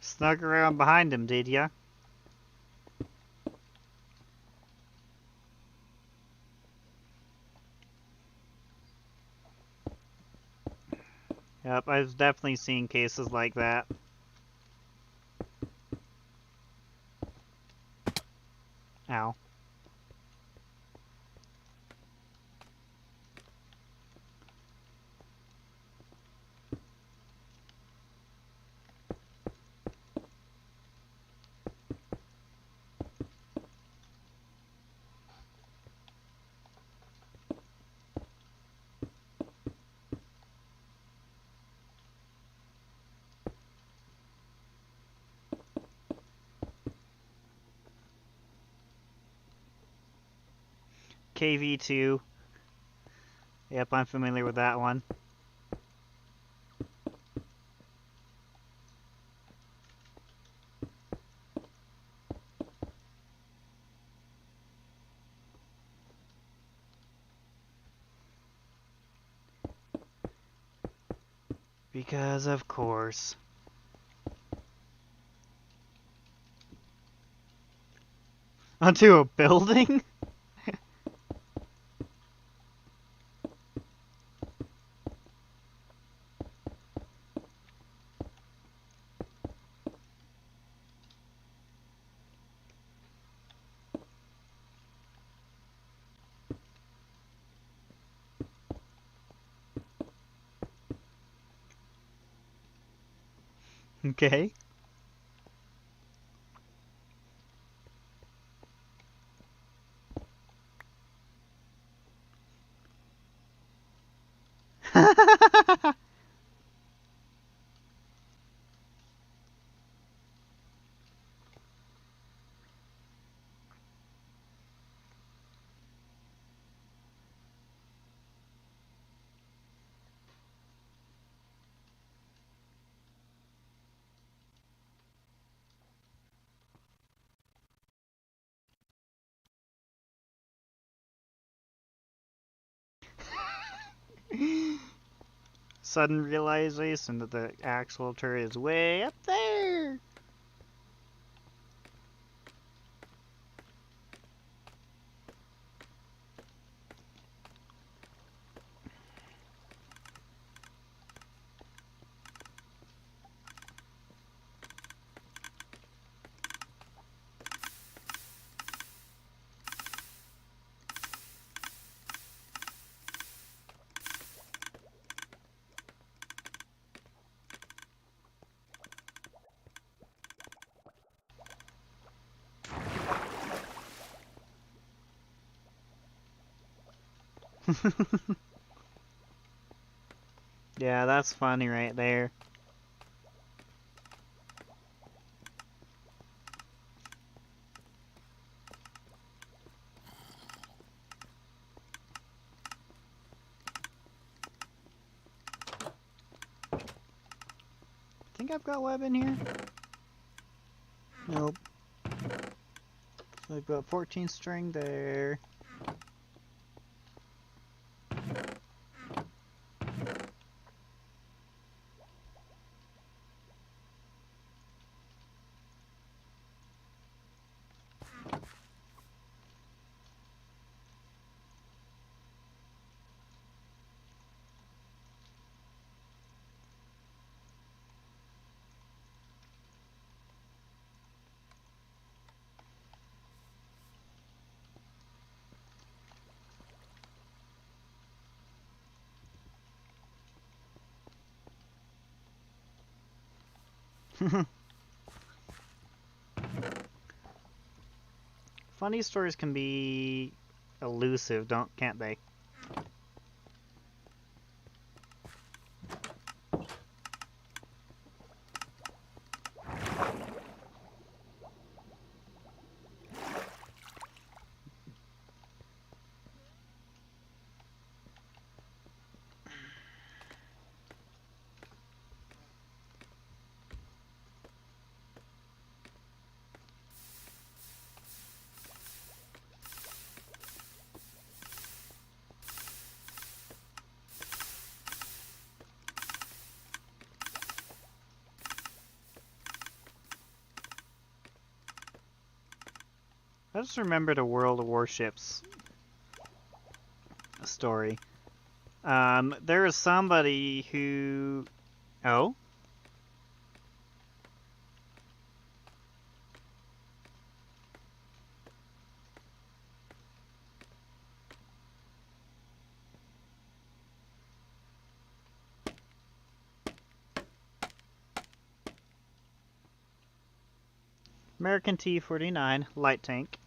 Snuck around behind him, did ya? Yep, I've definitely seen cases like that. Ow. KV2. Yep, I'm familiar with that one. Because of course. Onto a building? Okay. Sudden realization that the actual turret is way up there. Yeah, that's funny right there. I think I've got web in here. Nope. So I've got 14 string there. Funny stories can be elusive, can't they? I just remembered a World of Warships story. There is somebody who... Oh? American T-49 light tank.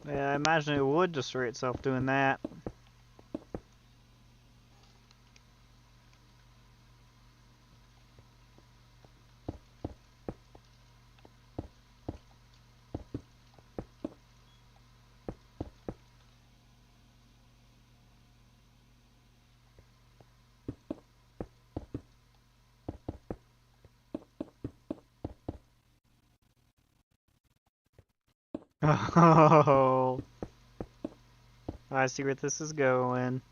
Yeah, I imagine it would destroy itself doing that. Oh, I see where this is going.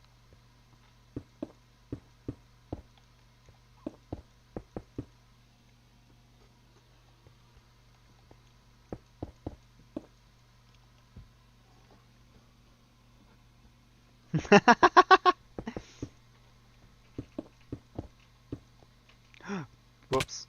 Whoops.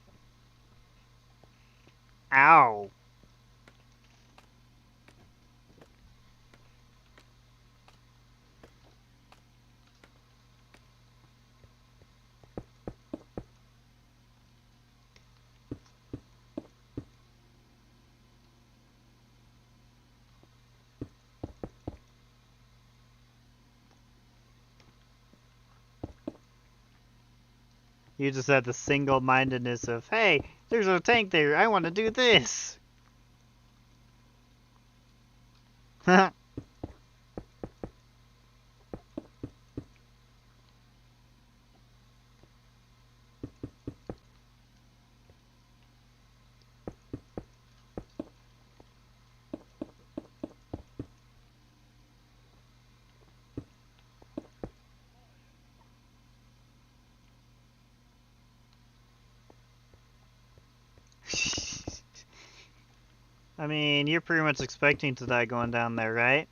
You just had the single-mindedness of, hey, there's a tank there, I want to do this. I mean, you're pretty much expecting to die going down there, right?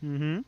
Mm-hmm.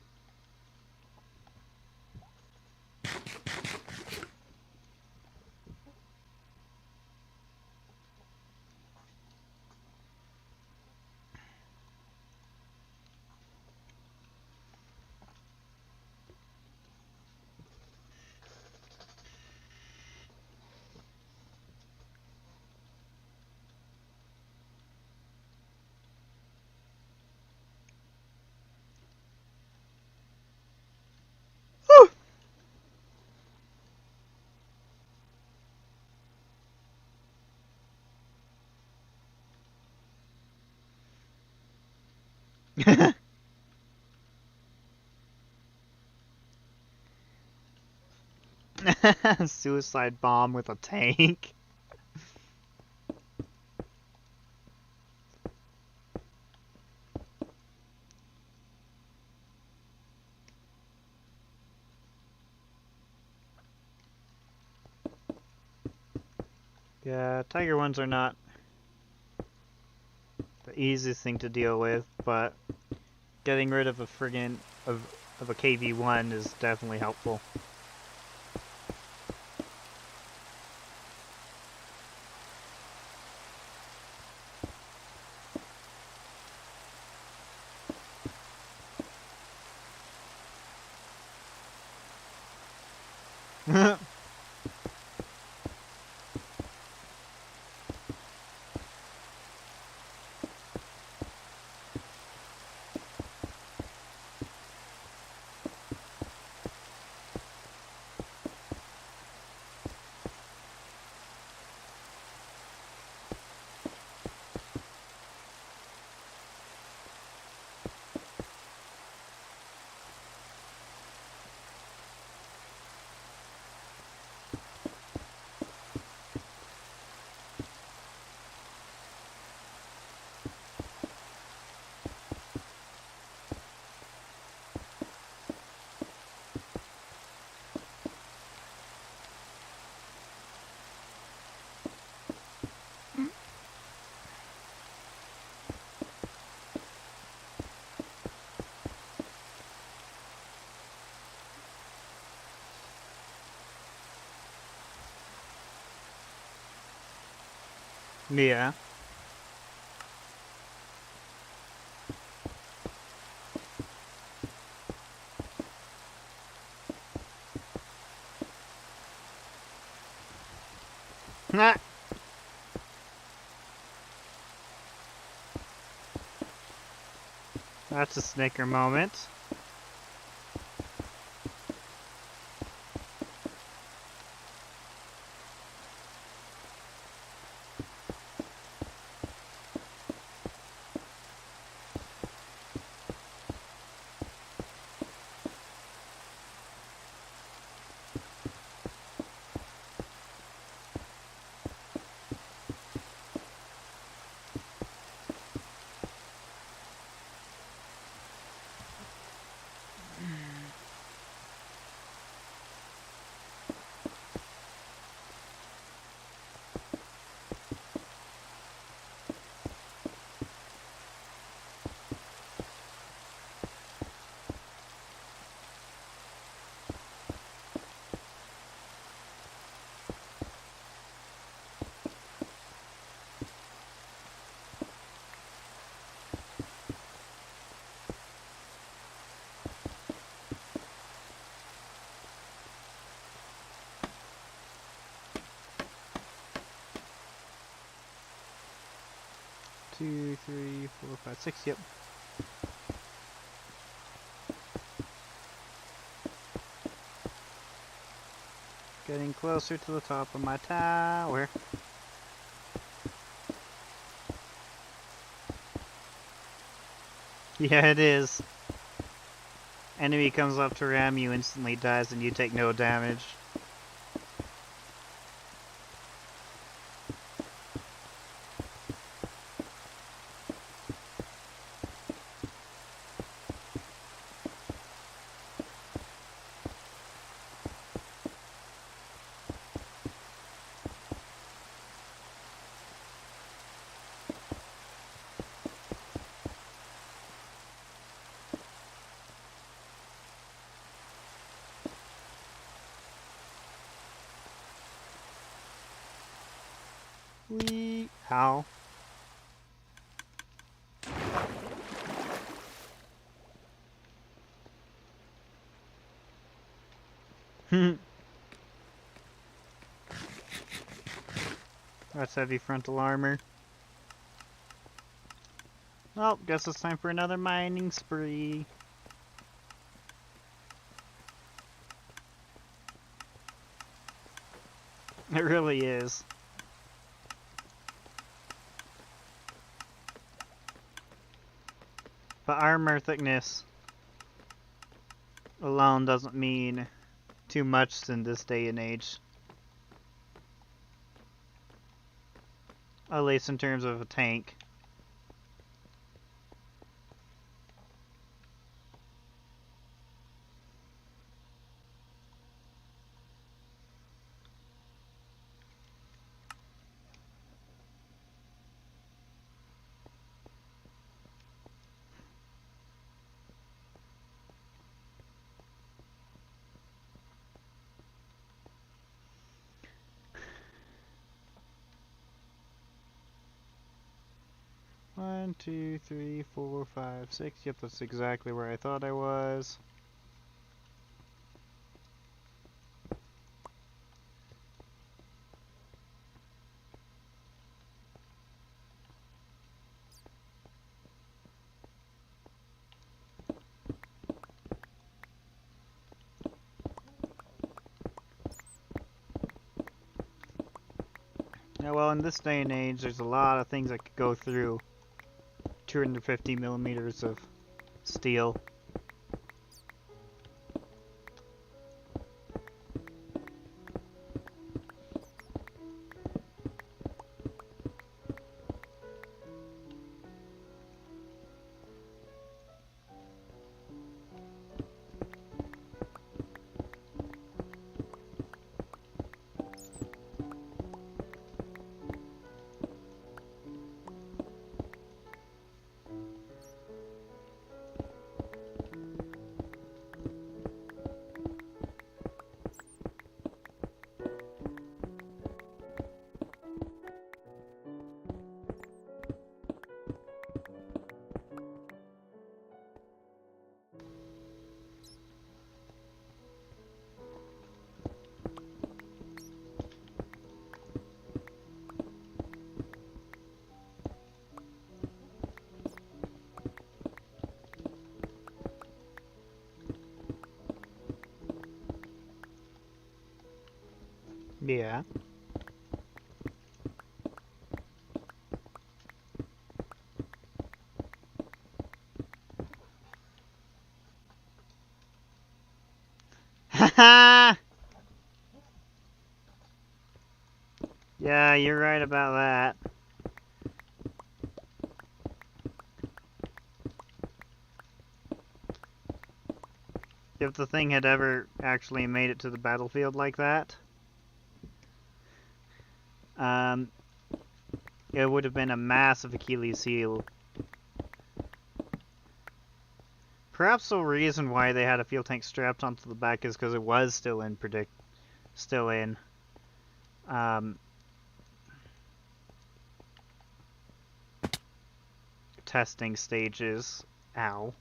Suicide bomb with a tank. Yeah, tiger ones are not the easiest thing to deal with, but getting rid of a friggin' of a KV-1 is definitely helpful. Yeah. Nah. That's a snicker moment. 2, 3, 4, 5, 6. Yep. Getting closer to the top of my tower. Yeah, it is. Enemy comes up to ram you, instantly dies, and you take no damage. Wee. How? That's heavy frontal armor. Well, guess it's time for another mining spree. It really is. But armor thickness alone doesn't mean too much in this day and age. At least in terms of a tank. One, 2, 3, 4, 5, 6. Yep, that's exactly where I thought I was. Yeah, well, in this day and age, there's a lot of things that could go through 250 millimeters of steel. Yeah. Haha! Yeah, you're right about that. If the thing had ever actually made it to the battlefield like that, um, it would have been a massive Achilles heel. Perhaps the reason why they had a fuel tank strapped onto the back is because it was still in um, testing stages. Ow.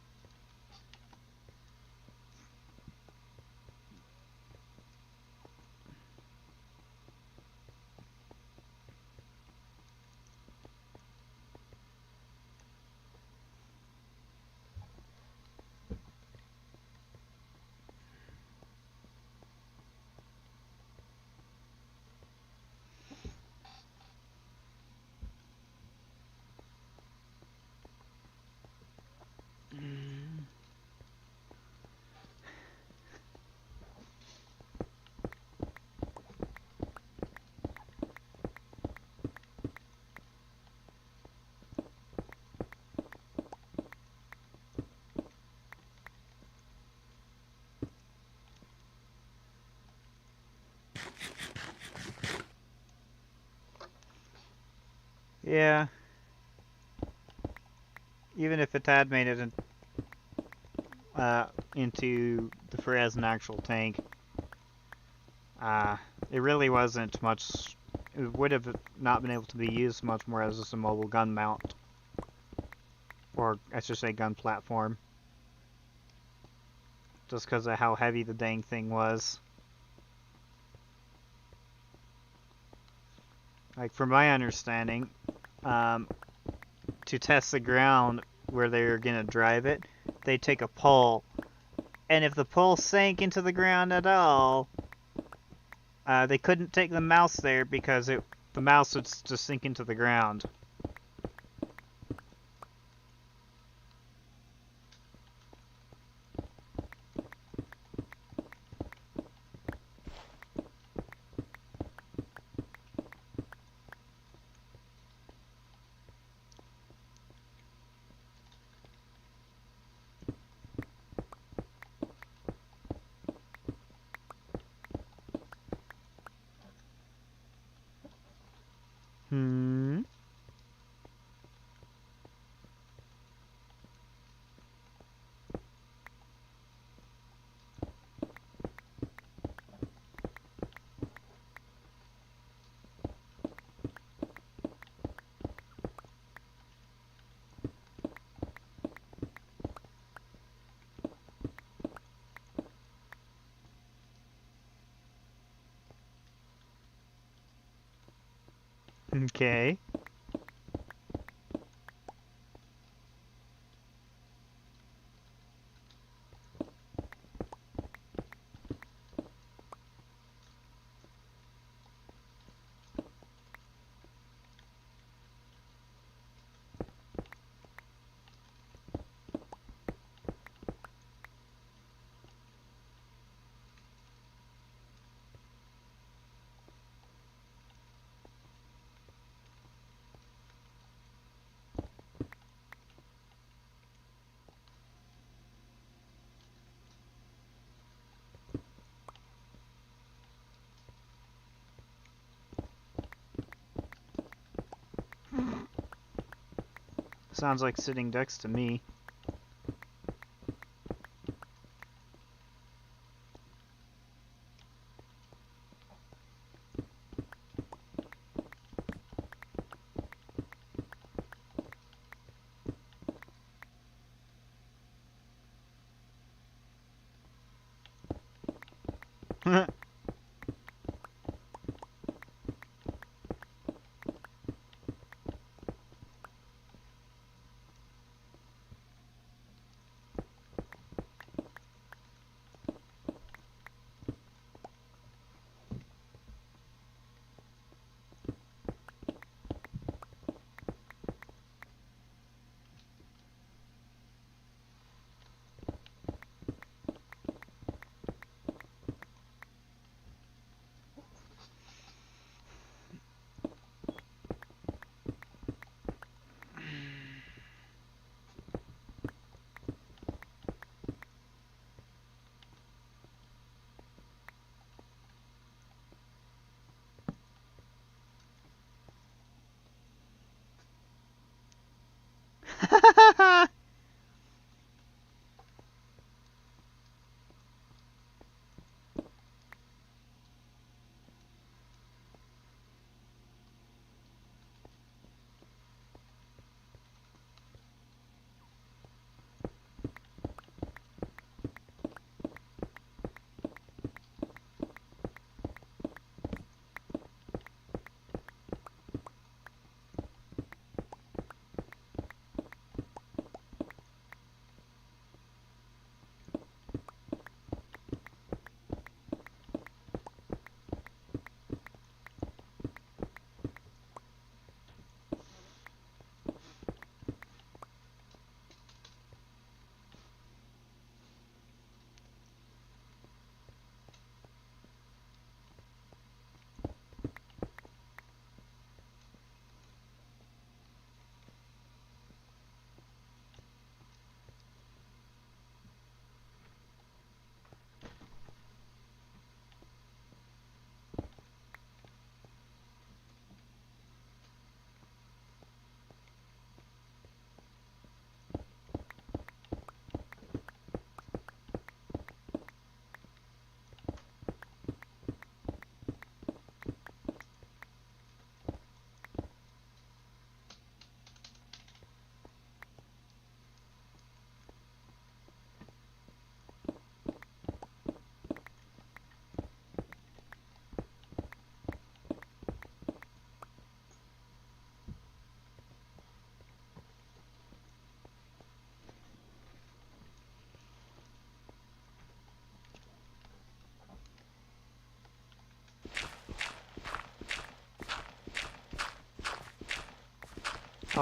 Yeah. Even if it had made it into the fray as an actual tank, uh, it really wasn't much. It would have not been able to be used much more as just a mobile gun mount, or I should say gun platform, just because of how heavy the dang thing was. Like, from my understanding, to test the ground where they were gonna drive it, they take a pole, and if the pole sank into the ground at all, they couldn't take the mouse there because the mouse would just sink into the ground. Hmm. Okay. Sounds like sitting ducks to me.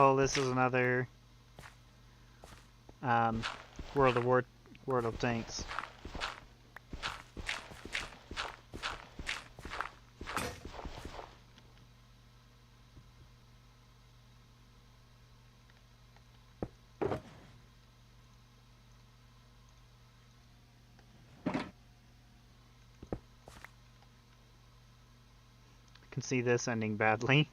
Oh, this is another um, World of Tanks. I can see this ending badly.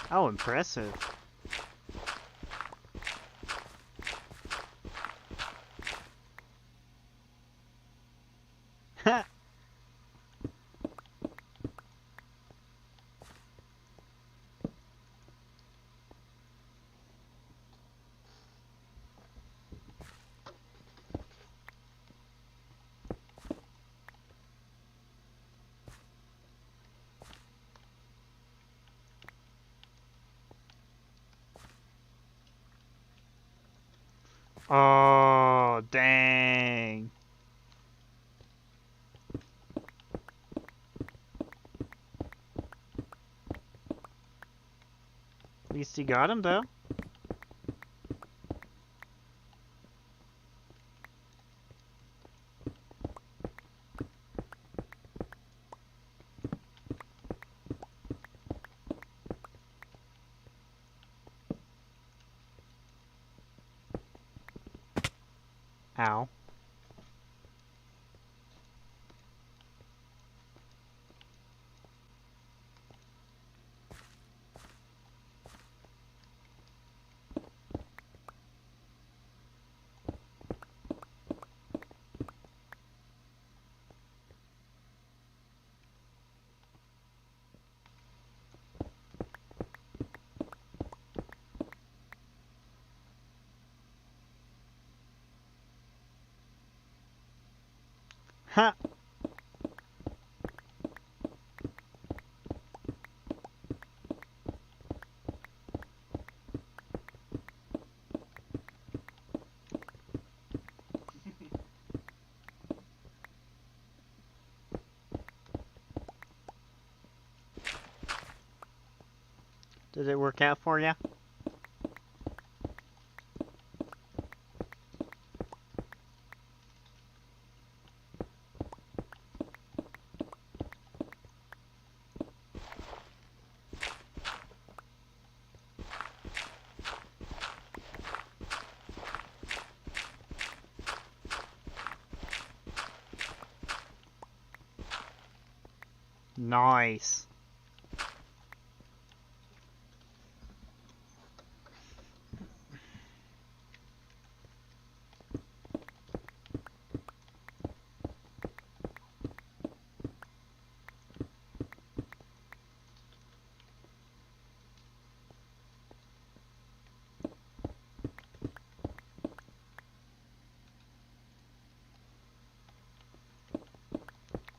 Oh, impressive. Oh, dang. At least he got him, though. Ow. Ha! Did it work out for you? Nice.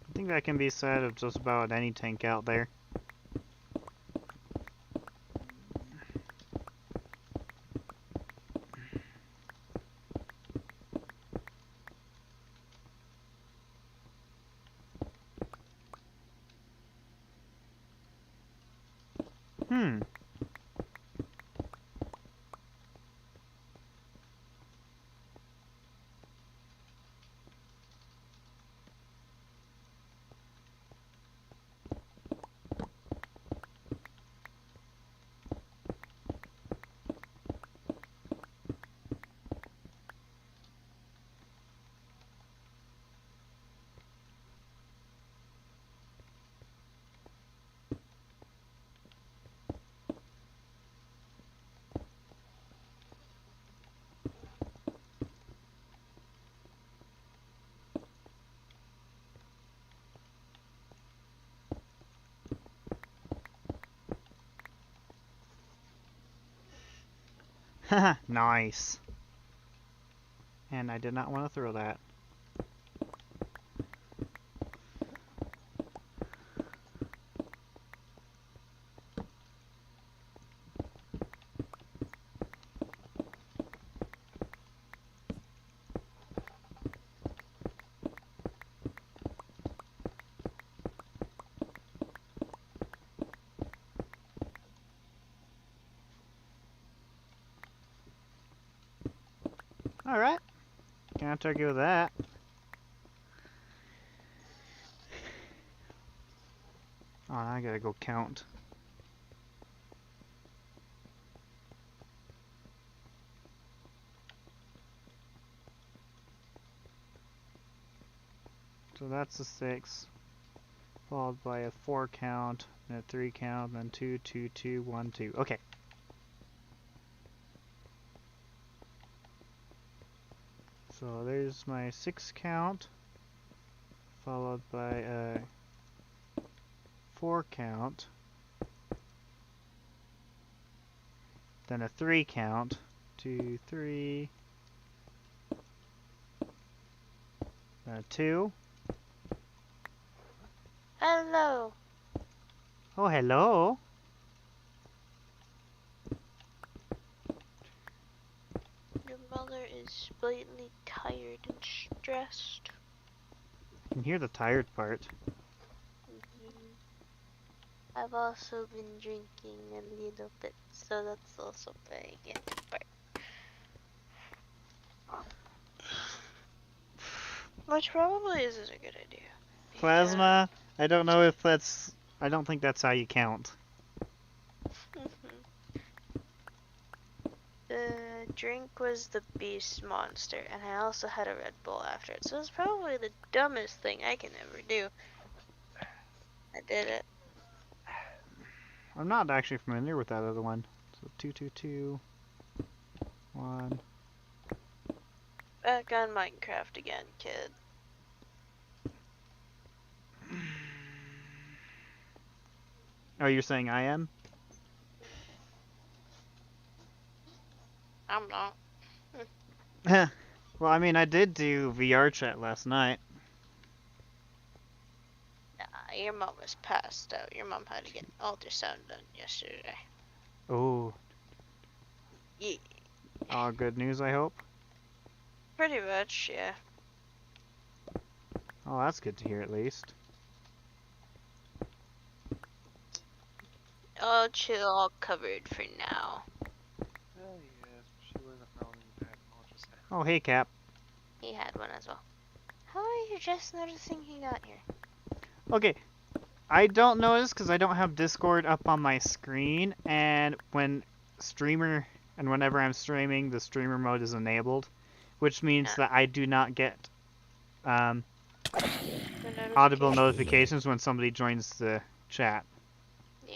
I think that can be said of just about any tank out there. Hmm. Haha, nice. And I did not want to throw that. Alright. Can't argue with that. Oh, I gotta go count. So that's a 6, followed by a 4 count, and a 3 count, then 2, 2, 2, 1, 2. Okay. So there's my 6 count, followed by a 4 count, then a 3 count, 2, 3, then a 2. Hello. Oh, hello. Your mother is blatantly tired and stressed. I can hear the tired part. I've also been drinking a little bit, so that's also playing into part. Which probably isn't a good idea. Plasma, I don't know if that's... I don't think that's how you count. The drink was the beast monster, and I also had a Red Bull after it, so it's probably the dumbest thing I can ever do. I did it. I'm not actually familiar with that other one. So 2, 2, 2, 1. Back on Minecraft again, kid. Oh, you're saying I am? I'm not. Well, I mean, I did do VR chat last night. Nah, your mom was passed out. Your mom had to get an ultrasound done yesterday. Oh. Yeah. All good news, I hope. Pretty much, yeah. Oh, that's good to hear at least. All chill, all covered for now. Well, yes, she wasn't really bad ultrasound. Oh, hey, Cap. He had one as well. How are you just noticing he got here? Okay, I don't notice because I don't have Discord up on my screen, and whenever I'm streaming, the streamer mode is enabled, which means that I do not get audible notifications when somebody joins the chat. Yeah.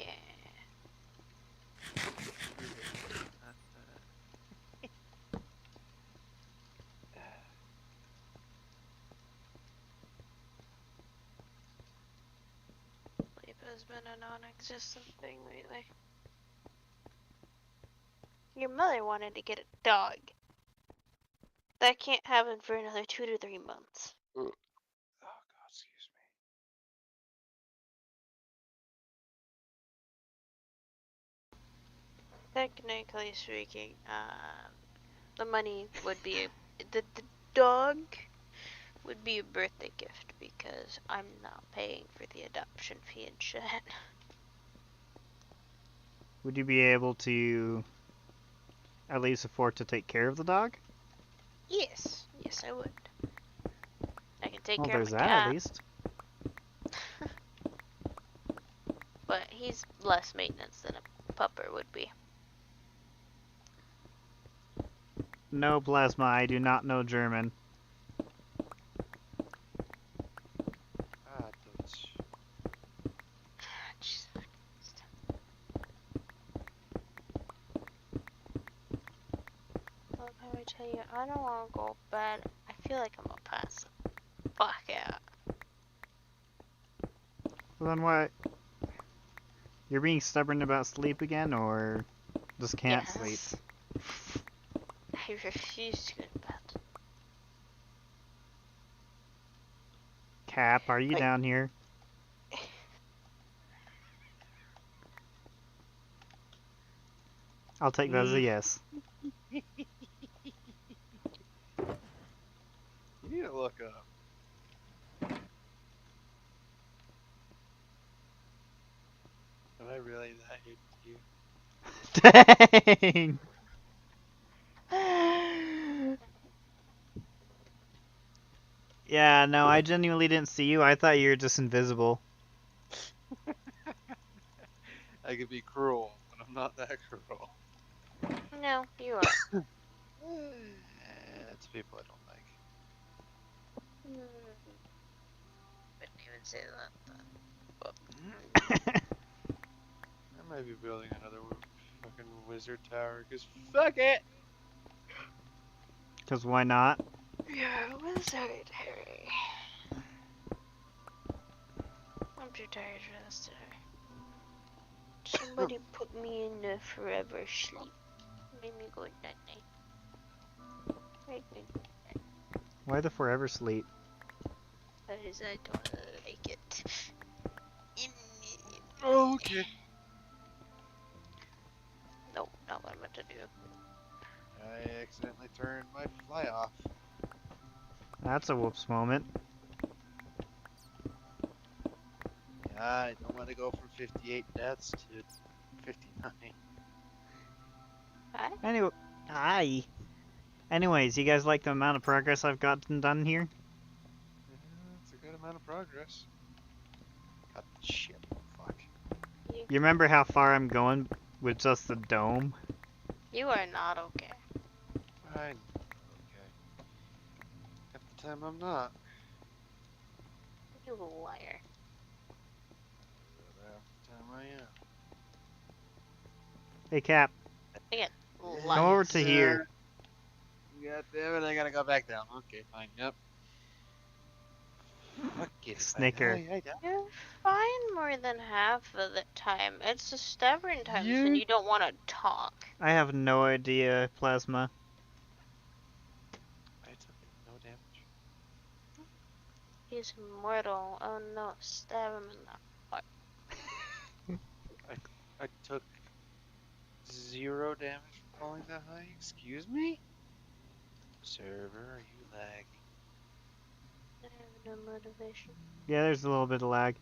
Sleep has been a non-existent thing lately. Your mother wanted to get a dog. That can't happen for another 2 to 3 months. Oh God, excuse me. Technically speaking, the money would be the dog would be a birthday gift because I'm not paying for the adoption fee and shit. Would you be able to at least afford to take care of the dog? Yes, I would. I can take Well, care of there's my that cat, at least. but he's less maintenance than a pupper would be. No, Plasma, I do not know German. Ah, Dutch. Jesus Christ. Look, let me tell you, I don't want to go to bed. I feel like I'm gonna pass the fuck out. Well, then what? You're being stubborn about sleep again, or just can't sleep? Yes. I refuse to go to bed. Cap, are you Like- down here? I'll take that as a yes. You need to look up. Am I really that hate you? Dang! Yeah, no, I genuinely didn't see you. I thought you were just invisible. I could be cruel, but I'm not that cruel. No, you are. It's people I don't like. Wouldn't even say that. I might be building another fucking wizard tower, cause fuck it! Because why not? You're a wizard, Harry. I'm too tired for this today. Somebody put me in a forever sleep. Made me go night night. Made me go Why the forever sleep? because I don't like it. Oh, okay. No, not what I meant to do. I accidentally turned my fly off. That's a whoops moment. Yeah, I don't want to go from 58 deaths to 59. Hi? Anyway, hi. Anyways, you guys like the amount of progress I've gotten done here? Yeah, it's a good amount of progress. God, shit. Fuck. You remember how far I'm going with just the dome? You are not okay. I know. Okay. Half the time I'm not. You liar. Half the time I am. Hey, Cap, Again, come liar. over to here. God damn it, I gotta go back down. Okay, fine, yep. Fuck it. Snicker. You're fine more than half of the time. It's the stubborn times when You- you don't want to talk. I have no idea, Plasma. I took no damage. He's immortal. Oh no, stab him in the heart. I took 0 damage from falling that high. Excuse me? Server, are you lagging? I have no motivation. Yeah, there's a little bit of lag.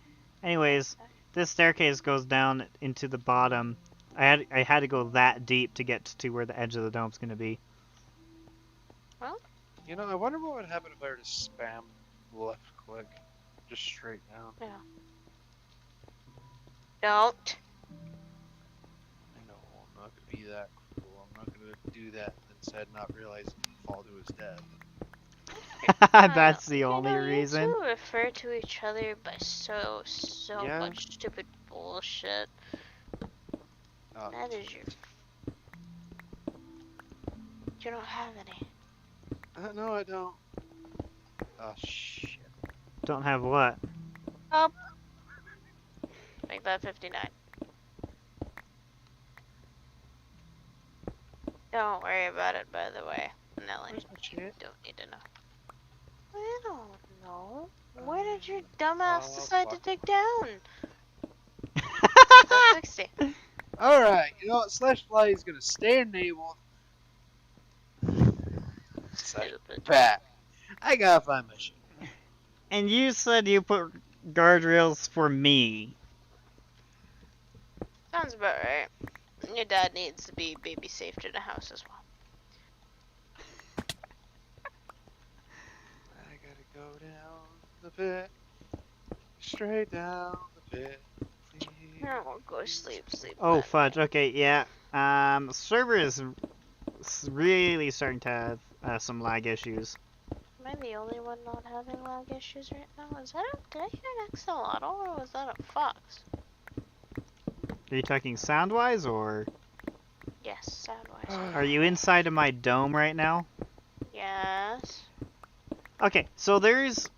Anyways, this staircase goes down into the bottom. I had to go that deep to get to where the edge of the dome's gonna be. You know, I wonder what would happen if I were to spam left click. Just straight down. Yeah. Don't. I know, I'm not gonna be that cruel. I'm not gonna do that and instead not realize and fall to his death. That's the only You reason. two refer to each other by so Yeah. much stupid bullshit. That is your. You don't have any. No, I don't. Oh, shit. Don't have what? Oh. Make that 59. Don't worry about it, by the way. Nelly, Where's my you shit? don't need to know. I don't know. Where did your dumbass decide to fuck. dig down? That's 60. Alright, you know what? Slash Fly is gonna stay enabled. Stupid. Pat. I gotta find my shit. And you said you put guardrails for me. Sounds about right. Your dad needs to be baby safe in the house as well. I gotta go down the pit. Straight down the pit. Please. No, go sleep. Oh, man. fudge. Okay, yeah. Server is really starting to have some lag issues. Am I the only one not having lag issues right now? Is that did I hear an axolotl or was that a fox? Are you talking sound-wise, or Yes, sound-wise. are you inside of my dome right now? Yes. Okay, so there's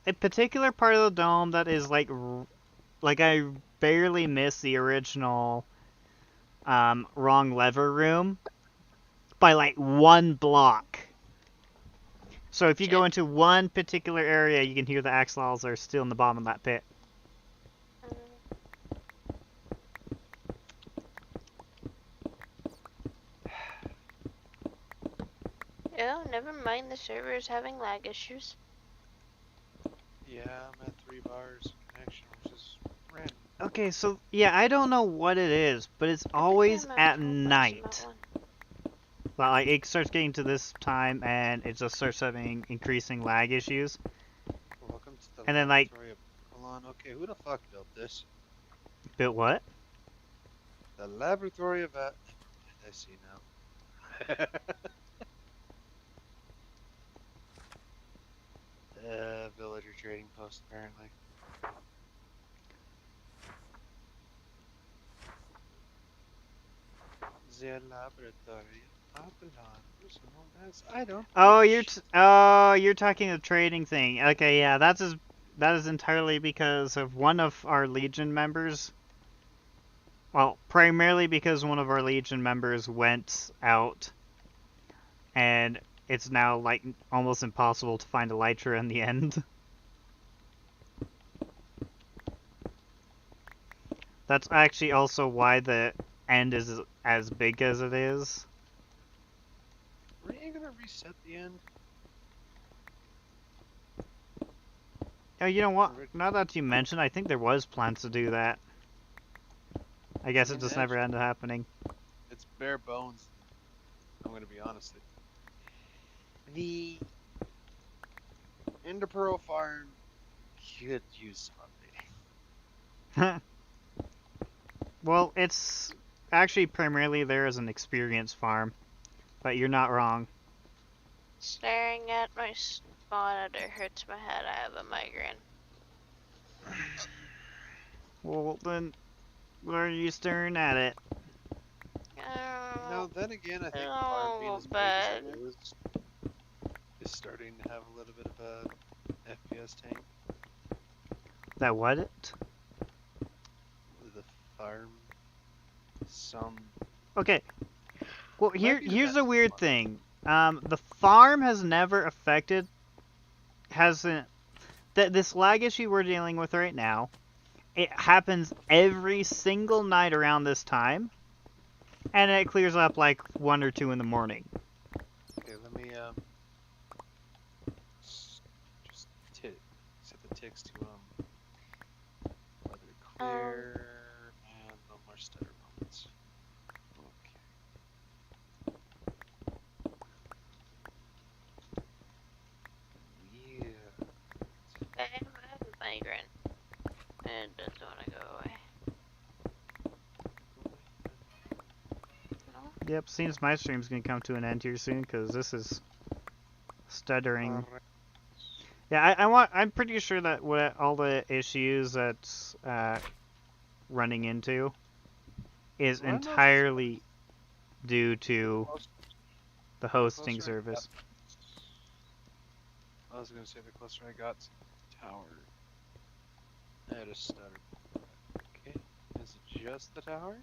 a particular part of the dome that is like I barely missed the original wrong lever room by like 1 block. So if you go into one particular area, you can hear the axolotls are still in the bottom of that pit. Oh, never mind. The server is having lag issues. Yeah, I'm at 3 bars connection, which is random. Okay, so yeah, I don't know what it is, but it's always I'm at at 12 bars, night. not 1. Well, like it starts getting to this time and it just starts having increasing lag issues. And then, like, Laboratory of Babylon. Okay, who the fuck built this? built what? The laboratory of Never mind, I see now. Villager trading post, apparently. The laboratory of Babylon, also known as I don't Oh, teach. you're talking the trading thing. Okay, yeah, that is entirely because of one of our Legion members. Well, primarily because one of our Legion members went out, and it's now like almost impossible to find Elytra in the end. That's actually also why the end is as big as it is. Were you gonna reset the end? Oh, you know what? Or Now that you mention, I think there was plans to do that. I guess it mean, just never actually, ended happening. it's bare bones. I'm gonna be honest. The Ender Pearl farm could use some updating. Well, it's actually primarily there as an experience farm, but you're not wrong. Staring at my monitor hurts my head. I have a migraine. Well, then, why are you staring at it? No, then again, I think the farm being Oh, as big as bad. it is starting to have a little bit of a FPS tank. That what it? The farm, some Okay. Well, it might be the here's best a weird one. thing. The farm has never affected, hasn't. This lag issue we're dealing with right now, it happens every single night around this time, and it clears up like 1 or 2 in the morning. Okay, let me just set the ticks to weather clear and no more stutter moments. Okay. Yeah. I have a migraine. And it doesn't want to go away. No? Yep, seems my stream's gonna come to an end here soon because this is stuttering. Alright. Yeah, I'm pretty sure that what all the issues that's running into is Run those entirely due to close- the the hosting closer I got- service. I was gonna say the closer I got to the tower, I had a stutter. Okay, is it just the tower?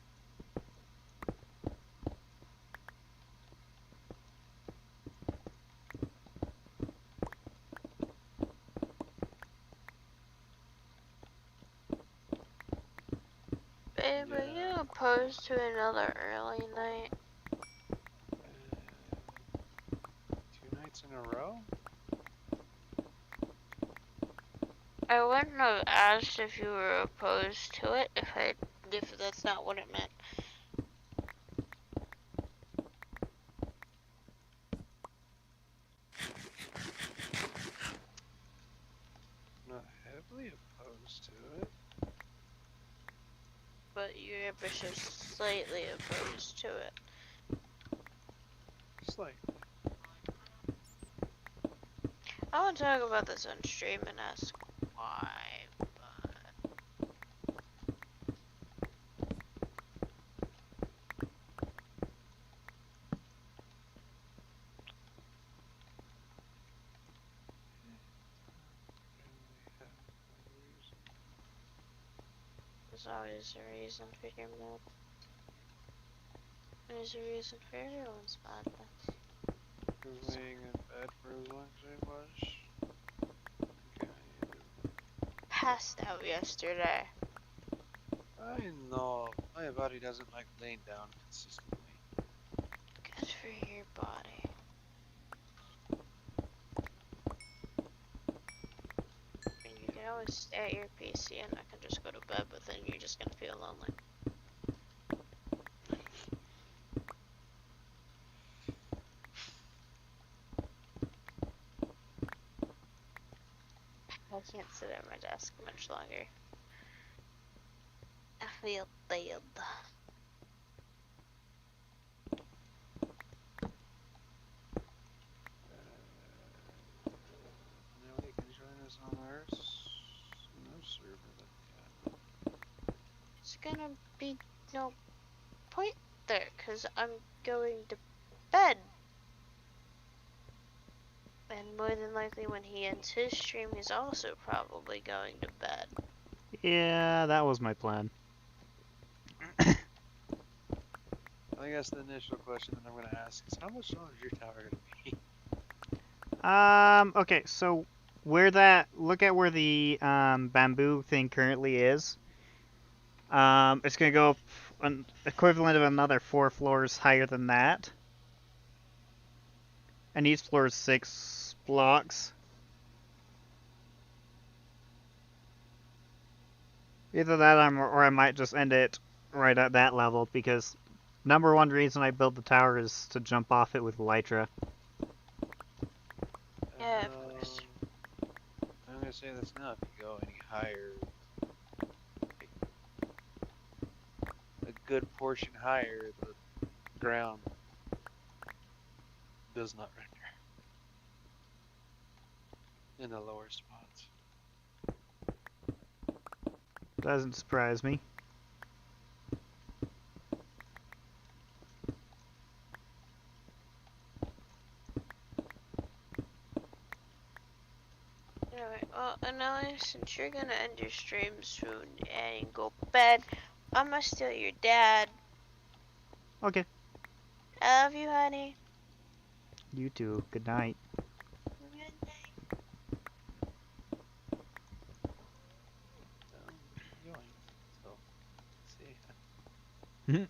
Babe, are you Yeah. opposed to another early night? 2 nights in a row? I wouldn't have asked if you were opposed to it if that's not what it meant. Not heavily opposed to it. But you're ever so slightly opposed to it. Slight. I want to talk about this on stream and ask why, but there's always a reason for your mood. There's a reason for everyone's madness. Was laying in bed for as long as I was. Okay. Passed out yesterday. I know. My body doesn't like laying down consistently. Good for your body. I mean, you can always stay at your PC and I can just go to bed, but then you're just gonna feel lonely. Pass can't sit at my desk much longer. I feel dead. Now you can join us on our server that we have. It's gonna be no point there, because I'm going to bed. And more than likely when he ends his stream, he's also probably going to bed. Yeah, that was my plan. I think that's the initial question that I'm going to ask is how much longer is your tower going to be? Okay, so look at where the bamboo thing currently is. It's gonna go an equivalent of another 4 floors higher than that. And each floor is 6 blocks. Either that or I might just end it right at that level, because number one reason I built the tower is to jump off it with Elytra. Yeah, of course. I'm going to say this now. If you go any higher, a good portion higher, the ground does not render in the lower spots. Doesn't surprise me. Alright, well, Anelli, since you're gonna end your stream soon and go bed, I'm gonna steal your dad. Okay. I love you, honey. You too. Good night. Good night. Yoink. So, see.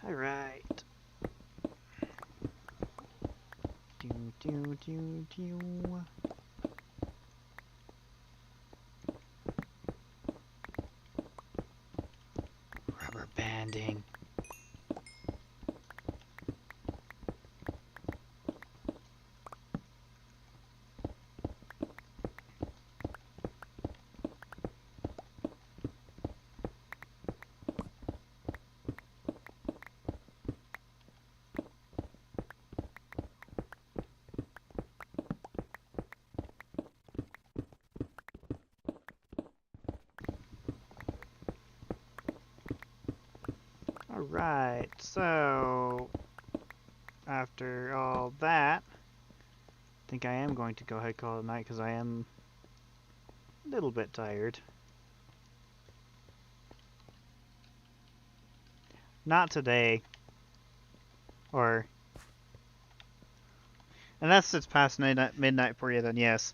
Alright. Do. Rubber banding. Alright, so after all that, I think I am going to go ahead and call it a night because I am a little bit tired. Not today. Or unless it's past midnight for you, then yes.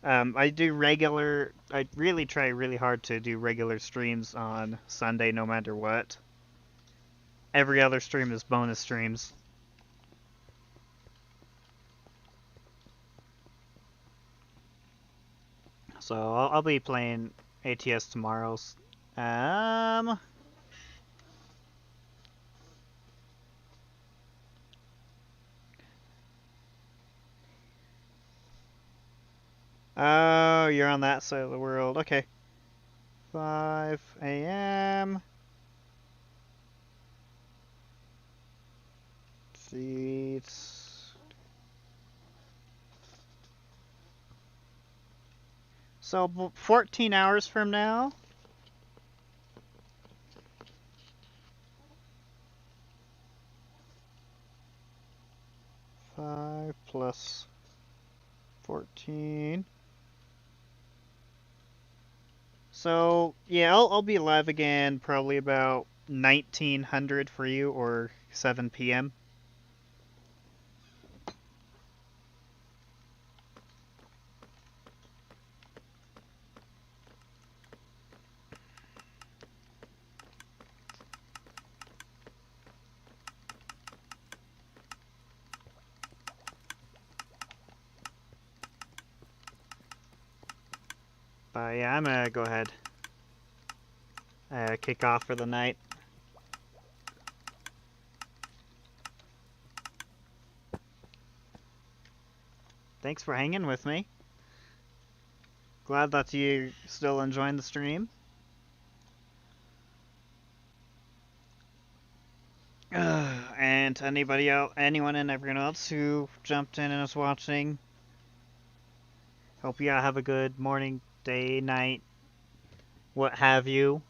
I really try really hard to do regular streams on Sunday no matter what. Every other stream is bonus streams. So I'll be playing ATS tomorrow's. Oh, you're on that side of the world. Okay. 5 a.m. Seats. So 14 hours from now. Five plus 14. So yeah, I'll be live again probably about 1900 for you, or 7 p.m. But yeah, I'm gonna go ahead kick off for the night. thanks for hanging with me. Glad that you still enjoying the stream. And anybody else, anyone and everyone else who jumped in and is watching, hope you have a good morning, day, night, what have you.